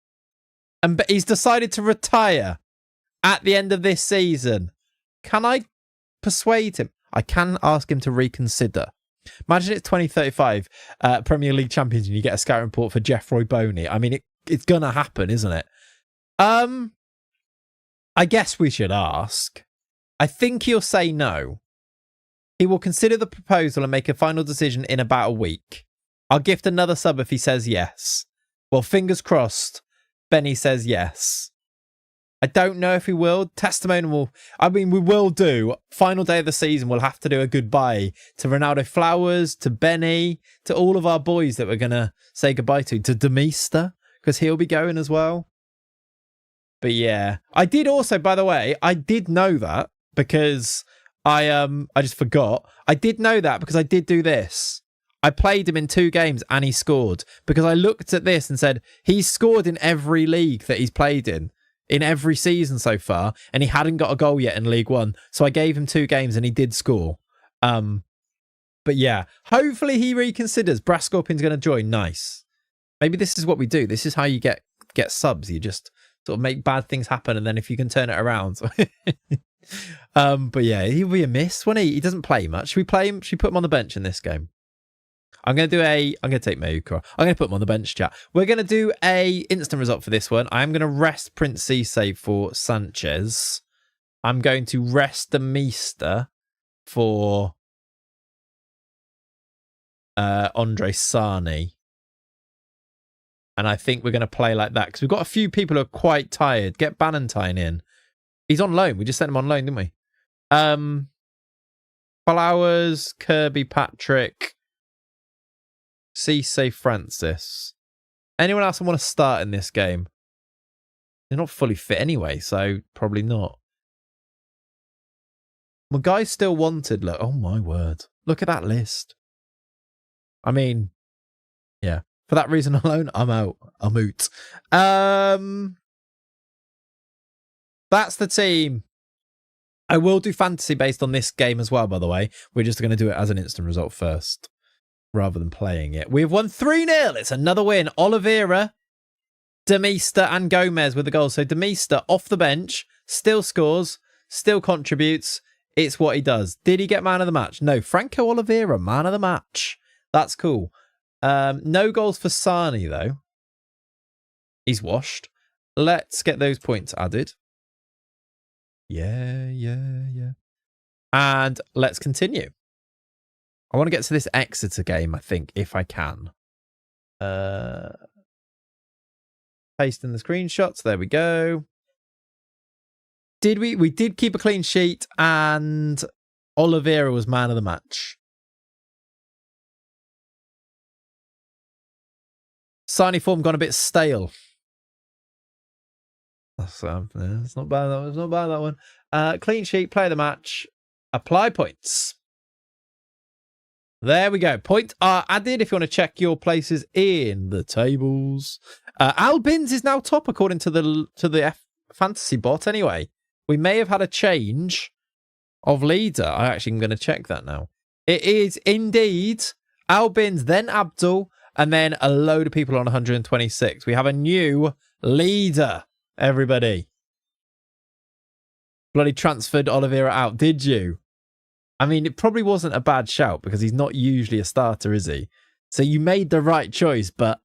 and he's decided to retire at the end of this season. Can I persuade him? I can ask him to reconsider. Imagine it's 2035 Premier League champions and you get a scouting report for Jeffroy Boney. I mean, it's going to happen, isn't it? I guess we should ask. I think he'll say no. He will consider the proposal and make a final decision in about a week. I'll gift another sub if he says yes. Well, fingers crossed, Benny says yes. I don't know if he will. Testimonial. We will do. Final day of the season, we'll have to do a goodbye to Ronaldo Flowers, to Benny, to all of our boys that we're going to say goodbye to Demista, because he'll be going as well. But yeah, I did also, by the way, I did know that because I just forgot. I did know that because I did do this. I played him in 2 games and he scored because I looked at this and said he's scored in every league that he's played in every season so far, and he hadn't got a goal yet in League One. So I gave him 2 games and he did score. But yeah, hopefully he reconsiders. Brass Scorpion's going to join. Nice. Maybe this is what we do. This is how you get subs. You just sort of make bad things happen, and then if you can turn it around. But yeah, he'll be a miss when he doesn't play much. Should we play him? Should we put him on the bench in this game? I'm going to take Mayuko. I'm going to put him on the bench, chat. We're going to do a instant result for this one. I'm going to rest Prince Cisse for Sanchez. I'm going to rest the Meester for Andre Sani. And I think we're going to play like that because we've got a few people who are quite tired. Get Bannantine in. He's on loan. We just sent him on loan, didn't we? Flowers, Kirby, Patrick, Cisse, Francis. Anyone else I want to start in this game? They're not fully fit anyway, so probably not. My guy's still wanted. Look, oh my word. Look at that list. I mean, yeah. For that reason alone, I'm out. I'm out. That's the team. I will do fantasy based on this game as well, by the way. We're just going to do it as an instant result first, rather than playing it. We've won 3-0. It's another win. Olivea, Demista and Gomez with the goals. So Demista off the bench, still scores, still contributes. It's what he does. Did he get man of the match? No. Franco Olivea, man of the match. That's cool. No goals for Sani, though. He's washed. Let's get those points added. Yeah. And let's continue. I want to get to this Exeter game, I think, if I can. Paste in the screenshots. There we go. We did keep a clean sheet, and Olivera was man of the match. Sani form gone a bit stale. It's not bad. It's not bad, that one. Clean sheet, play the match, apply points. There we go. Points are added if you want to check your places in the tables. Albins is now top according to the fantasy bot. Anyway, we may have had a change of leader. I actually am going to check that now. It is indeed Albins, then Abdul, and then a load of people on 126. We have a new leader, everybody. Bloody transferred Oliveira out, did you? I mean, it probably wasn't a bad shout because he's not usually a starter, is he? So you made the right choice, but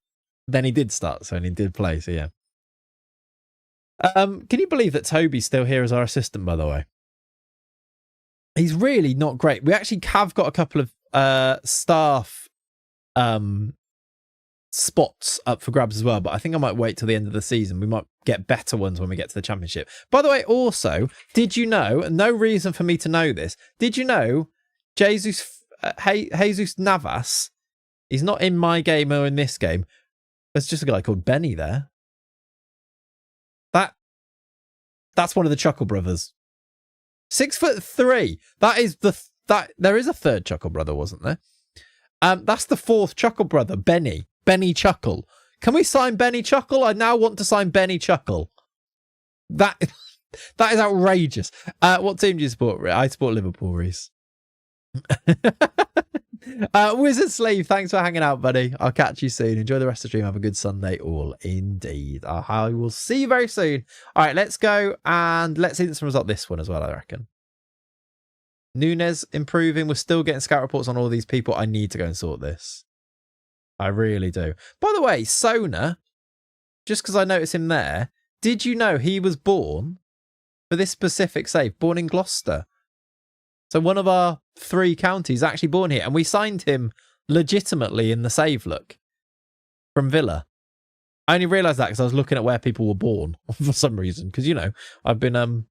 then he did start, so and he did play, so yeah. Can you believe that Toby's still here as our assistant, by the way? He's really not great. We actually have got a couple of staff spots up for grabs as well, but I think I might wait till the end of the season. We might get better ones when we get to the championship. By the way, also, did you know, no reason for me to know this, did you know Jesus Navas, he's not in my game or in this game, there's just a guy called Benny there. That's one of the Chuckle brothers. 6'3". There is a third Chuckle brother, wasn't there? That's the fourth Chuckle brother, Benny Chuckle. Can we sign Benny Chuckle? I now want to sign Benny Chuckle. That is outrageous. What team do you support? I support Liverpool, Reese. Wizard Sleeve, thanks for hanging out, buddy. I'll catch you soon. Enjoy the rest of the stream. Have a good Sunday, all indeed. I will see you very soon. All right, let's go and let's see some result this one as well, I reckon. Nunes improving. We're still getting scout reports on all these people. I need to go and sort this. I really do. By the way, Sona, just because I noticed him there, did you know he was born for this specific save, born in Gloucester? So one of our 3 counties actually born here, and we signed him legitimately in the save look from Villa. I only realised that because I was looking at where people were born for some reason. Because I've been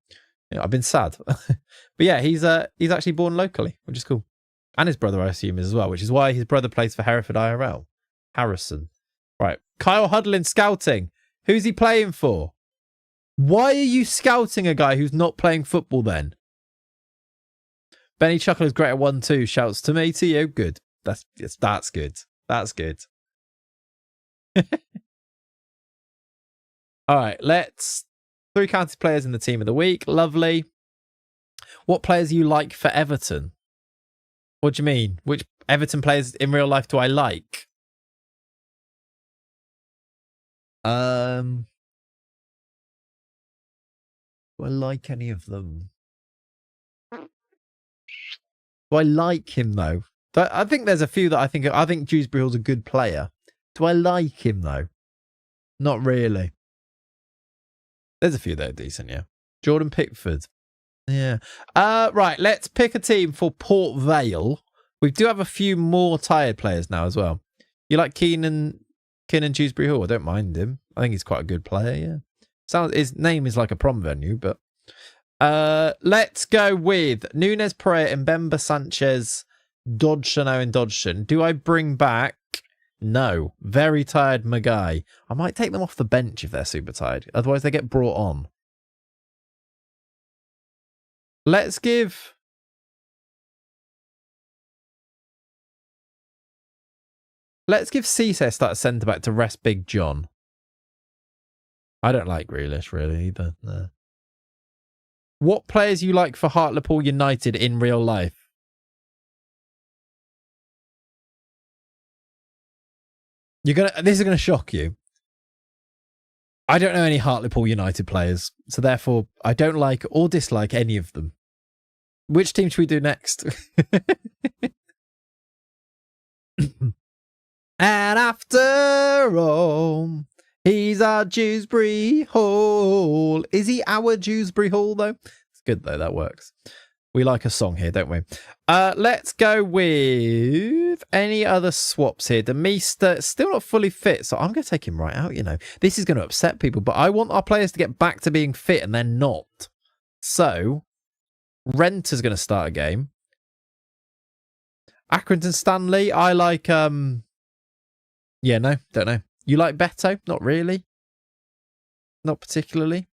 sad, but yeah, he's actually born locally, which is cool, and his brother I assume is as well, which is why his brother plays for Hereford IRL. Harrison, right? Kyle Hudlin scouting. Who's he playing for? Why are you scouting a guy who's not playing football then? Benny Chuckle is great at 1-2. Shouts to me, to you. Good. That's good. That's good. All right, let's 3 county players in the team of the week. Lovely. What players you like for Everton? What do you mean? Which Everton players in real life do I like? Do I like any of them? Do I like him though? I think there's a few that I think Dewsbury Hall's a good player. Do I like him though? Not really. There's a few that are decent, yeah. Jordan Pickford. Yeah. Right, let's pick a team for Port Vale. We do have a few more tired players now as well. You like Keenan Dewsbury Hall? I don't mind him. I think he's quite a good player, yeah. His name is like a prom venue, but let's go with Nunes, Pereira, Mbemba, Sanchez, Dodgson, Owen Dodgson. Do I bring back? No. Very tired Magai. I might take them off the bench if they're super tired. Otherwise they get brought on. Let's give Cisse start centre back to rest Big John. I don't like Grealish really either. No. What players you like for Hartlepool United in real life? This is gonna shock you. I don't know any Hartlepool United players, so therefore I don't like or dislike any of them. Which team should we do next? And after all, he's our Dewsbury Hall. Is he our Dewsbury Hall, though? It's good, though. That works. We like a song here, don't we? Let's go with any other swaps here. Demeester, still not fully fit, so I'm going to take him right out, This is going to upset people, but I want our players to get back to being fit, and they're not. So, Renter's going to start a game. Accrington Stanley, I like... Yeah, no, don't know. You like Beto? Not really. Not particularly.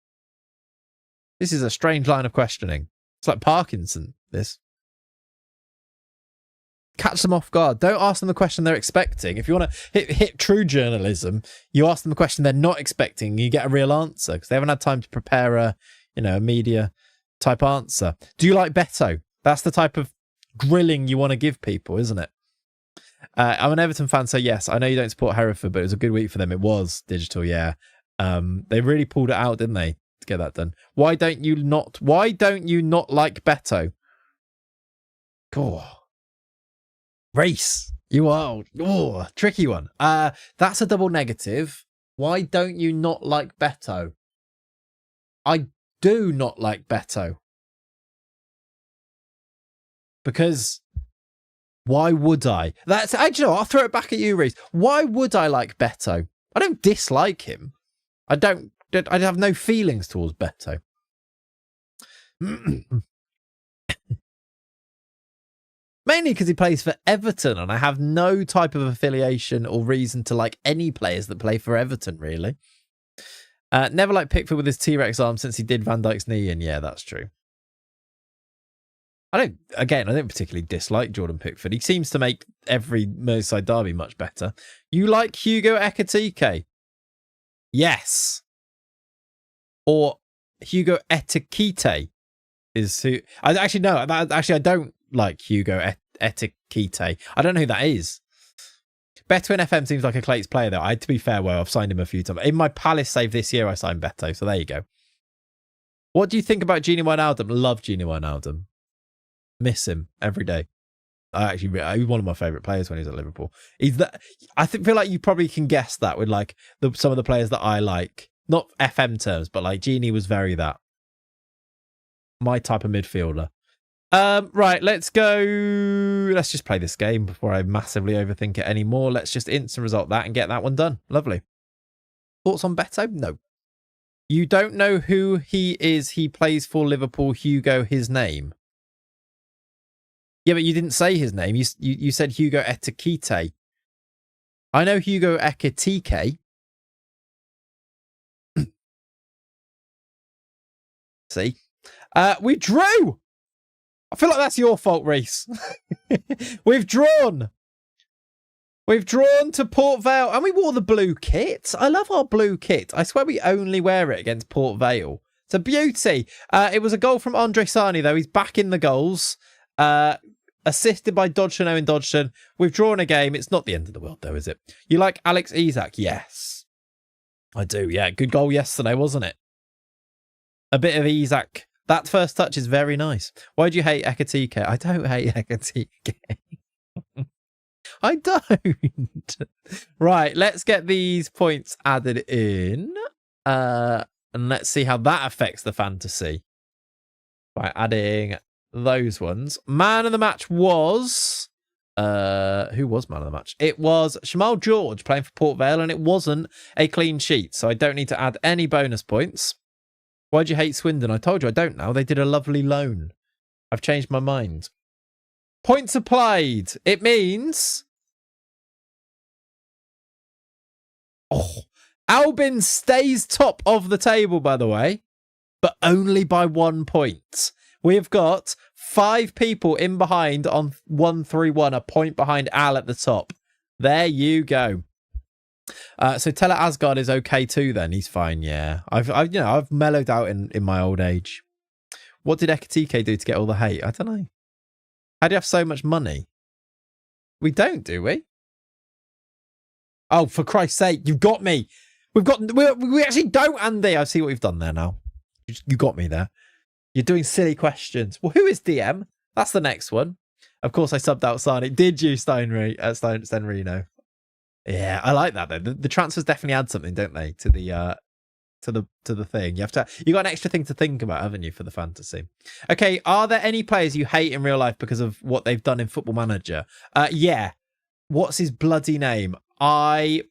This is a strange line of questioning. It's like Parkinson, this. Catch them off guard. Don't ask them the question they're expecting. If you want to hit true journalism, you ask them a question they're not expecting and you get a real answer because they haven't had time to prepare a media type answer. Do you like Beto? That's the type of grilling you want to give people, isn't it? I'm an Everton fan, so yes, I know you don't support Hereford, but it was a good week for them. It was digital, yeah. They really pulled it out, didn't they, to get that done? Why don't you not like Beto? Oh. Race, you are tricky one. That's a double negative. Why don't you not like Beto? I do not like Beto. Because why would I? I'll throw it back at you, Reese. Why would I like Beto? I don't dislike him. I have no feelings towards Beto. Mainly because he plays for Everton and I have no type of affiliation or reason to like any players that play for Everton, really. Never liked Pickford with his T-Rex arm since he did Van Dijk's knee in. Yeah, that's true. I don't particularly dislike Jordan Pickford. He seems to make every Merseyside derby much better. You like Hugo Ekitike? Yes. Or Hugo Etikite is who... I don't like Hugo Etikite. I don't know who that is. Beto in FM seems like a Clayts player, though. To be fair, well, I've signed him a few times. In my Palace save this year, I signed Beto, so there you go. What do you think about Gini Wijnaldum? Love Gini Wijnaldum. Miss him every day. He was one of my favourite players when he was at Liverpool. Feel like you probably can guess that with like some of the players that I like. Not FM terms, but like Gini was very that. My type of midfielder. Right, let's go. Let's just play this game before I massively overthink it anymore. Let's just instant result that and get that one done. Lovely. Thoughts on Beto? No. You don't know who he is. He plays for Liverpool. Hugo, his name. Yeah, but you didn't say his name. You said Hugo Etikite. I know Hugo Ekitike. See? We drew! I feel like that's your fault, Reese. We've drawn. We've drawn to Port Vale. And we wore the blue kit. I love our blue kit. I swear we only wear it against Port Vale. It's a beauty. It was a goal from Andre Sani, though. He's back in the goals. Assisted by Dodgson, Owen Dodgson. We've drawn a game. It's not the end of the world, though, is it? You like Alex Isak? Yes. I do, yeah. Good goal yesterday, wasn't it? A bit of Isak. That first touch is very nice. Why do you hate Ekitike? I don't hate Ekitike. I don't. Right, let's get these points added in. And let's see how that affects the fantasy. By adding those ones. Man of the match was... who was man of the match? It was Shamal George playing for Port Vale, and it wasn't a clean sheet, so I don't need to add any bonus points. Why'd you hate Swindon? I told you I don't now. They did a lovely loan. I've changed my mind. Points applied. It means... Oh, Albin stays top of the table, by the way, but only by 1 point. We've got 5 people in behind on 1-3-1, a point behind Al at the top. There you go. So Tele Asgard is okay too then. He's fine, yeah. I've mellowed out in my old age. What did Ekitike do to get all the hate? I don't know. How do you have so much money? We don't, do we? Oh, for Christ's sake, you got me. We actually don't, Andy. I see what you've done there now. You got me there. You're doing silly questions. Well, who is DM? That's the next one. Of course, I subbed out Sani. Did you, Stenrino? Yeah, I like that though. The transfers definitely add something, don't they, to the thing. You got an extra thing to think about, haven't you, for the fantasy? Okay, are there any players you hate in real life because of what they've done in Football Manager? Yeah. What's his bloody name? He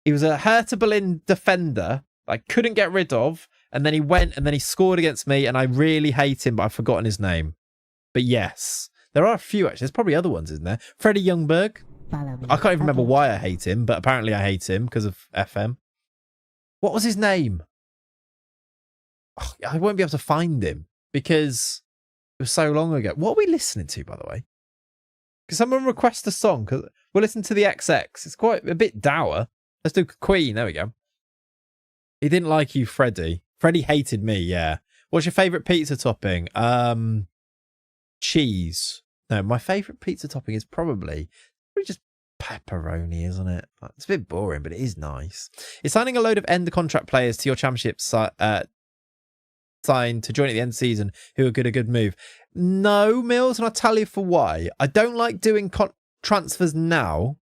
was a Hertha Berlin defender I couldn't get rid of, and then he went and then he scored against me, and I really hate him, but I've forgotten his name. But yes, there are a few actually. There's probably other ones, isn't there? Freddie Ljungberg. I can't even remember why I hate him, but apparently I hate him because of FM. What was his name? Oh, I won't be able to find him because it was so long ago. What are we listening to, by the way? Because someone request a song, because we'll listen to the XX. It's quite a bit dour. Let's do Queen. There we go. He didn't like you, Freddie. Freddie hated me, yeah. What's your favourite pizza topping? Cheese. No, my favourite pizza topping is probably just pepperoni, isn't it? It's a bit boring, but it is nice. Is signing a load of end contract players to your championship signed to join at the end of the season who are a good move? No, Mills, and I'll tell you for why. I don't like doing transfers now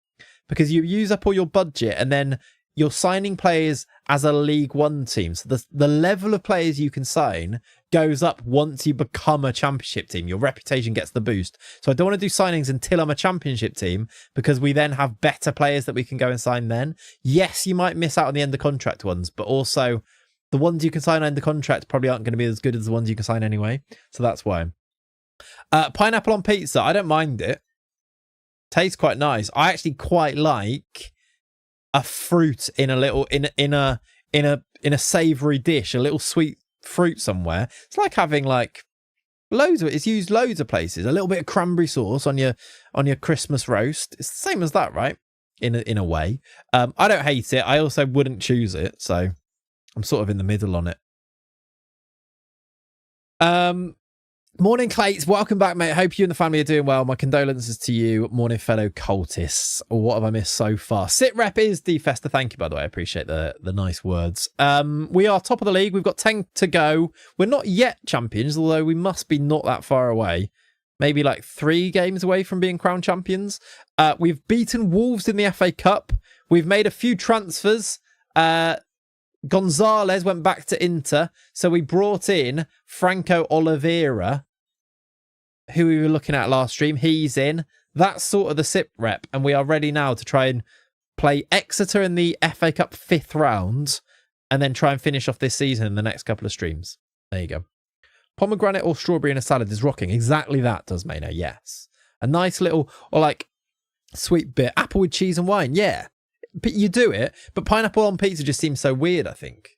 because you use up all your budget and then you're signing players as a League One team. So the level of players you can sign goes up once you become a championship team. Your reputation gets the boost. So I don't want to do signings until I'm a championship team because we then have better players that we can go and sign then. Yes, you might miss out on the end of contract ones, but also the ones you can sign under contract probably aren't going to be as good as the ones you can sign anyway. So that's why. Pineapple on pizza. I don't mind it. Tastes quite nice. I actually quite like a fruit in a little in a savory dish, a little sweet fruit somewhere. It's like having like loads of it. It's used loads of places. A little bit of cranberry sauce on your Christmas roast. It's the same as that, right? In a way. I don't hate it. I also wouldn't choose it, so I'm sort of in the middle on it. Morning, Clayts. Welcome back, mate. Hope you and the family are doing well. My condolences to you. Morning, fellow cultists. What have I missed so far? Sit rep is the Festa. Thank you, by the way. I appreciate the nice words. We are top of the league. We've got 10 to go. We're not yet champions, although we must be not that far away. Maybe like 3 games away from being crowned champions. We've beaten Wolves in the FA Cup. We've made a few transfers. Gonzalez went back to Inter, so we brought in Franco Olivea, who we were looking at last stream. He's in. That's sort of the SIP rep, and we are ready now to try and play Exeter in the FA Cup 5th round, and then try and finish off this season in the next couple of streams. There you go. Pomegranate or strawberry in a salad is rocking. Exactly that, does Maino. Yes. A nice little, or like, sweet bit. Apple with cheese and wine. Yeah. But you do it, but pineapple on pizza just seems so weird, I think.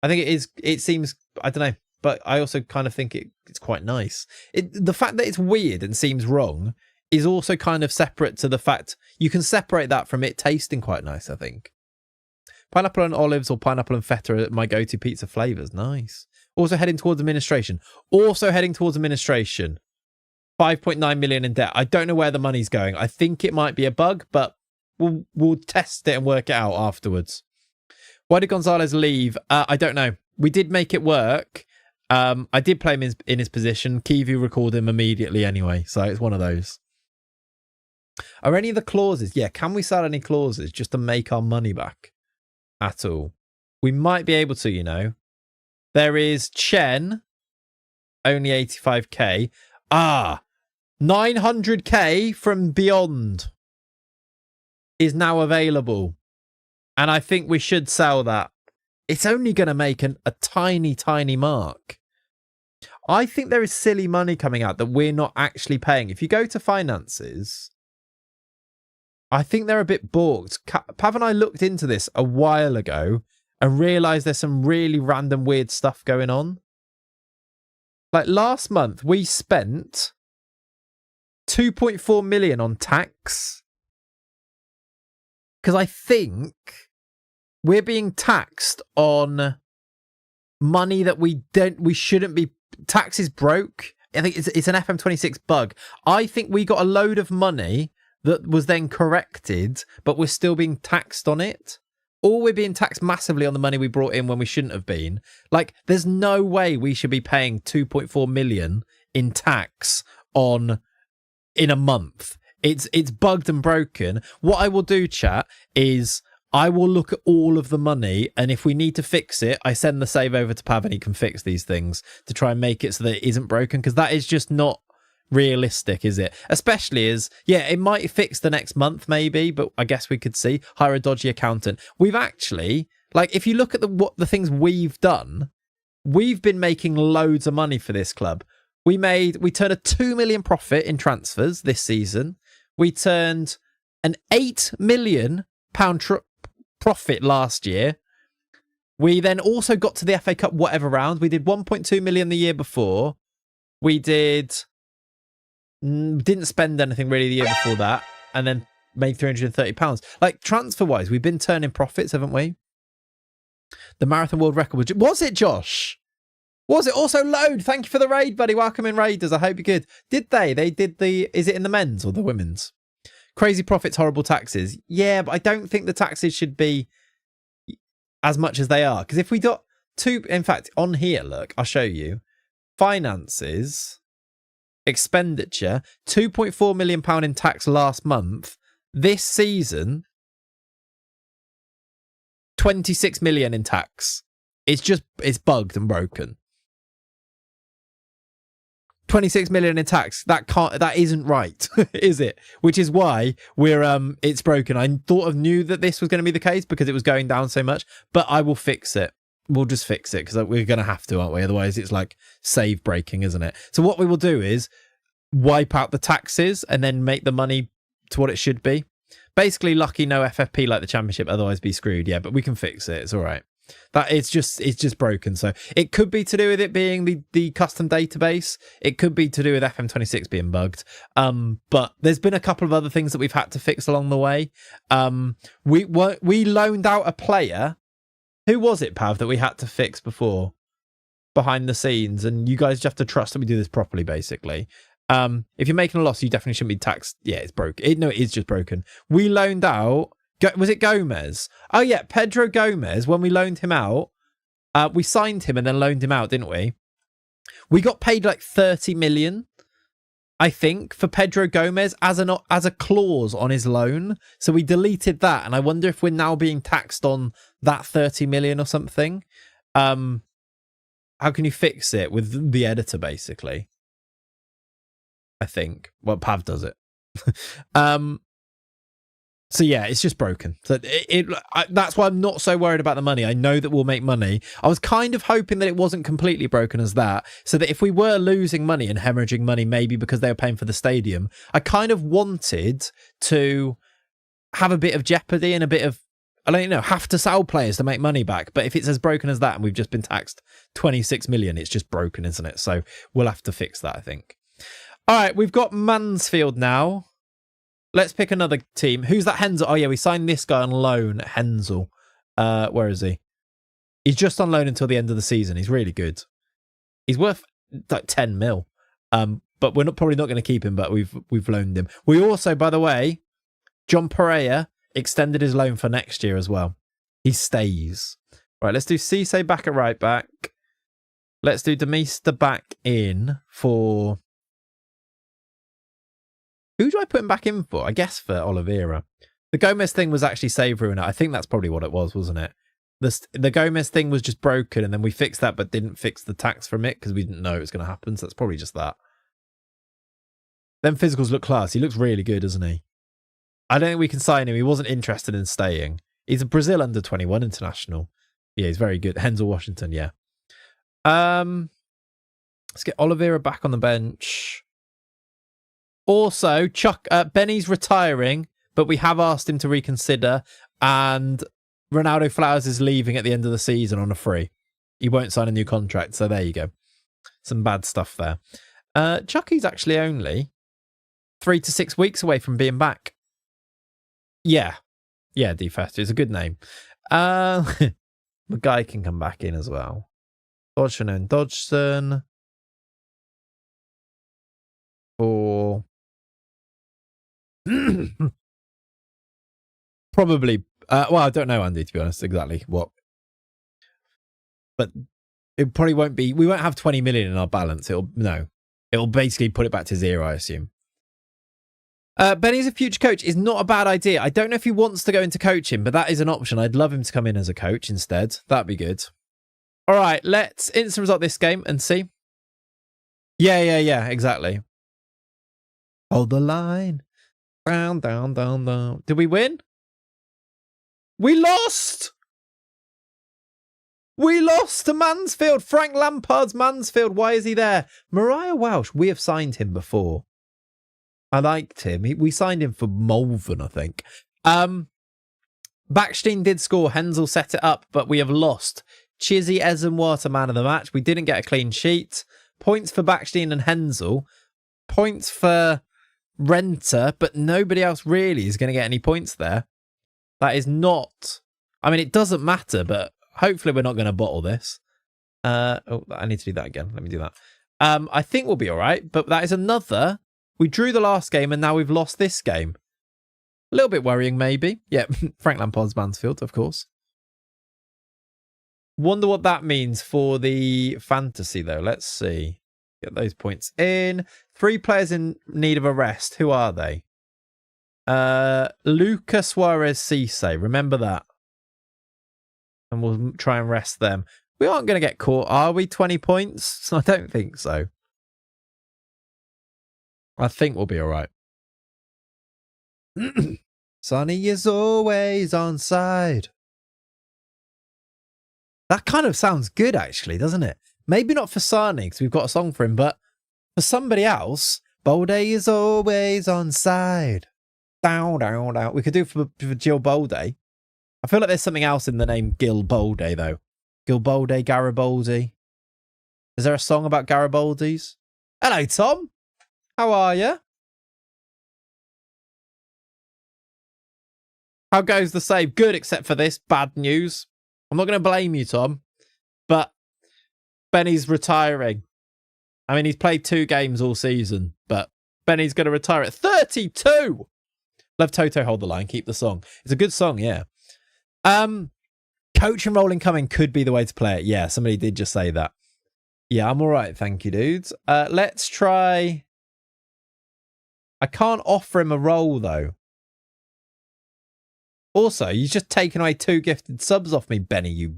It seems, I don't know, but I also kind of think it's quite nice. The fact that it's weird and seems wrong is also kind of separate to the fact you can separate that from it tasting quite nice, I think. Pineapple and olives or pineapple and feta are my go-to pizza flavours. Nice. Also heading towards administration. 5.9 million in debt. I don't know where the money's going. I think it might be a bug, but we'll test it and work it out afterwards. Why did Gonzalez leave? I don't know. We did make it work. I did play him in his position. Kivu recalled him immediately anyway, so it's one of those. Are any of the clauses? Yeah, can we sell any clauses just to make our money back at all? We might be able to, you know. There is Chen, only 85k. 900k from Beyond is now available. And I think we should sell that. It's only going to make a tiny, tiny mark. I think there is silly money coming out that we're not actually paying. If you go to finances, I think they're a bit balked. Pav and I looked into this a while ago and realised there's some really random weird stuff going on. Like last month, we spent 2.4 million on tax. Because I think we're being taxed on money that we shouldn't be. Tax is broke. I think it's an FM26 bug. I think we got a load of money that was then corrected, but we're still being taxed on it. Or we're being taxed massively on the money we brought in when we shouldn't have been. Like, there's no way we should be paying 2.4 million in tax in a month. It's bugged and broken. What I will do, chat, is I will look at all of the money, and if we need to fix it, I send the save over to Pav and he can fix these things to try and make it so that it isn't broken, because that is just not realistic, is it? Especially as, yeah, it might fix the next month maybe, but I guess we could see. Hire a dodgy accountant. We've actually, like, if you look at the things we've done, we've been making loads of money for this club. We turned a 2 million profit in transfers this season. We turned an £8 million profit last year. We then also got to the FA Cup whatever round. We did 1.2 million the year before. We didn't spend anything really the year before that, and then made £330. Like, transfer wise, we've been turning profits, haven't we? The marathon world record was it, Josh? Was it also Load? Thank you for the raid, buddy. Welcome in, Raiders. I hope you're good. Did they? They did is it in the men's or the women's? Crazy profits, horrible taxes. Yeah, but I don't think the taxes should be as much as they are. Because if we got in fact, on here, look, I'll show you. Finances, expenditure, £2.4 million in tax last month. This season, 26 million in tax. It's bugged and broken. 26 million in tax. That isn't right, is it? Which is why it's broken. I knew that this was going to be the case because it was going down so much, but I will fix it. We'll just fix it because we're going to have to, aren't we? Otherwise it's like save breaking, isn't it? So what we will do is wipe out the taxes and then make the money to what it should be. Basically, lucky no FFP like the championship, otherwise be screwed. Yeah, but we can fix it. It's all right. That it's just broken. So it could be to do with it being the custom database. It could be to do with FM26 being bugged. But there's been a couple of other things that we've had to fix along the way. We loaned out a player. Who was it, Pav, that we had to fix before? behind the scenes, and you guys just have to trust that we do this properly, basically. If you're making a loss, you definitely shouldn't be taxed. Yeah, it's broken. No, it is just broken. We loaned out... Was it Gomez? Oh, yeah, Pedro Gomez, when we loaned him out, we signed him and then loaned him out, didn't we? We got paid like 30 million, I think, for Pedro Gomez as a clause on his loan. So we deleted that, and I wonder if we're now being taxed on that 30 million or something. How can you fix it with the editor, basically? I think. Well, Pav does it. So yeah, it's just broken. So that's why I'm not so worried about the money. I know that we'll make money. I was kind of hoping that it wasn't completely broken as that, so that if we were losing money and hemorrhaging money, maybe because they were paying for the stadium, I kind of wanted to have a bit of jeopardy and a bit of, I don't know, have to sell players to make money back. But if it's as broken as that and we've just been taxed 26 million, it's just broken, isn't it? So we'll have to fix that, I think. All right, we've got Mansfield now. Let's pick another team. Who's that? Hensel. Oh, yeah, we signed this guy on loan, Hensel. Where is he? He's just on loan until the end of the season. He's really good. He's worth like 10 mil. But we're probably not going to keep him, but we've loaned him. We also, by the way, John Pereira extended his loan for next year as well. He stays. Right, let's do Cisse back at right back. Let's do Demista back in for... Who do I put him back in for? I guess for Olivea. The Gomez thing was actually save ruiner. I think that's probably what it was, wasn't it? The Gomez thing was just broken, and then we fixed that, but didn't fix the tax from it because we didn't know it was going to happen. So that's probably just that. Them physicals look class. He looks really good, doesn't he? I don't think we can sign him. He wasn't interested in staying. He's a Brazil under 21 international. Yeah, he's very good. Hensel Washington, yeah. Let's get Olivea back on the bench. Also, Benny's retiring, but we have asked him to reconsider, and Ronaldo Flowers is leaving at the end of the season on a free. He won't sign a new contract, so there you go. Some bad stuff there. Chucky's actually only 3 to 6 weeks away from being back. Yeah, Defester is a good name. The guy can come back in as well. Dodgson and Dodgson. Or... probably well, I don't know, Andy, to be honest, exactly what, but it probably won't be, we won't have 20 million in our balance. It'll basically put it back to zero, I assume. Benny's a future coach is not a bad idea. I don't know if he wants to go into coaching, but that is an option. I'd love him to come in as a coach instead. That'd be good. All right, let's instant result this game and see. Yeah, exactly. Hold the line. Down. Did we win? We lost! We lost to Mansfield. Frank Lampard's Mansfield. Why is he there? Mariah Welsh. We have signed him before. I liked him. We signed him for Malvern, I think. Backstein did score. Hensel set it up, but we have lost. Chizzy Ezenwater, man of the match. We didn't get a clean sheet. Points for Backstein and Hensel. Points for Renter, but nobody else really is going to get any points there. That is not... I mean, it doesn't matter, but hopefully we're not going to bottle this. I need to do that again. Let me do that. I think we'll be all right, but that is another... We drew the last game, and now we've lost this game. A little bit worrying, maybe. Yeah, Frank Lampard's Mansfield, of course. Wonder what that means for the fantasy, though. Let's see. Get those points in. 3 players in need of a rest. Who are they? Lucas Suarez Cisse. Remember that. And we'll try and rest them. We aren't going to get caught, are we? 20 points? I don't think so. I think we'll be all right. Sonny is always on side. That kind of sounds good, actually, doesn't it? Maybe not for Sani, because we've got a song for him, but for somebody else, Bolde is always on side. Down. We could do it for Jill Bolde. I feel like there's something else in the name Gil Bolde, though. Gil Bolde, Garibaldi. Is there a song about Garibaldis? Hello, Tom. How are you? How goes the save? Good, except for this bad news. I'm not going to blame you, Tom, but Benny's retiring. I mean, he's played 2 games all season, but Benny's going to retire at 32. Love Toto, Hold the Line, keep the song. It's a good song, yeah. Coach and rolling coming could be the way to play it. Yeah, somebody did just say that. Yeah, I'm all right. Thank you, dudes. Let's try. I can't offer him a role, though. Also, you've just taken away 2 gifted subs off me, Benny, you.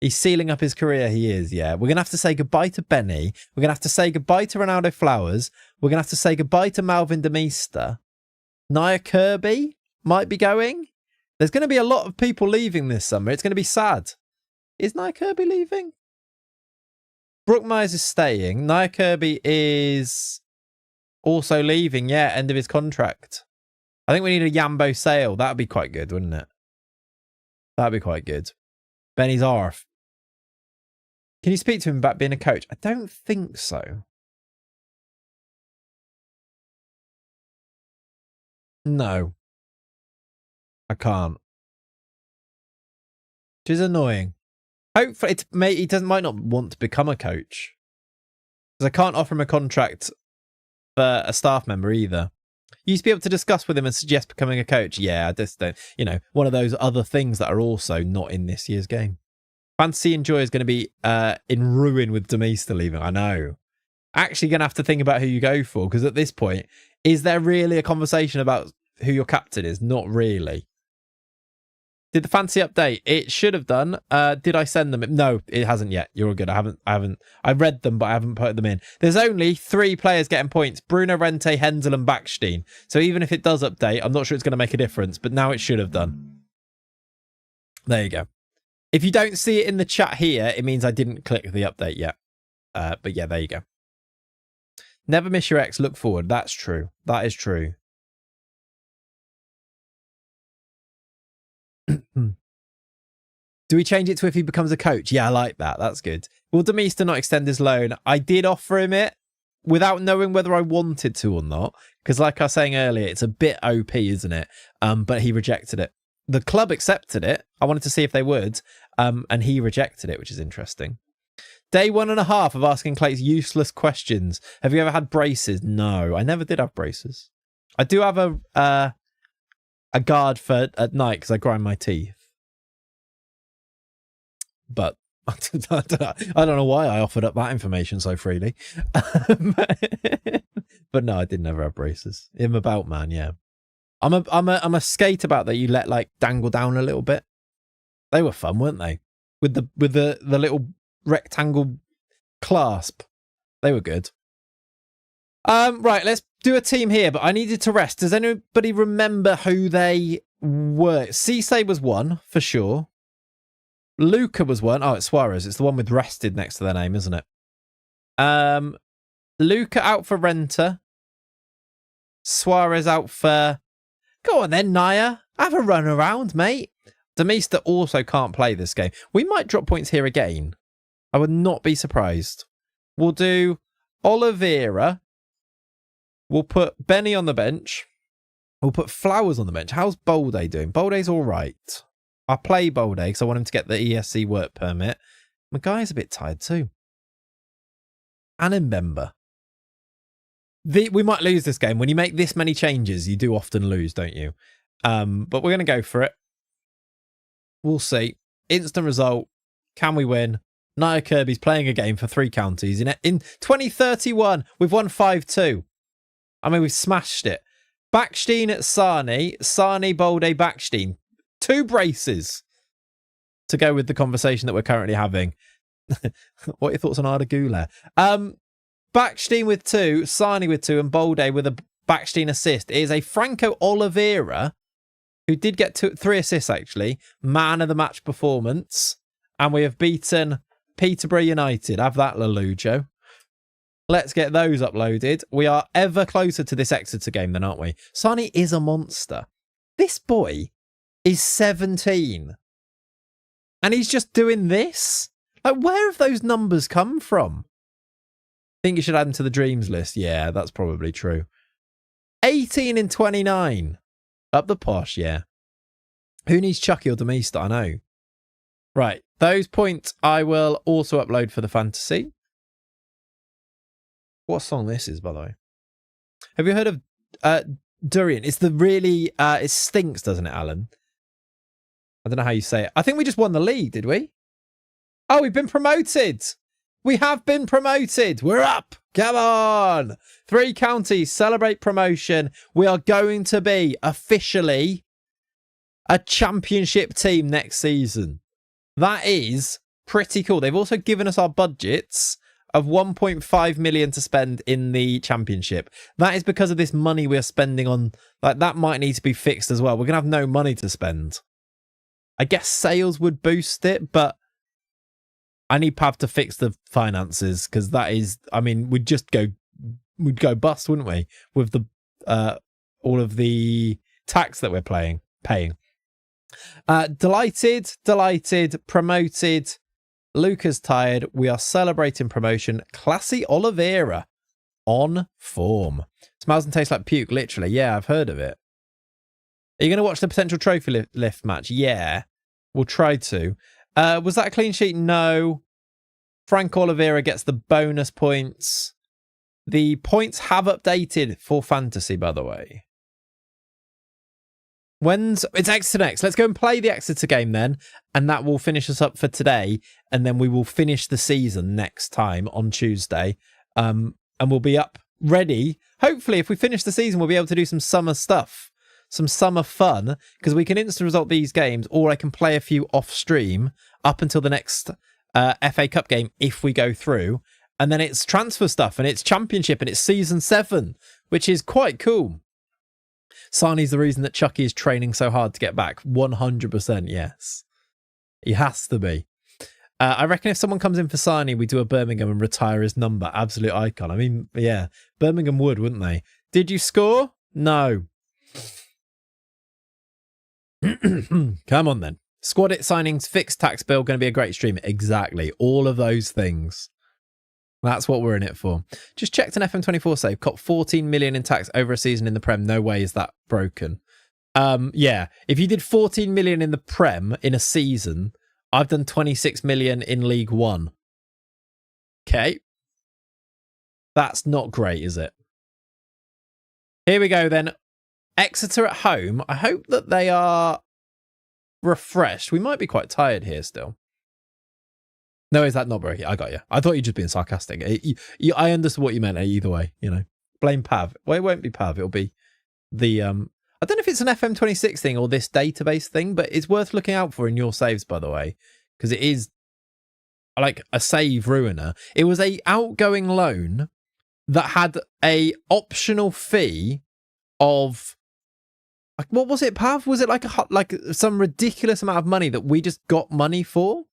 He's sealing up his career. He is, yeah. We're going to have to say goodbye to Benny. We're going to have to say goodbye to Ronaldo Flowers. We're going to have to say goodbye to Malvin Demeester. Nia Kirby might be going. There's going to be a lot of people leaving this summer. It's going to be sad. Is Nia Kirby leaving? Brooke Myers is staying. Nia Kirby is also leaving. Yeah, end of his contract. I think we need a Yambo sale. That would be quite good, wouldn't it? That would be quite good. Benny's arf. Can you speak to him about being a coach? I don't think so. No. I can't. Which is annoying. Hopefully, he might not want to become a coach. Because I can't offer him a contract for a staff member either. You used to be able to discuss with him and suggest becoming a coach. Yeah, I just don't. You know, one of those other things that are also not in this year's game. Fantasy and Joy is going to be in ruin with Demeester leaving. I know. Actually going to have to think about who you go for. Because at this point, is there really a conversation about who your captain is? Not really. Did the fantasy update? It should have done. Did I send them? No, it hasn't yet. You're all good. I haven't. I read them, but I haven't put them in. There's only 3 players getting points: Bruno, Rente, Hensel, and Backstein. So even if it does update, I'm not sure it's going to make a difference. But now it should have done. There you go. If you don't see it in the chat here, it means I didn't click the update yet. But yeah, there you go. Never miss your ex. Look forward. That's true. That is true. Do we change it to if he becomes a coach? Yeah, I like that. That's good. Will Demeester not extend his loan? I did offer him it without knowing whether I wanted to or not. Because like I was saying earlier, it's a bit OP, isn't it? But he rejected it. The club accepted it. I wanted to see if they would. And he rejected it, which is interesting. Day 1.5 of asking Clayts useless questions. Have you ever had braces? No, I never did have braces. I do have a guard for at night because I grind my teeth. But I don't know why I offered up that information so freely. But no, I did never have braces. I'm about, man, yeah. I'm a skate about that you let like dangle down a little bit. They were fun, weren't they? With the little rectangle clasp. They were good. Right, let's do a team here, but I needed to rest. Does anybody remember who they were? Cisse was one, for sure. Luca was one. Oh, it's Suarez. It's the one with rested next to their name, isn't it? Luca out for Renta. Suarez out for... Go on then, Naya. Have a run around, mate. Demeester also can't play this game. We might drop points here again. I would not be surprised. We'll do Olivea. We'll put Benny on the bench. We'll put Flowers on the bench. How's Bolde doing? Bolde's all right. I'll play Bolde because I want him to get the ESC work permit. My guy's a bit tired too. And Mbemba. We might lose this game. When you make this many changes, you do often lose, don't you? But we're going to go for it. We'll see. Instant result. Can we win? Nia Kirby's playing a game for 3 counties. In 2031, we've won 5-2. I mean, we've smashed it. Backstein at Sarni. Sarni, Bolde, Backstein. 2 braces to go with the conversation that we're currently having. What are your thoughts on Arda Güler? Backstein with 2, Sarni with 2, and Bolde with a Backstein assist. It is a Franco Olivea, who did get 3 assists, actually. Man of the match performance. And we have beaten Peterborough United. Have that, Lalujo. Let's get those uploaded. We are ever closer to this Exeter game then, aren't we? Sarni is a monster. This boy is 17. And he's just doing this? Like, where have those numbers come from? I think you should add him to the dreams list. Yeah, that's probably true. 18 in 29. Up the posh, yeah. Who needs Chucky or Demeester? I know. Right. Those points I will also upload for the fantasy. What song this is, by the way? Have you heard of Durian? It's the really... it stinks, doesn't it, Alan? I don't know how you say it. I think we just won the league, did we? Oh, we've been promoted. We have been promoted. We're up. Come on. 3 counties celebrate promotion. We are going to be officially a championship team next season. That is pretty cool. They've also given us our budgets of 1.5 million to spend in the championship. That is because of this money we're spending on. Like, that might need to be fixed as well. We're going to have no money to spend. I guess sales would boost it, but I need Pav to fix the finances, because that is, I mean, we'd go bust, wouldn't we? With the all of the tax that we're paying. Delighted, promoted. Luca's tired. We are celebrating promotion. Classy Olivea on form. Smells and tastes like puke, literally. Yeah, I've heard of it. Are you going to watch the potential trophy lift match? Yeah, we'll try to. Was that a clean sheet? No. Franco Olivea gets the bonus points. The points have updated for fantasy, by the way. It's Exeter next. Let's go and play the Exeter game then, and that will finish us up for today, and then we will finish the season next time on Tuesday, and we'll be up ready. Hopefully, if we finish the season, we'll be able to do some summer stuff, some summer fun, because we can instant result these games, or I can play a few off stream up until the next FA Cup game if we go through, and then it's transfer stuff, and it's championship, and it's season 7, which is quite cool. Sani's the reason that Chucky is training so hard to get back. 100%, yes. He has to be. I reckon if someone comes in for Sani, we do a Birmingham and retire his number. Absolute icon. I mean, yeah, Birmingham would, wouldn't they? Did you score? No. Come on, then. Squad it signings, fixed tax bill, going to be a great stream. Exactly. All of those things. That's what we're in it for. Just checked an FM24 save. Caught 14 million in tax over a season in the Prem. No way is that broken. Yeah, if you did 14 million in the Prem in a season, I've done 26 million in League One. Okay. That's not great, is it? Here we go then. Exeter at home. I hope that they are refreshed. We might be quite tired here still. No, is that not broken? I got you. I thought you were just being sarcastic. I understood what you meant either way, you know. Blame Pav. Well, it won't be Pav. It'll be the... I don't know if it's an FM26 thing or this database thing, but it's worth looking out for in your saves, by the way, because it is like a save ruiner. It was a outgoing loan that had a optional fee of... What was it, Pav? Was it like some ridiculous amount of money that we just got money for?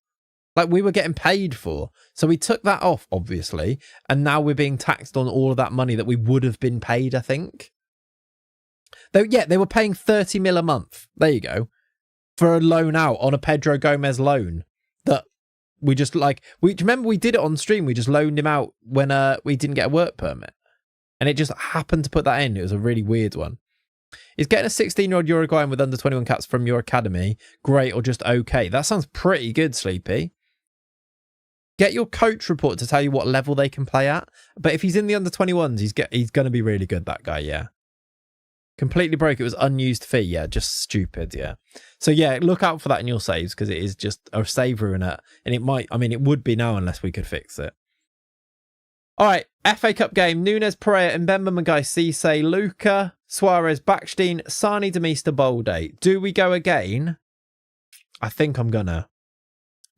Like we were getting paid for. So we took that off, obviously. And now we're being taxed on all of that money that we would have been paid, I think. Though, yeah, they were paying 30 mil a month. There you go. For a loan out on a Pedro Gomez loan. That we just remember we did it on stream. We just loaned him out when we didn't get a work permit. And it just happened to put that in. It was a really weird one. Is getting a 16-year-old Uruguayan with under 21 caps from your academy great or just okay? That sounds pretty good, Sleepy. Get your coach report to tell you what level they can play at. But if he's in the under 21s, he's going to be really good, that guy, yeah. Completely broke. It was unused fee, yeah. Just stupid, yeah. So, yeah, look out for that in your saves because it is just a save ruiner. And it might, I mean, it would be now unless we could fix it. All right, FA Cup game. Nunes, Pereira, Mbemba, Magai, Cisse, Luca, Suarez, Bachstein, Sani, Demista, Bolde. Do we go again? I think I'm gonna.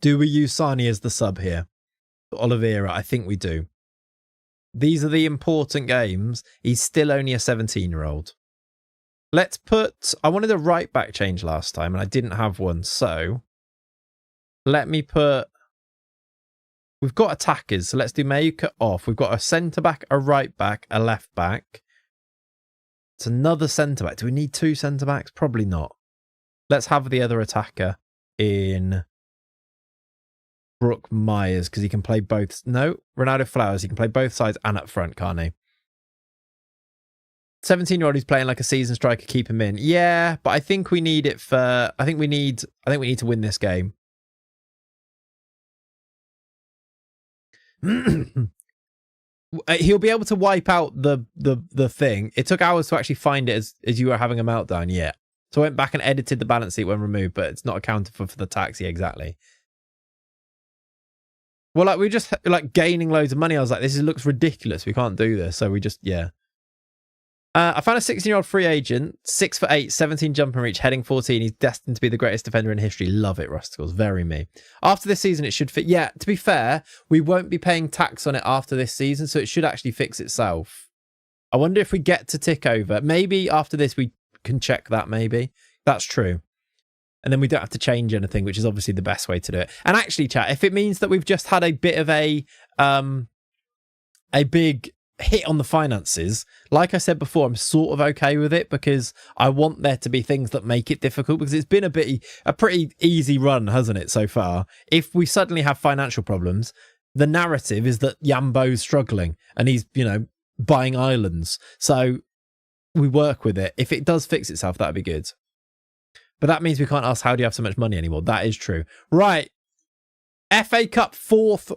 Do we use Sani as the sub here? Olivea, I think we do. These are the important games. He's still only a 17-year-old. Let's put... I wanted a right-back change last time, and I didn't have one, so... Let me put... We've got attackers, so let's do Mayuka off. We've got a centre-back, a right-back, a left-back. It's another centre-back. Do we need 2 centre-backs? Probably not. Let's have the other attacker in... Brooke Myers, because he can play both. No, Ronaldo Flowers. He can play both sides and up front, can't he? 17-year-old who's playing like a season striker, keep him in. Yeah, but I think we need it for... I think we need to win this game. He'll be able to wipe out the thing. It took hours to actually find it as you were having a meltdown. Yeah. So I went back and edited the balance sheet when removed, but it's not accounted for the taxi exactly. Well, like we just like gaining loads of money. I was like, this looks ridiculous. We can't do this. So we just, yeah. I found a 16-year-old free agent, 6'8", 17 jumping reach, heading 14. He's destined to be the greatest defender in history. Love it, Rusticles. Very me. After this season, it should fit. Yeah, to be fair, we won't be paying tax on it after this season, so it should actually fix itself. I wonder if we get to tick over. Maybe after this, we can check that, maybe. That's true. And then we don't have to change anything, which is obviously the best way to do it. And actually, chat, if it means that we've just had a bit of a big hit on the finances, like I said before, I'm sort of okay with it because I want there to be things that make it difficult, because it's been a pretty easy run, hasn't it, so far? If we suddenly have financial problems, the narrative is that Yambo's struggling and he's, you know, buying islands. So we work with it. If it does fix itself, that'd be good. But that means we can't ask, how do you have so much money anymore? That is true. Right. FA Cup fifth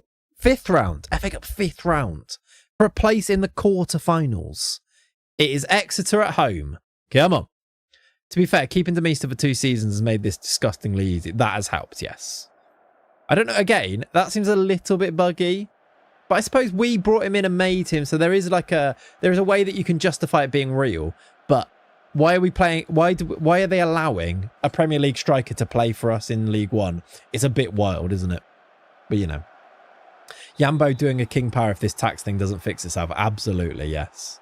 round. FA Cup 5th round. For a place in the quarterfinals. It is Exeter at home. Come on. To be fair, keeping Demister for 2 seasons has made this disgustingly easy. That has helped, yes. I don't know, again, that seems a little bit buggy. But I suppose we brought him in and made him, so there is a way that you can justify it being real. But why are we playing? Why are they allowing a Premier League striker to play for us in League One? It's a bit wild, isn't it? But you know. Yambo doing a king power if this tax thing doesn't fix itself. Absolutely, yes.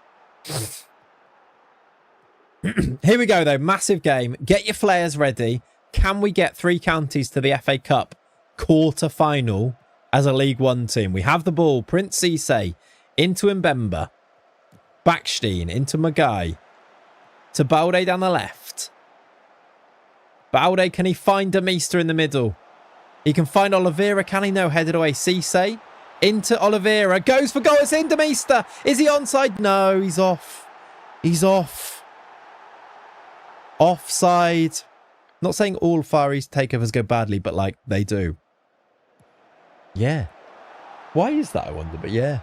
Here we go, though. Massive game. Get your flares ready. Can we get 3 counties to the FA Cup quarter-final as a League One team? We have the ball. Prince Cisse into Mbemba. Backstein into Magai. To Balde down the left. Balde, can he find Demister in the middle? He can find Olivea. Can he? No, headed away. Cisse. Into Olivea. Goes for goal. It's in Demister. Is he onside? No, he's off. He's off. Offside. Not saying all Far East takeovers go badly, but like they do. Yeah. Why is that, I wonder? But yeah.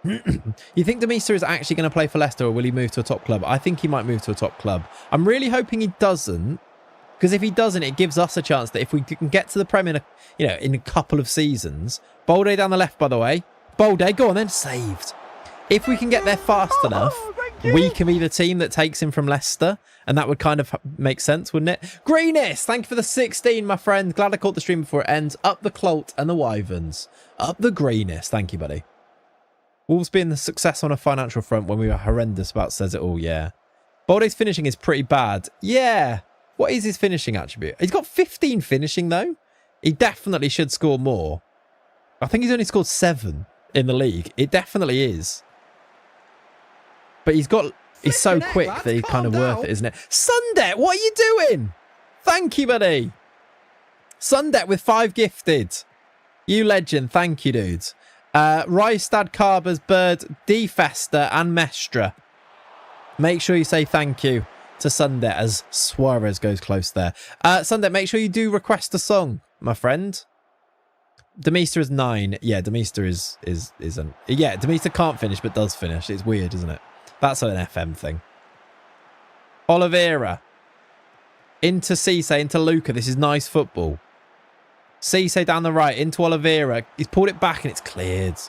You think Demister is actually going to play for Leicester, or will he move to a top club? I think he might move to a top club. I'm really hoping he doesn't. Because if he doesn't, it gives us a chance that if we can get to the Prem in a couple of seasons. Balde down the left, by the way. Balde, go on then. Saved. If we can get there fast enough, we can be the team that takes him from Leicester. And that would kind of make sense, wouldn't it? Greenest, thank you for the 16, my friend. Glad I caught the stream before it ends. Up the Clayts and the Wyverns. Up the Greenest. Thank you, buddy. Wolves being the success on a financial front when we were horrendous about says it all, yeah. Balde's finishing is pretty bad. Yeah. What is his finishing attribute? He's got 15 finishing, though. He definitely should score more. I think he's only scored 7 in the league. It definitely is. But he's so quick that he's kind of worth it, isn't it? Sundet, what are you doing? Thank you, buddy. Sundet with 5 gifted. You legend. Thank you, dudes. Rystad, Carbers, Bird, D. Fester, and Mestra. Make sure you say thank you to Sundet as Suarez goes close there. Sundet, make sure you do request a song, my friend. Demister is 9. Yeah, Demister isn't. Yeah, Demister can't finish but does finish. It's weird, isn't it? That's an FM thing. Olivera. Into Cisse, into Luca. This is nice football. Cisse down the right, into Olivera. He's pulled it back and it's cleared.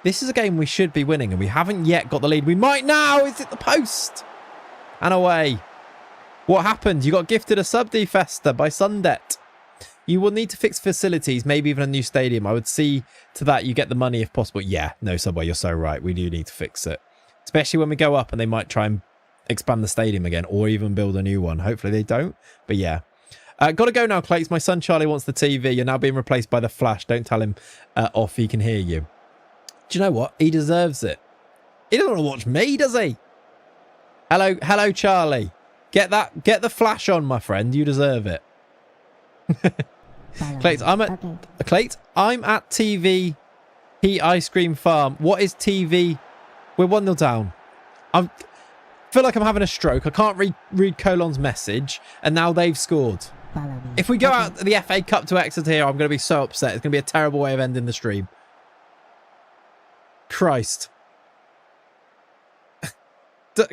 This is a game we should be winning and we haven't yet got the lead. We might now. Is it the post? And away. What happened? You got gifted a sub defester by Sundet. You will need to fix facilities, maybe even a new stadium. I would see to that you get the money if possible. Yeah, no, Subway, you're so right. We do need to fix it. Especially when we go up and they might try and expand the stadium again or even build a new one. Hopefully they don't. But yeah. Got to go now, Clayts. My son Charlie wants the TV. You're now being replaced by the Flash. Don't tell him off. He can hear you. Do you know what? He deserves it. He doesn't want to watch me, does he? Hello, Charlie. Get the Flash on, my friend. You deserve it. Clayts, I'm at TV Heat Ice Cream Farm. What is TV? We're 1-0 down. I feel like I'm having a stroke. I can't read Colon's message, and now they've scored. If we go out the FA Cup to Exeter here, I'm going to be so upset. It's going to be a terrible way of ending the stream. Christ.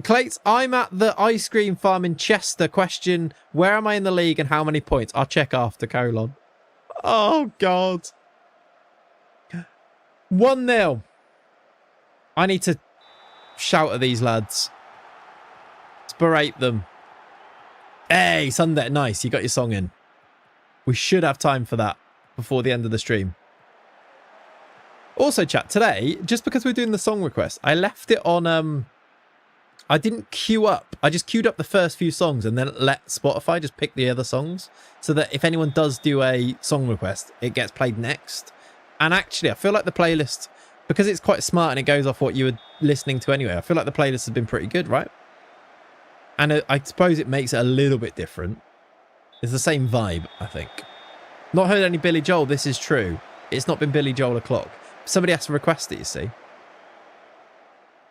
Clayts, I'm at the ice cream farm in Chester. Question, where am I in the league and how many points? I'll check after, colon. Oh, God. 1-0. I need to shout at these lads. Let's berate them. Hey, Sunday. Nice. You got your song in. We should have time for that before the end of the stream. Also, chat, today, just because we're doing the song request, I left it on... I didn't queue up. I just queued up the first few songs and then let Spotify just pick the other songs so that if anyone does do a song request, it gets played next. And actually, I feel like the playlist, because it's quite smart and it goes off what you were listening to anyway, I feel like the playlist has been pretty good, right? And I suppose it makes it a little bit different. It's the same vibe, I think. Not heard any Billy Joel. This is true. It's not been Billy Joel o'clock. Somebody has to request it, you see.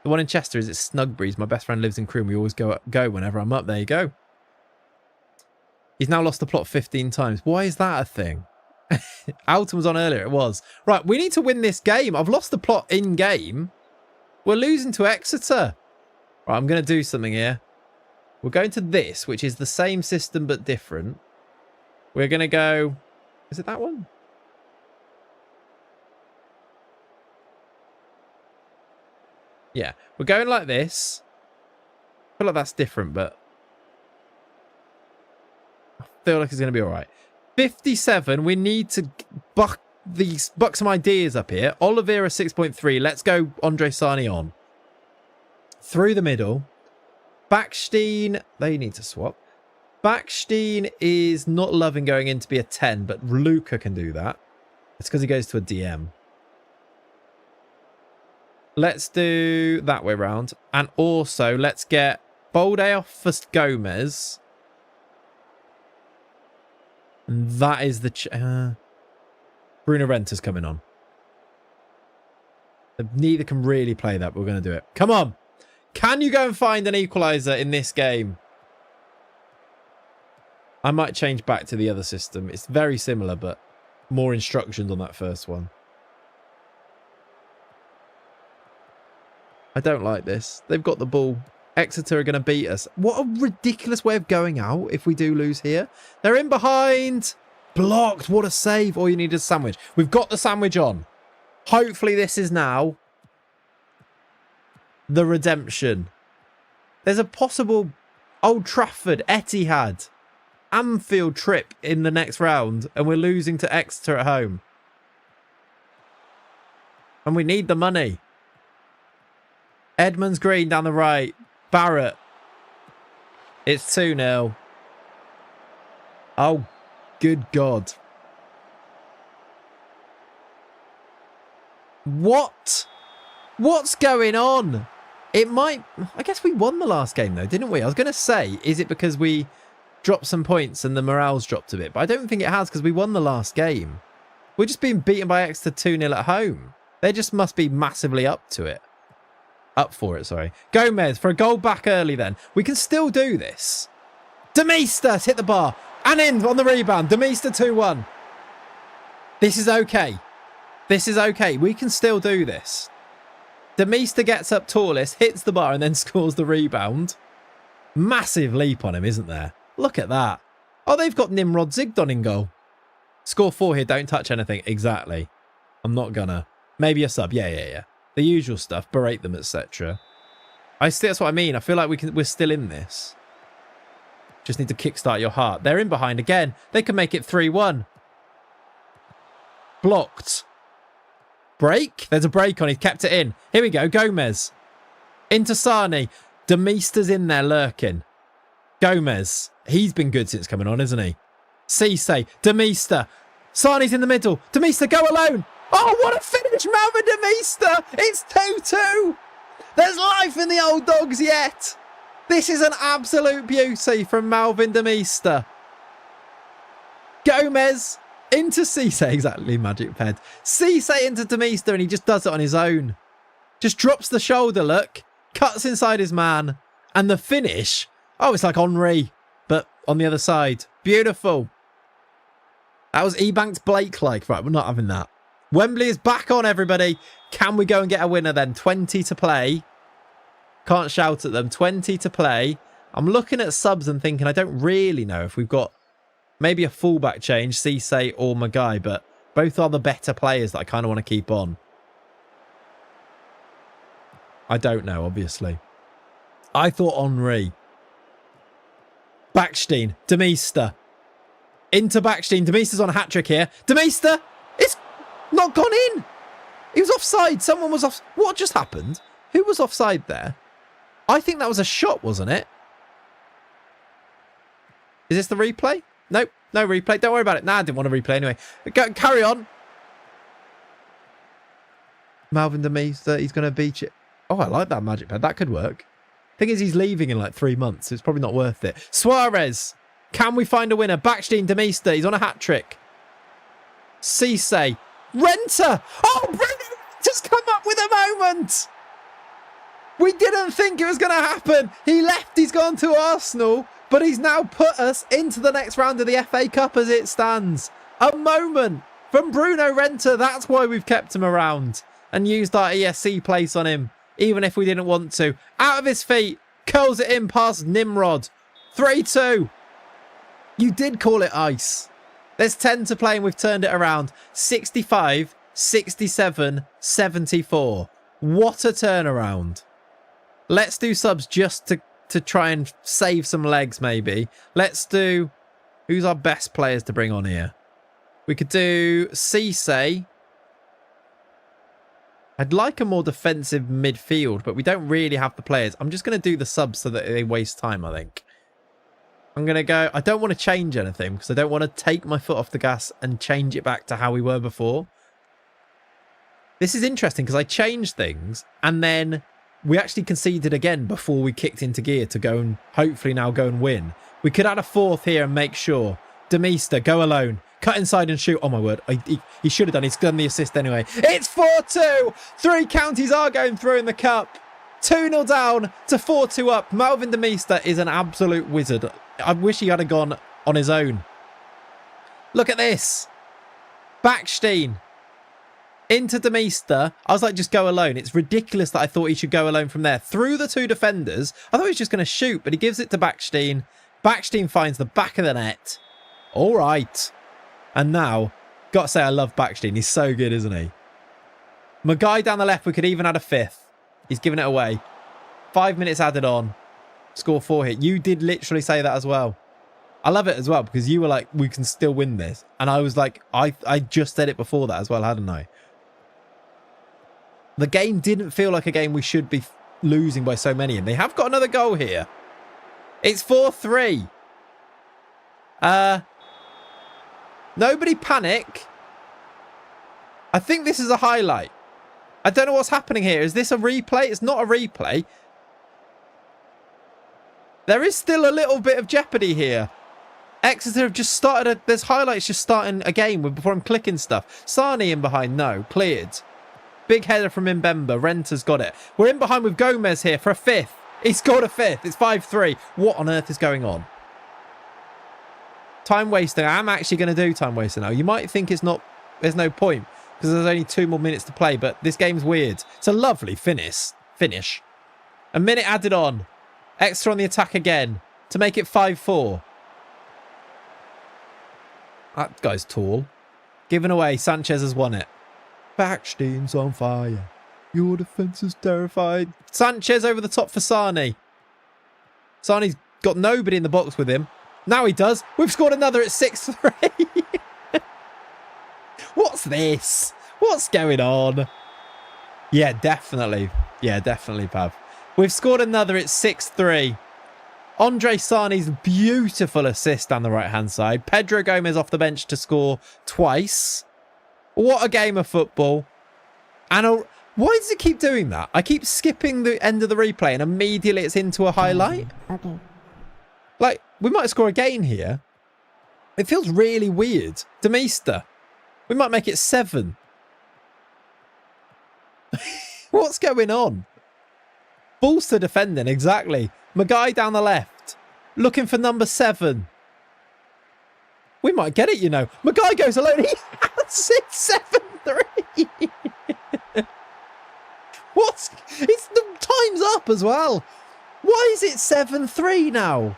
The one in Chester is at Snugbreeze. My best friend lives in Crewe. We always go whenever I'm up. There you go. He's now lost the plot 15 times. Why is that a thing? Alton was on earlier. It was. Right, we need to win this game. I've lost the plot in-game. We're losing to Exeter. Right, I'm going to do something here. We're going to this, which is the same system but different. We're going to go... Is it that one? Yeah, we're going like this. I feel like that's different, but I feel like it's going to be all right. 57, we need to buck some ideas up here. Olivea 6.3. Let's go Andre Sarni on. Through the middle. Backstein, they need to swap. Backstein is not loving going in to be a 10, but Luca can do that. It's because he goes to a DM. Let's do that way round. And also, let's get Bolday off for Gomez. And that is the... Bruno Renta's coming on. Neither can really play that, but we're going to do it. Come on. Can you go and find an equaliser in this game? I might change back to the other system. It's very similar, but more instructions on that first one. I don't like this. They've got the ball. Exeter are going to beat us. What a ridiculous way of going out if we do lose here. They're in behind. Blocked. What a save. All you need is a sandwich. We've got the sandwich on. Hopefully this is now the redemption. There's a possible Old Trafford, Etihad, Anfield trip in the next round, and we're losing to Exeter at home. And we need the money. Edmonds Green down the right. Barrett. It's 2-0. Oh, good God. What? What's going on? It might... I guess we won the last game, though, didn't we? I was going to say, is it because we dropped some points and the morale's dropped a bit? But I don't think it has because we won the last game. We're just being beaten by Exeter 2-0 at home. They just must be massively up to it. Up for it, sorry. Gomez for a goal back early then. We can still do this. Demeester hit the bar. And in on the rebound. Demeester 2-1. This is okay. This is okay. We can still do this. Demeester gets up tallest, hits the bar and then scores the rebound. Massive leap on him, isn't there? Look at that. Oh, they've got Nimrod Zigdon in goal. Score 4 here. Don't touch anything. Exactly. I'm not gonna. Maybe a sub. Yeah. The usual stuff, berate them, etc. That's what I mean. I feel like we're still in this. Just need to kickstart your heart. They're in behind again. They can make it 3-1. Blocked. Break? There's a break on. He's kept it in. Here we go. Gomez. Into Sarni. Demeester's in there lurking. Gomez. He's been good since coming on, isn't he? Cisse. Demeester. Sarni's in the middle. Demeester, go alone. Oh, what a finish, Malvin Demeester. It's 2-2. There's life in the old dogs yet. This is an absolute beauty from Malvin Demeester. Gomez into Cisse. Exactly, Magic Ped. Cisse into Demeester and he just does it on his own. Just drops the shoulder, look. Cuts inside his man. And the finish. Oh, it's like Henri, but on the other side. Beautiful. That was Ebanks Blake-like. Right, we're not having that. Wembley is back on, everybody. Can we go and get a winner then? 20 to play. Can't shout at them. 20 to play. I'm looking at subs and thinking I don't really know if we've got maybe a fullback change, Cisse or Magai, but both are the better players that I kind of want to keep on. I don't know, obviously. I thought Henri. Backstein. Demeester. Into Backstein. Demeester's on a hat-trick here. Demeester! It's not gone in! He was offside. Someone was off. What just happened? Who was offside there? I think that was a shot, wasn't it? Is this the replay? Nope. No replay. Don't worry about it. Nah, I didn't want to replay anyway. Carry on. Malvin Demeester. He's going to beat it. Oh, I like that magic pad. That could work. Thing is, he's leaving in like 3 months. So it's probably not worth it. Suarez. Can we find a winner? Backstein, Demeester. He's on a hat-trick. Cisse. Renter. Oh, Bruno just come up with a moment. We didn't think it was going to happen. He left. He's gone to Arsenal. But he's now put us into the next round of the FA Cup as it stands. A moment from Bruno Renter. That's why we've kept him around and used our ESC place on him, even if we didn't want to. Out of his feet. Curls it in past Nimrod. 3-2. You did call it ice. There's 10 to play and we've turned it around. 65, 67, 74. What a turnaround. Let's do subs just to try and save some legs, maybe. Let's do... Who's our best players to bring on here? We could do Cisse. I'd like a more defensive midfield, but we don't really have the players. I'm just going to do the subs so that they waste time, I think. I'm going to go... I don't want to change anything because I don't want to take my foot off the gas and change it back to how we were before. This is interesting because I changed things and then we actually conceded again before we kicked into gear to go and hopefully now go and win. We could add a fourth here and make sure. Demeester, go alone. Cut inside and shoot. Oh, my word. He should have done. He's done the assist anyway. It's 4-2. 3 counties are going through in the cup. 2-0 down to 4-2 up. Malvin Demeester is an absolute wizard. I wish he had gone on his own. Look at this. Backstein. Into Demeester. I was like, just go alone. It's ridiculous that I thought he should go alone from there. Through the 2 defenders. I thought he was just going to shoot, but he gives it to Backstein. Backstein finds the back of the net. All right. And now, got to say, I love Backstein. He's so good, isn't he? Magai down the left. We could even add a 5th. He's giving it away. 5 minutes added on. Score 4 hit. You did literally say that as well. I love it as well because you were like, we can still win this. And I was like, I just said it before that as well, hadn't I? The game didn't feel like a game we should be losing by so many. And they have got another goal here. It's 4-3. Nobody panic. I think this is a highlight. I don't know what's happening here. Is this a replay? It's not a replay. There is still a little bit of jeopardy here. Exeter have just started. There's highlights just starting a game before I'm clicking stuff. Sani in behind. No. Cleared. Big header from Mbemba. Renter's got it. We're in behind with Gomez here for a 5th. He scored a 5th. It's 5-3. What on earth is going on? Time wasting. I'm actually going to do time wasting now. You might think it's not. There's no point because there's only 2 more minutes to play. But this game's weird. It's a lovely finish. A minute added on. Extra on the attack again to make it 5-4. That guy's tall. Given away. Sanchez has won it. Backstein's on fire. Your defence is terrified. Sanchez over the top for Sani. Sani's got nobody in the box with him. Now he does. We've scored another at 6-3. What's this? What's going on? Yeah, definitely. Yeah, definitely, Pav. We've scored another at 6-3. Andre Sani's beautiful assist down the right-hand side. Pedro Gomez off the bench to score twice. What a game of football. And why does it keep doing that? I keep skipping the end of the replay and immediately it's into a highlight. Okay. Like, we might score again here. It feels really weird. Demeester. We might make it 7. What's going on? Balls to defending, exactly. Magai down the left. Looking for number 7. We might get it, you know. Maguire goes alone. He has it 7-3. What? It's the time's up as well. Why is it 7-3 now?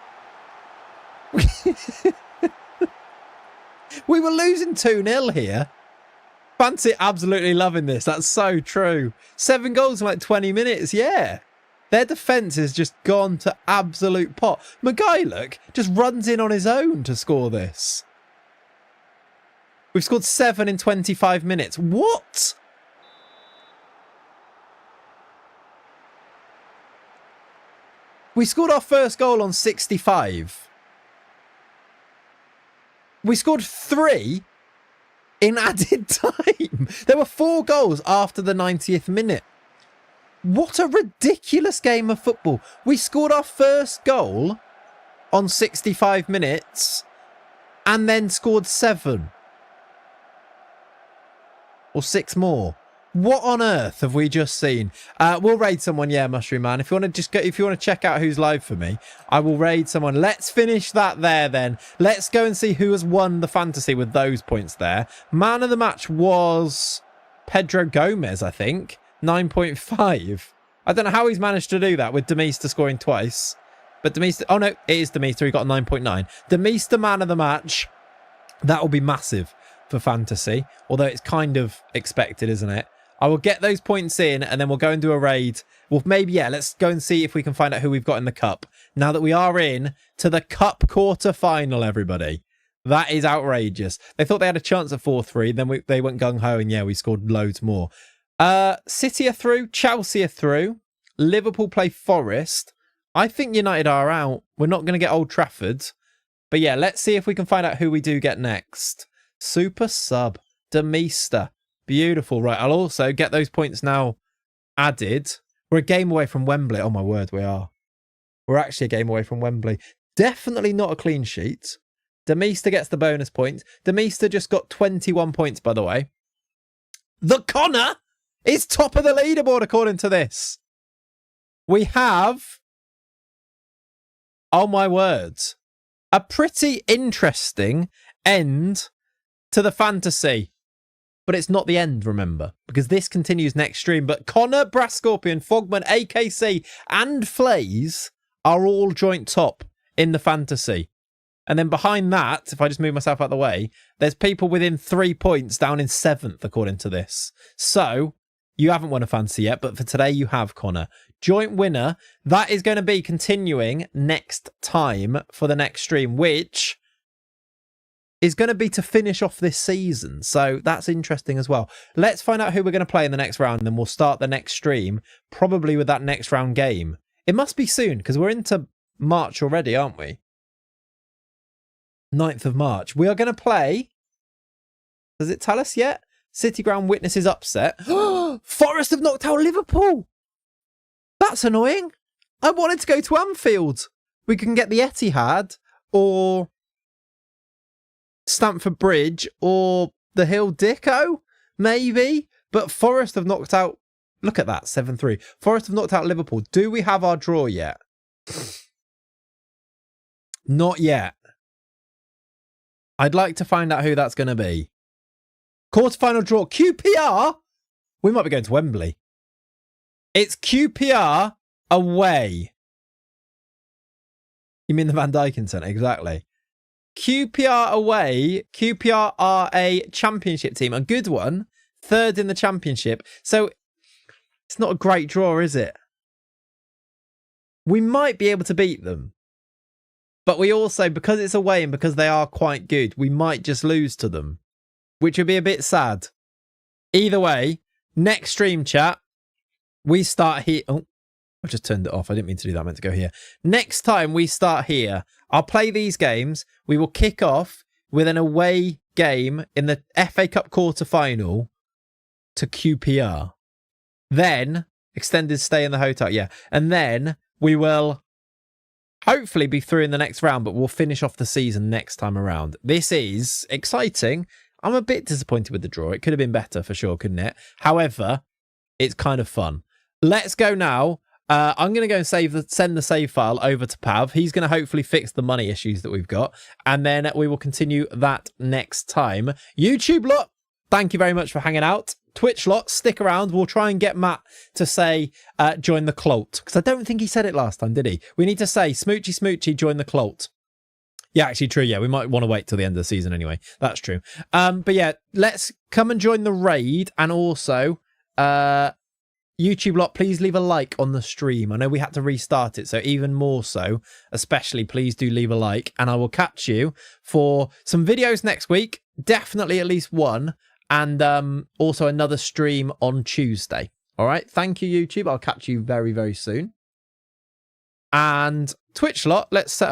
We were losing 2-0 here. Fancy absolutely loving this. That's so true. 7 goals in like 20 minutes. Yeah. Their defence has just gone to absolute pot. Maguire, look, just runs in on his own to score this. We've scored 7 in 25 minutes. What? We scored our first goal on 65. We scored 3 in added time. There were 4 goals after the 90th minute. What a ridiculous game of football. We scored our first goal on 65 minutes and then scored 7. Or 6 more. What on earth have we just seen? We'll raid someone, yeah, Mushroom Man. If you want to check out who's live for me, I will raid someone. Let's finish that there then. Let's go and see who has won the fantasy with those points there. Man of the match was Pedro Gomez, I think. 9.5. I don't know how he's managed to do that with Demeister scoring twice. But Demeister... Oh, no, it is Demeister. He got 9.9. Demeister man of the match. That will be massive for fantasy. Although it's kind of expected, isn't it? I will get those points in and then we'll go and do a raid. Well, maybe, yeah, let's go and see if we can find out who we've got in the cup. Now that we are in to the cup quarter-final, everybody. That is outrageous. They thought they had a chance at 4-3. Then they went gung-ho and, yeah, we scored loads more. City are through. Chelsea are through. Liverpool play Forest. I think United are out. We're not going to get Old Trafford. But, yeah, let's see if we can find out who we do get next. Super sub. Demeister. Beautiful. Right, I'll also get those points now added. We're a game away from Wembley. Oh, my word, we are. We're actually a game away from Wembley. Definitely not a clean sheet. Demeister gets the bonus point. Demeister just got 21 points, by the way. The Connor is top of the leaderboard, according to this. We have, oh, my words, a pretty interesting end to the fantasy. But it's not the end, remember, because this continues next stream. But Connor, Brass Scorpion, Fogman, AKC, and Flays are all joint top in the fantasy. And then behind that, if I just move myself out of the way, there's people within 3 points down in 7th, according to this. So you haven't won a fantasy yet, but for today you have, Connor. Joint winner. That is going to be continuing next time for the next stream, which is going to be to finish off this season. So that's interesting as well. Let's find out who we're going to play in the next round, and then we'll start the next stream, probably with that next round game. It must be soon, because we're into March already, aren't we? 9th of March. We are going to play... Does it tell us yet? City Ground witnesses upset. Forest have knocked out Liverpool. That's annoying. I wanted to go to Anfield. We can get the Etihad, or Stamford Bridge, or the Hill Dicko, maybe. But Forest have knocked out... Look at that, 7-3. Forest have knocked out Liverpool. Do we have our draw yet? Not yet. I'd like to find out who that's going to be. Quarterfinal draw. QPR? We might be going to Wembley. It's QPR away. You mean the Van Dijken Centre? Exactly. QPR away. QPR are a championship team. A good one. 3rd in the championship. So it's not a great draw, is it? We might be able to beat them. But we also, because it's away and because they are quite good, we might just lose to them, which would be a bit sad. Either way, next stream chat, we start here. Oh, I just turned it off. I didn't mean to do that. I meant to go here. Next time we start here, I'll play these games. We will kick off with an away game in the FA Cup quarter-final to QPR. Then, extended stay in the hotel. Yeah. And then we will hopefully be through in the next round, but we'll finish off the season next time around. This is exciting. I'm a bit disappointed with the draw. It could have been better for sure, couldn't it? However, it's kind of fun. Let's go now. I'm going to go and send the save file over to Pav. He's going to hopefully fix the money issues that we've got. And then we will continue that next time. YouTube lot, thank you very much for hanging out. Twitch lot, stick around. We'll try and get Matt to say, join the cult. Because I don't think he said it last time, did he? We need to say, smoochy, smoochy, join the cult. Yeah, actually true. Yeah, we might want to wait till the end of the season anyway. That's true. But yeah, let's come and join the raid. And also, YouTube lot, please leave a like on the stream. I know we had to restart it, so even more so, especially, please do leave a like. And I will catch you for some videos next week. Definitely at least one. And also another stream on Tuesday. All right. Thank you, YouTube. I'll catch you very, very soon. And Twitch lot, let's set up